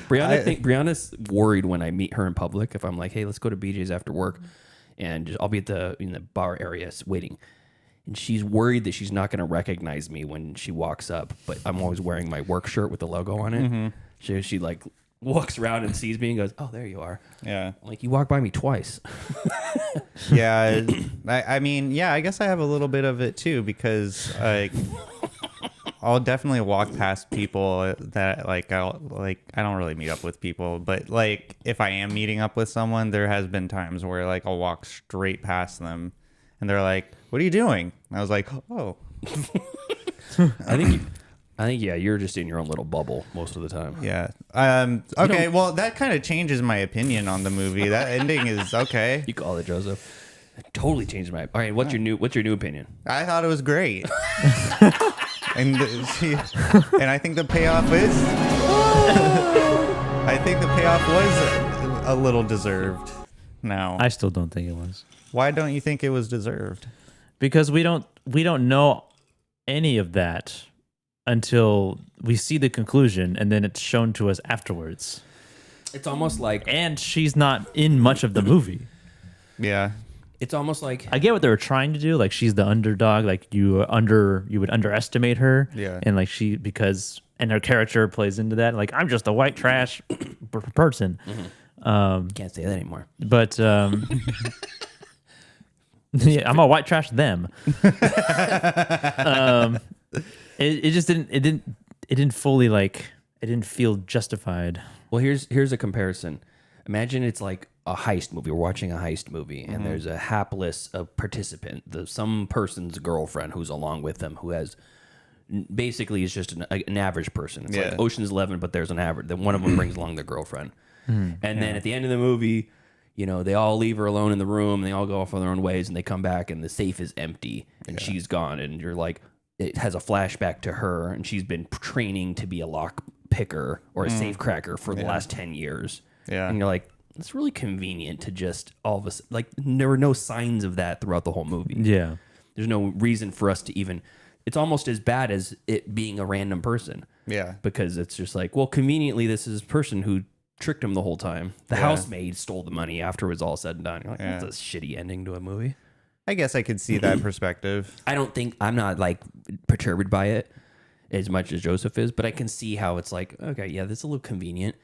Brianna's worried when I meet her in public. If I'm like, hey, let's go to BJ's after work, and I'll be in the bar area waiting, and she's worried that she's not going to recognize me when she walks up. But I'm always wearing my work shirt with the logo on it. She like walks around and sees me and goes, "Oh, there you are." Yeah. I'm like, you walked by me twice. Yeah. I mean, yeah, I guess I have a little bit of it too because I'll definitely walk past people that I don't really meet up with people, but like if I am meeting up with someone, there has been times where like I'll walk straight past them and they're like, "What are you doing?" And I was like, "Oh." I think yeah, you're just in your own little bubble most of the time. Yeah. Okay, well that kind of changes my opinion on the movie. That ending is okay. You call it, Joseph. It totally changed my. All right, what's your new opinion? I thought it was great. And I think the payoff is. I think the payoff was a little deserved. Now, I still don't think it was. Why don't you think it was deserved? Because we don't know any of that until we see the conclusion, and then it's shown to us afterwards. It's almost like, and she's not in much of the movie. Yeah. It's almost like I get what they were trying to do. Like she's the underdog. Like you would underestimate her. Yeah. And like and her character plays into that. Like I'm just a white trash person. Can't say that anymore. But yeah, I'm a white trash them. It just didn't fully like it didn't feel justified. Well, here's a comparison. Imagine it's like a heist movie. We're watching a heist movie, and there's a hapless participant, some person's girlfriend who's along with them, who has basically is just an average person. It's like Ocean's 11, but there's an average. Then one of them brings along their girlfriend, and then at the end of the movie, they all leave her alone in the room. And they all go off on their own ways, and they come back, and the safe is empty, and she's gone. And you're like, it has a flashback to her, and she's been training to be a lock picker or a safe cracker for the last 10 years. Yeah. And you're like, it's really convenient to just all of us, like, there were no signs of that throughout the whole movie. Yeah. There's no reason for us to even, it's almost as bad as it being a random person. Yeah. Because it's just like, well, conveniently, this is a person who tricked him the whole time. The housemaid stole the money after it was all said and done. You're like, that's a shitty ending to a movie. I guess I could see that perspective. I'm not like perturbed by it as much as Joseph is, but I can see how it's like, okay, yeah, this is a little convenient.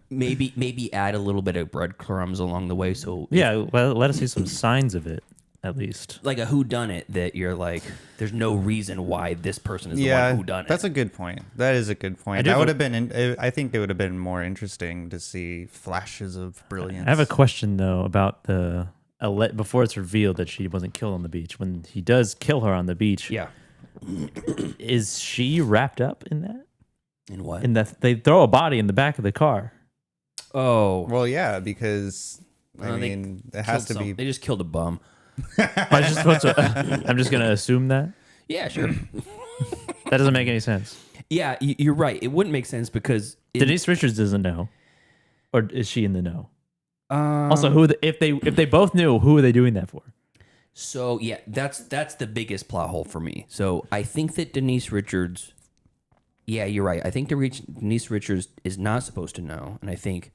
maybe add a little bit of breadcrumbs along the way. So well, let us see some signs of it at least. Like a whodunit that you're like, there's no reason why this person is the one whodunit. That's a good point. That is a good point. That would have been. I think it would have been more interesting to see flashes of brilliance. I have a question though about before it's revealed that she wasn't killed on the beach. When he does kill her on the beach, is she wrapped up in that? In what? In that they throw a body in the back of the car. Oh, well, yeah, because I mean, it has to be. They just killed a bum. I'm just gonna assume that. Yeah, sure. That doesn't make any sense. Yeah, you're right. It wouldn't make sense because Denise Richards doesn't know, or is she in the know? Also, if they both knew, who are they doing that for? So yeah, that's the biggest plot hole for me. So I think that Denise Richards. Yeah, you're right. I think Denise Richards is not supposed to know, and I think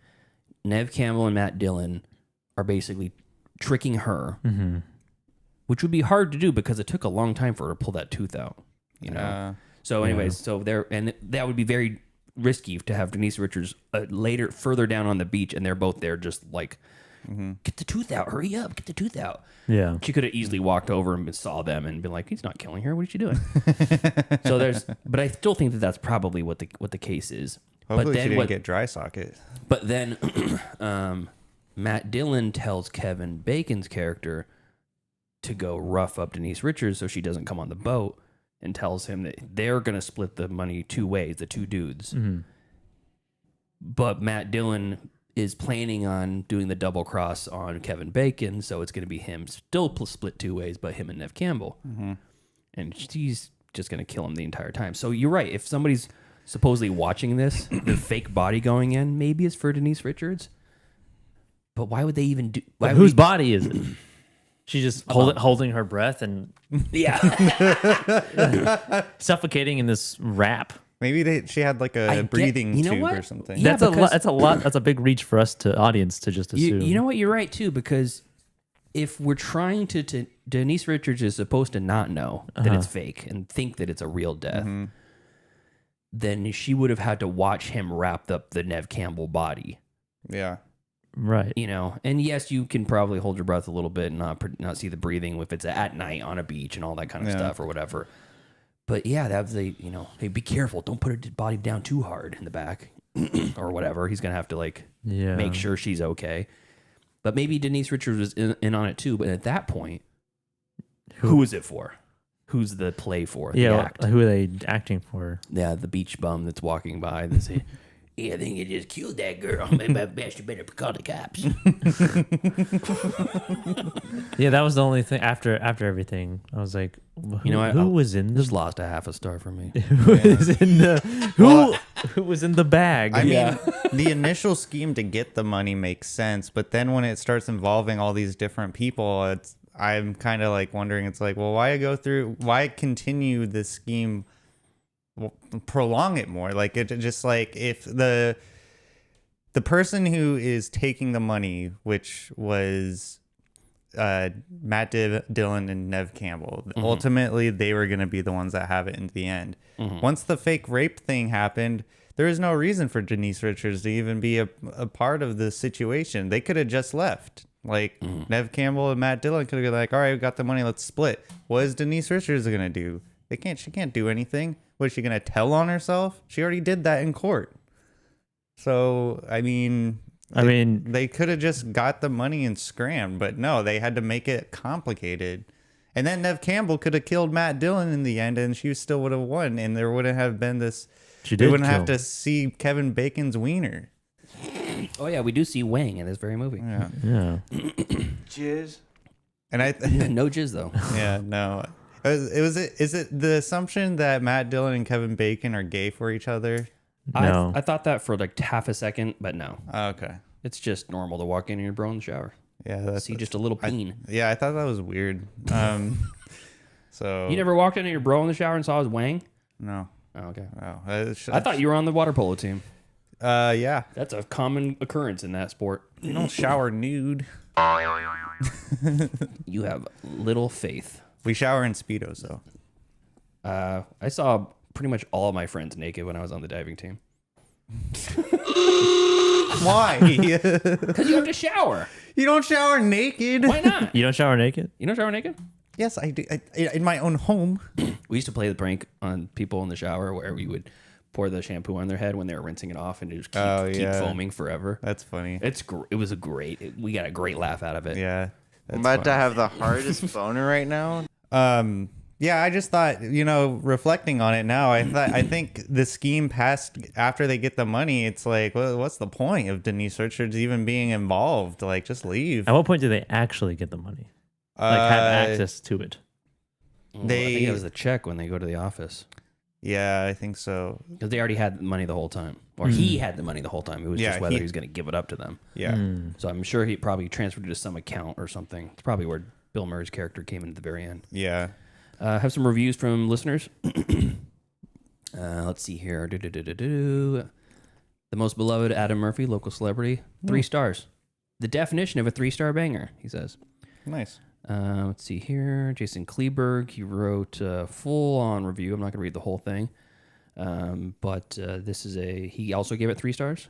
Nev Campbell and Matt Dillon are basically tricking her, which would be hard to do because it took a long time for her to pull that tooth out. You know. So, anyways, that would be very risky to have Denise Richards further down on the beach, and they're both there, just like, get the tooth out, hurry up, get the tooth out. Yeah, she could have easily walked over and saw them and been like, he's not killing her. What is she doing? But I still think that that's probably what the case is. Hopefully, but then she didn't get dry socket. But then, Matt Dillon tells Kevin Bacon's character to go rough up Denise Richards so she doesn't come on the boat. And tells him that they're going to split the money two ways, the two dudes. But Matt Dillon is planning on doing the double cross on Kevin Bacon, so it's going to be him still split two ways, but him and Nev Campbell. And she's just going to kill him the entire time. So you're right. If somebody's supposedly watching this, the fake body going in, maybe it's for Denise Richards. But why would they even do... Whose body is it? She's just holding her breath and suffocating in this wrap. Maybe she had like a breathing tube or something. Yeah, that's a lot. That's a big reach for us to audience to just assume. You know what? You're right too, because if we're trying to Denise Richards is supposed to not know that it's fake and think that it's a real death, then she would have had to watch him wrap up the Nev Campbell body. Yeah. Right. You know, and yes, you can probably hold your breath a little bit and not see the breathing if it's at night on a beach and all that kind of stuff or whatever. But yeah, that was hey, be careful. Don't put her body down too hard in the back or whatever. He's going to have to make sure she's okay. But maybe Denise Richards was in on it too. But at that point, who is it for? Who's the play for? The act? Who are they acting for? Yeah, the beach bum that's walking by and they say, I think you just killed that girl. Maybe you better call the cops. Yeah, that was the only thing after everything. I was like, who was in this? Lost a half a star for me. Who was in the bag? I mean, the initial scheme to get the money makes sense, but then when it starts involving all these different people, I'm kind of like wondering. It's like, well, why continue this scheme? Prolong it more. Like it just like if the person who is taking the money, which was Matt Dillon and Nev Campbell, ultimately they were going to be the ones that have it in the end. Once the fake rape thing happened, there is no reason for Denise Richards to even be a part of the situation. They could have just left. Like Nev Campbell and Matt Dillon could have been like, all right, we got the money, let's split. What is Denise Richards going to do? She can't do anything. Was she going to tell on herself? She already did that in court. So, I mean, they could have just got the money and scrammed, but no, they had to make it complicated. And then Nev Campbell could have killed Matt Dillon in the end, and she still would have won, and there wouldn't have been this. They wouldn't have to see Kevin Bacon's wiener. Oh yeah, we do see Wang in this very movie. Yeah. Jizz. And no jizz though. Yeah, no. Is it the assumption that Matt Dillon and Kevin Bacon are gay for each other? No. I thought that for like half a second, but no. Oh, okay. It's just normal to walk in and your bro in the shower. Yeah, see just a little peen. I thought that was weird. So you never walked into your bro in the shower and saw his wang? No. Oh, okay. Oh, I thought you were on the water polo team. Yeah. That's a common occurrence in that sport. You don't shower nude. You have little faith. We shower in Speedos, though. I saw pretty much all of my friends naked when I was on the diving team. Why? Because you have to shower. You don't shower naked. Why not? You don't shower naked? You don't shower naked? Yes, I do. In my own home. We used to play the prank on people in the shower where we would pour the shampoo on their head when they were rinsing it off and just keep foaming forever. That's funny. It was we got a great laugh out of it. Yeah. I'm about to have the hardest boner right now. Yeah, I just thought, reflecting on it now, I think the scheme passed after they get the money. It's like, well, what's the point of Denise Richards even being involved? Like, just leave. At what point do they actually get the money? Like, have access to it? I think it was a check when they go to the office. Yeah, I think so. Because they already had the money the whole time. Or he had the money the whole time. It was just whether he was going to give it up to them. Yeah. So I'm sure he probably transferred it to some account or something. It's probably where Bill Murray's character came in at the very end. Yeah. Have some reviews from listeners. Let's see here. The most beloved Adam Murphy, local celebrity, 3 stars. The definition of a 3-star banger, he says. Nice. Let's see here. Jason Kleberg, he wrote a full-on review. I'm not going to read the whole thing. But this is he also gave it 3 stars.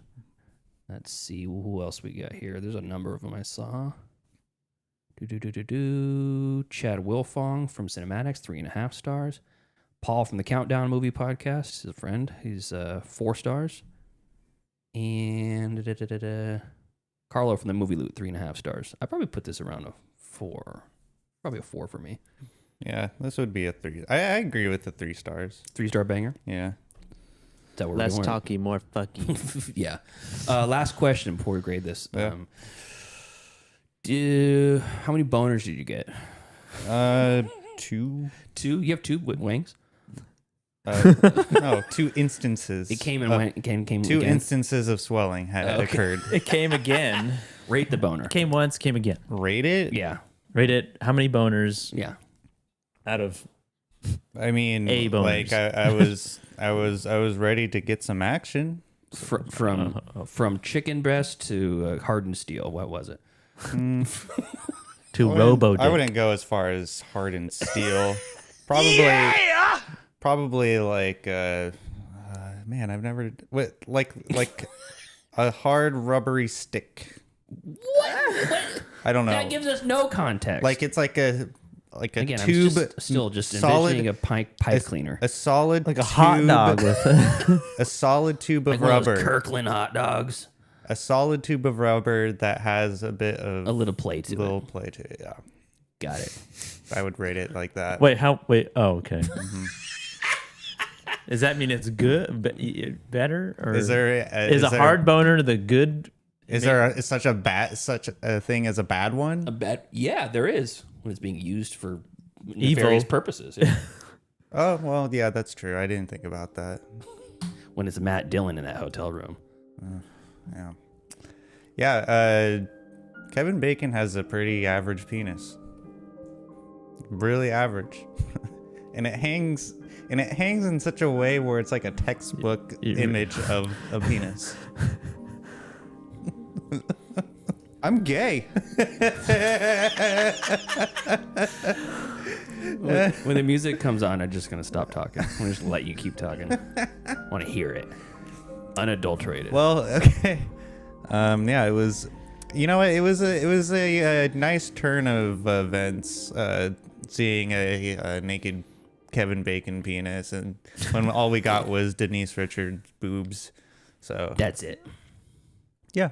Let's see who else we got here. There's a number of them I saw. Chad Wilfong from Cinematics, 3.5 stars. Paul from the Countdown Movie Podcast, he's a friend. He's 4 stars. And Carlo from the Movie Loot, 3.5 stars. I probably put this around a 4. Probably a 4 for me. Yeah, this would be a 3. I agree with the 3 stars. 3-star banger? Yeah. Is that what Less we're doing? talky, more fucky. Yeah. Last question before we grade this. Yeah. How many boners did you get? 2. 2? You have 2 wings? No, 2 instances. It came and went. It came 2 again. instances of swelling had occurred. It came again. Rate the boner. It came once, came again. Rate it? Yeah. Rate it. How many boners? Yeah. Out of I mean, A boners. like I was ready to get some action. From chicken breast to hardened steel. What was it? to Robo. I wouldn't go as far as hardened steel. Probably like man, I've never like a hard rubbery stick. What? I don't know. That gives us no context. Like it's like a Again, tube. I'm still just solid, envisioning a pipe cleaner. A solid like a hot dog with a solid tube of like one of rubber. those Kirkland hot dogs. A solid tube of rubber that has a bit of a little play to little it. play to it. Yeah, got it. I would rate it like that. Wait, how? Wait, oh, okay. Does that mean it's good, better, or is a hard boner the good? Is there such a thing as a bad one? A bad? Yeah, there is when it's being used for nefarious purposes. Yeah. Oh well, yeah, that's true. I didn't think about that. When it's Matt Dillon in that hotel room. Yeah. Kevin Bacon has a pretty average penis. Really average, and it hangs in such a way where it's like a textbook image of a penis. I'm gay. When the music comes on, I'm just gonna stop talking. I'm gonna just let you keep talking. I want to hear it, unadulterated. Well, okay. Yeah, it was. You know, it was a nice turn of events. Seeing a naked Kevin Bacon penis, and when all we got was Denise Richards' boobs. So that's it. Yeah.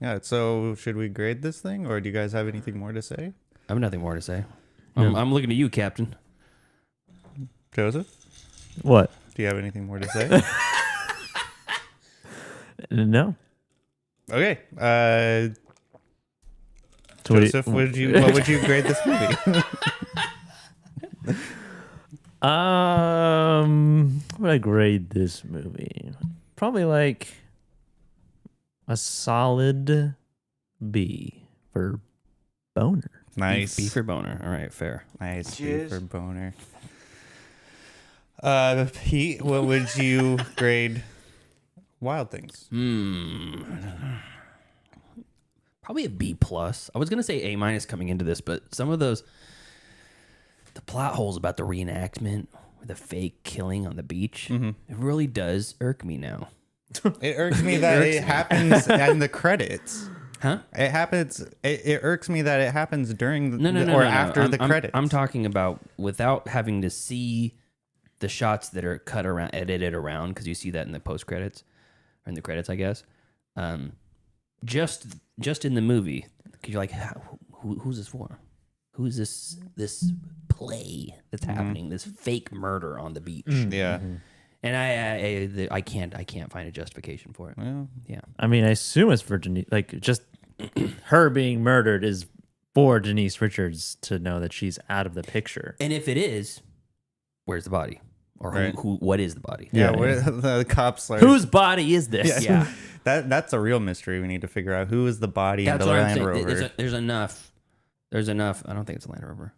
Yeah. So should we grade this thing, or do you guys have anything more to say? I have nothing more to say. I'm looking at you, Captain. Joseph? What? Do you have anything more to say? No. Okay. So Joseph, what would you grade this movie? What would I grade this movie? Probably like a solid B for boner. Nice. B for boner. All right, fair. Nice. Cheers. B for boner. Pete, what would you grade Wild Things? Probably a B plus. I was gonna say A minus coming into this, but some of the plot holes about the reenactment or the fake killing on the beach, it really does irk me now. It irks me that it happens in the credits. Huh? It happens. It irks me that it happens during No, after the credits. I'm talking about without having to see the shots that are cut around, edited around, because you see that in the post credits or in the credits, I guess. Just in the movie, because you're like, who's this for? Who's this play that's happening? This fake murder on the beach. Yeah. And I can't find a justification for it. Well, yeah. I mean, I assume it's for Denise, like just her being murdered is for Denise Richards to know that she's out of the picture. And if it is, where's the body? or Right. what is the body? Yeah, the cops are. Whose body is this? Yeah. That's a real mystery. We need to figure out who is the body in That's the what I'm Land saying. Rover. There's enough. There's enough. I don't think it's a Land Rover.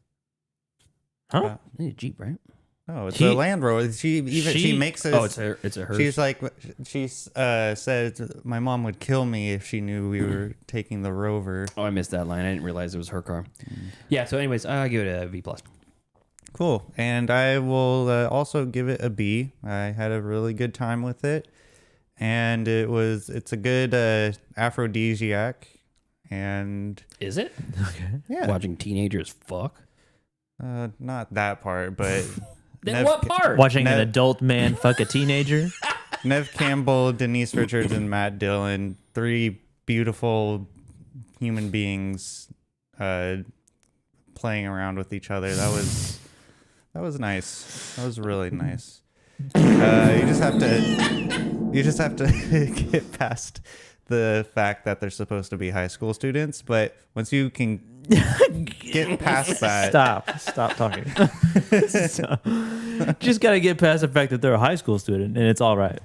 Huh? I need a Jeep, right? No, it's a Land Rover. She makes it. Oh, it's a hearse. She's like, she said, my mom would kill me if she knew we were taking the Rover. Oh, I missed that line. I didn't realize it was her car. Yeah. So, anyways, I'll give it a B+. Cool. And I will also give it a B. I had a really good time with it, and it's a good aphrodisiac. And is it? Okay. Yeah. Watching teenagers fuck. Not that part, but. Then what part? Watching an adult man fuck a teenager? Nev Campbell, Denise Richards, and Matt Dillon, 3 beautiful human beings playing around with each other. That was nice. That was really nice. You just have to get past the fact that they're supposed to be high school students, but once you can get past that, stop talking. Just gotta get past the fact that they're a high school student, and it's all right.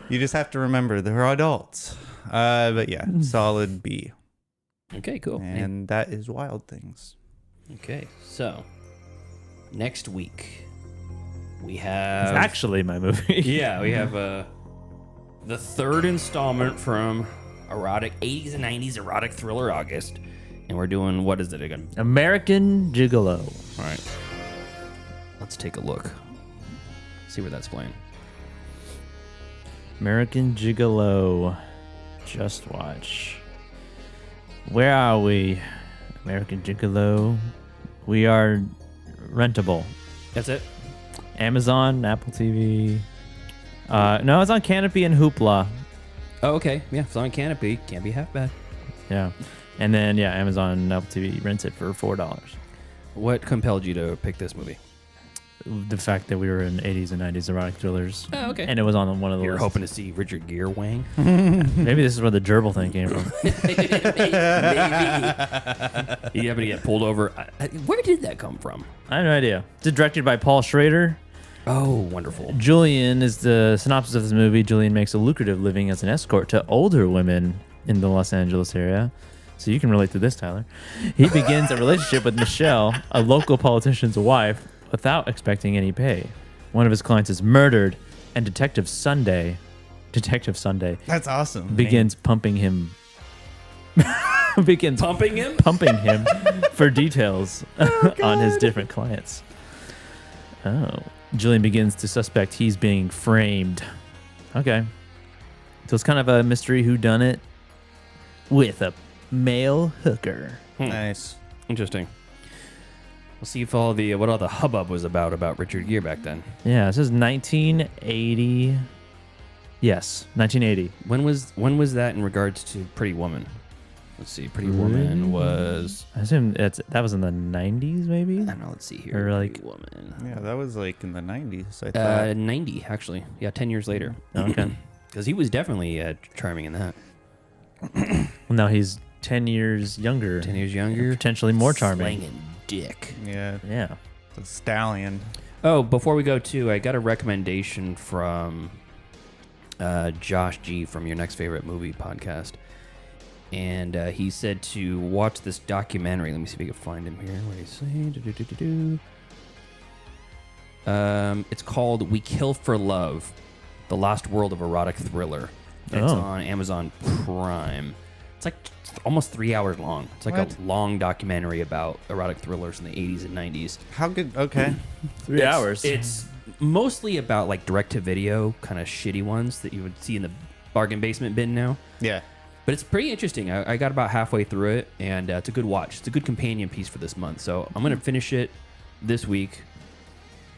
You just have to remember they're adults. But yeah, solid B. Okay, cool. And that is Wild Things. Okay, so next week we have It's actually my movie. yeah, we have the third installment from 80s and 90s Erotic Thriller August. And we're doing, what is it again? American Gigolo. All right. Let's take a look. See where that's playing. American Gigolo. Just watch. Where are we? American Gigolo. We are rentable. That's it? Amazon, Apple TV. No, it's on Canopy and Hoopla. Oh, okay. Yeah, if it's on Canopy. Can't be half bad. Yeah. And then, yeah, Amazon and Apple TV rents it for $4. What compelled you to pick this movie? The fact that we were in 80s and 90s erotic thrillers. Oh, okay. And it was on one of those. You're hoping to see Richard Gere wang? Maybe this is where the gerbil thing came from. Maybe. You happen to get pulled over. Where did that come from? I have no idea. It's directed by Paul Schrader. Oh, wonderful. Julian is the synopsis of this movie. Julian makes a lucrative living as an escort to older women in the Los Angeles area. So you can relate to this, Tyler. He begins a relationship with Michelle, a local politician's wife, without expecting any pay. One of his clients is murdered, and Detective Sunday, That's awesome. begins pumping him. Pumping him for details on his different clients. Oh. Julian begins to suspect he's being framed. Okay. So it's kind of a mystery whodunit with a male hooker. Nice. Interesting. We'll see if what all the hubbub was about Richard Gere back then. Yeah, this is 1980. Yes, 1980. When was that in regards to Pretty Woman? Let's see. Pretty Woman was... I assume that was in the 90s, maybe? I don't know. Let's see here. Or like... Pretty Woman. Yeah, that was like in the 90s, I thought. 90, actually. Yeah, 10 years later. Okay. Because he was definitely charming in that. Well, now he's 10 years younger. 10 years younger. Potentially more charming. Slanging dick. Yeah. Yeah. The stallion. Oh, before we go to, I got a recommendation from Josh G from Your Next Favorite Movie podcast. And he said to watch this documentary. Let me see if I can find him here. What did he say? It's called We Kill for Love, The Lost World of Erotic Thriller. It's on Amazon Prime. It's like almost 3 hours long. It's like a long documentary about erotic thrillers in the 80s and 90s. How good? Okay. 3 hours. It's mostly about like direct-to-video kind of shitty ones that you would see in the bargain basement bin now. Yeah. But it's pretty interesting. I got about halfway through it, and it's a good watch. It's a good companion piece for this month. So I'm going to finish it this week,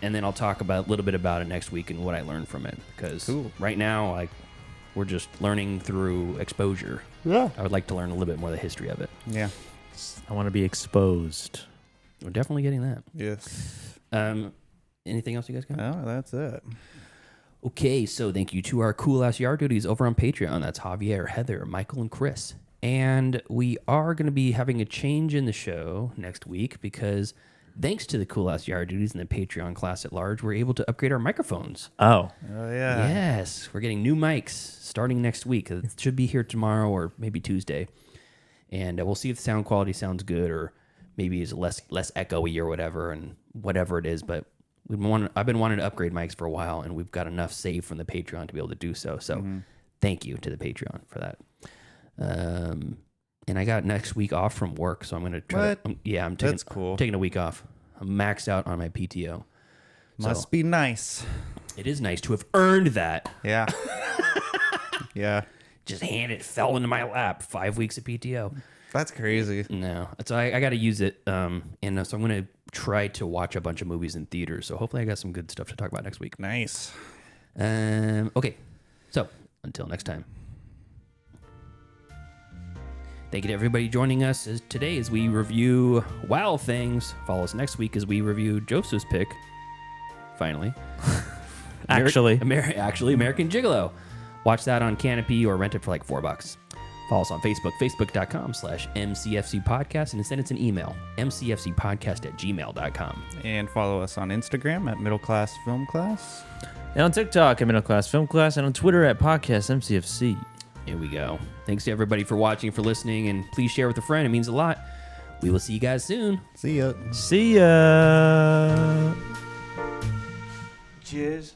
and then I'll talk a little bit about it next week and what I learned from it. Because right now, we're just learning through exposure. Yeah. I would like to learn a little bit more of the history of it. Yeah. I want to be exposed. We're definitely getting that. Yes. Anything else you guys got? Oh, that's it. Okay, so thank you to our cool-ass yard duties over on Patreon. That's Javier, Heather, Michael, and Chris. And we are going to be having a change in the show next week because thanks to the Cool Ass Yard Duties and the Patreon class at large, we're able to upgrade our microphones. Oh yeah. Yes, we're getting new mics starting next week. It should be here tomorrow or maybe Tuesday, and we'll see if the sound quality sounds good or maybe is less echoey or whatever it is. But I've been wanting to upgrade mics for a while, and we've got enough saved from the Patreon to be able to do so. So thank you to the Patreon for that. And I got next week off from work, so I'm going to try. I'm taking. That's cool. I'm taking a week off. I'm maxed out on my PTO. Must be nice. It is nice to have earned that. Yeah. Yeah. Just fell into my lap. 5 weeks of PTO. That's crazy. No, so I got to use it. And so I'm going to try to watch a bunch of movies in theaters. So hopefully I got some good stuff to talk about next week. Nice. Okay. So until next time. Thank you to everybody joining us today as we review Wild Things. Follow us next week as we review Joseph's pick. Finally. Actually, American Gigolo. Watch that on Canopy or rent it for like $4. Follow us on Facebook, facebook.com/MCFC podcast, and send us an email, mcfcpodcast@gmail.com. And follow us on Instagram at Middle Class Film Class. And on TikTok at Middle Class Film Class, and on Twitter at Podcast MCFC. Here we go. Thanks to everybody for watching, for listening, and please share with a friend. It means a lot. We will see you guys soon. See ya. See ya. Cheers.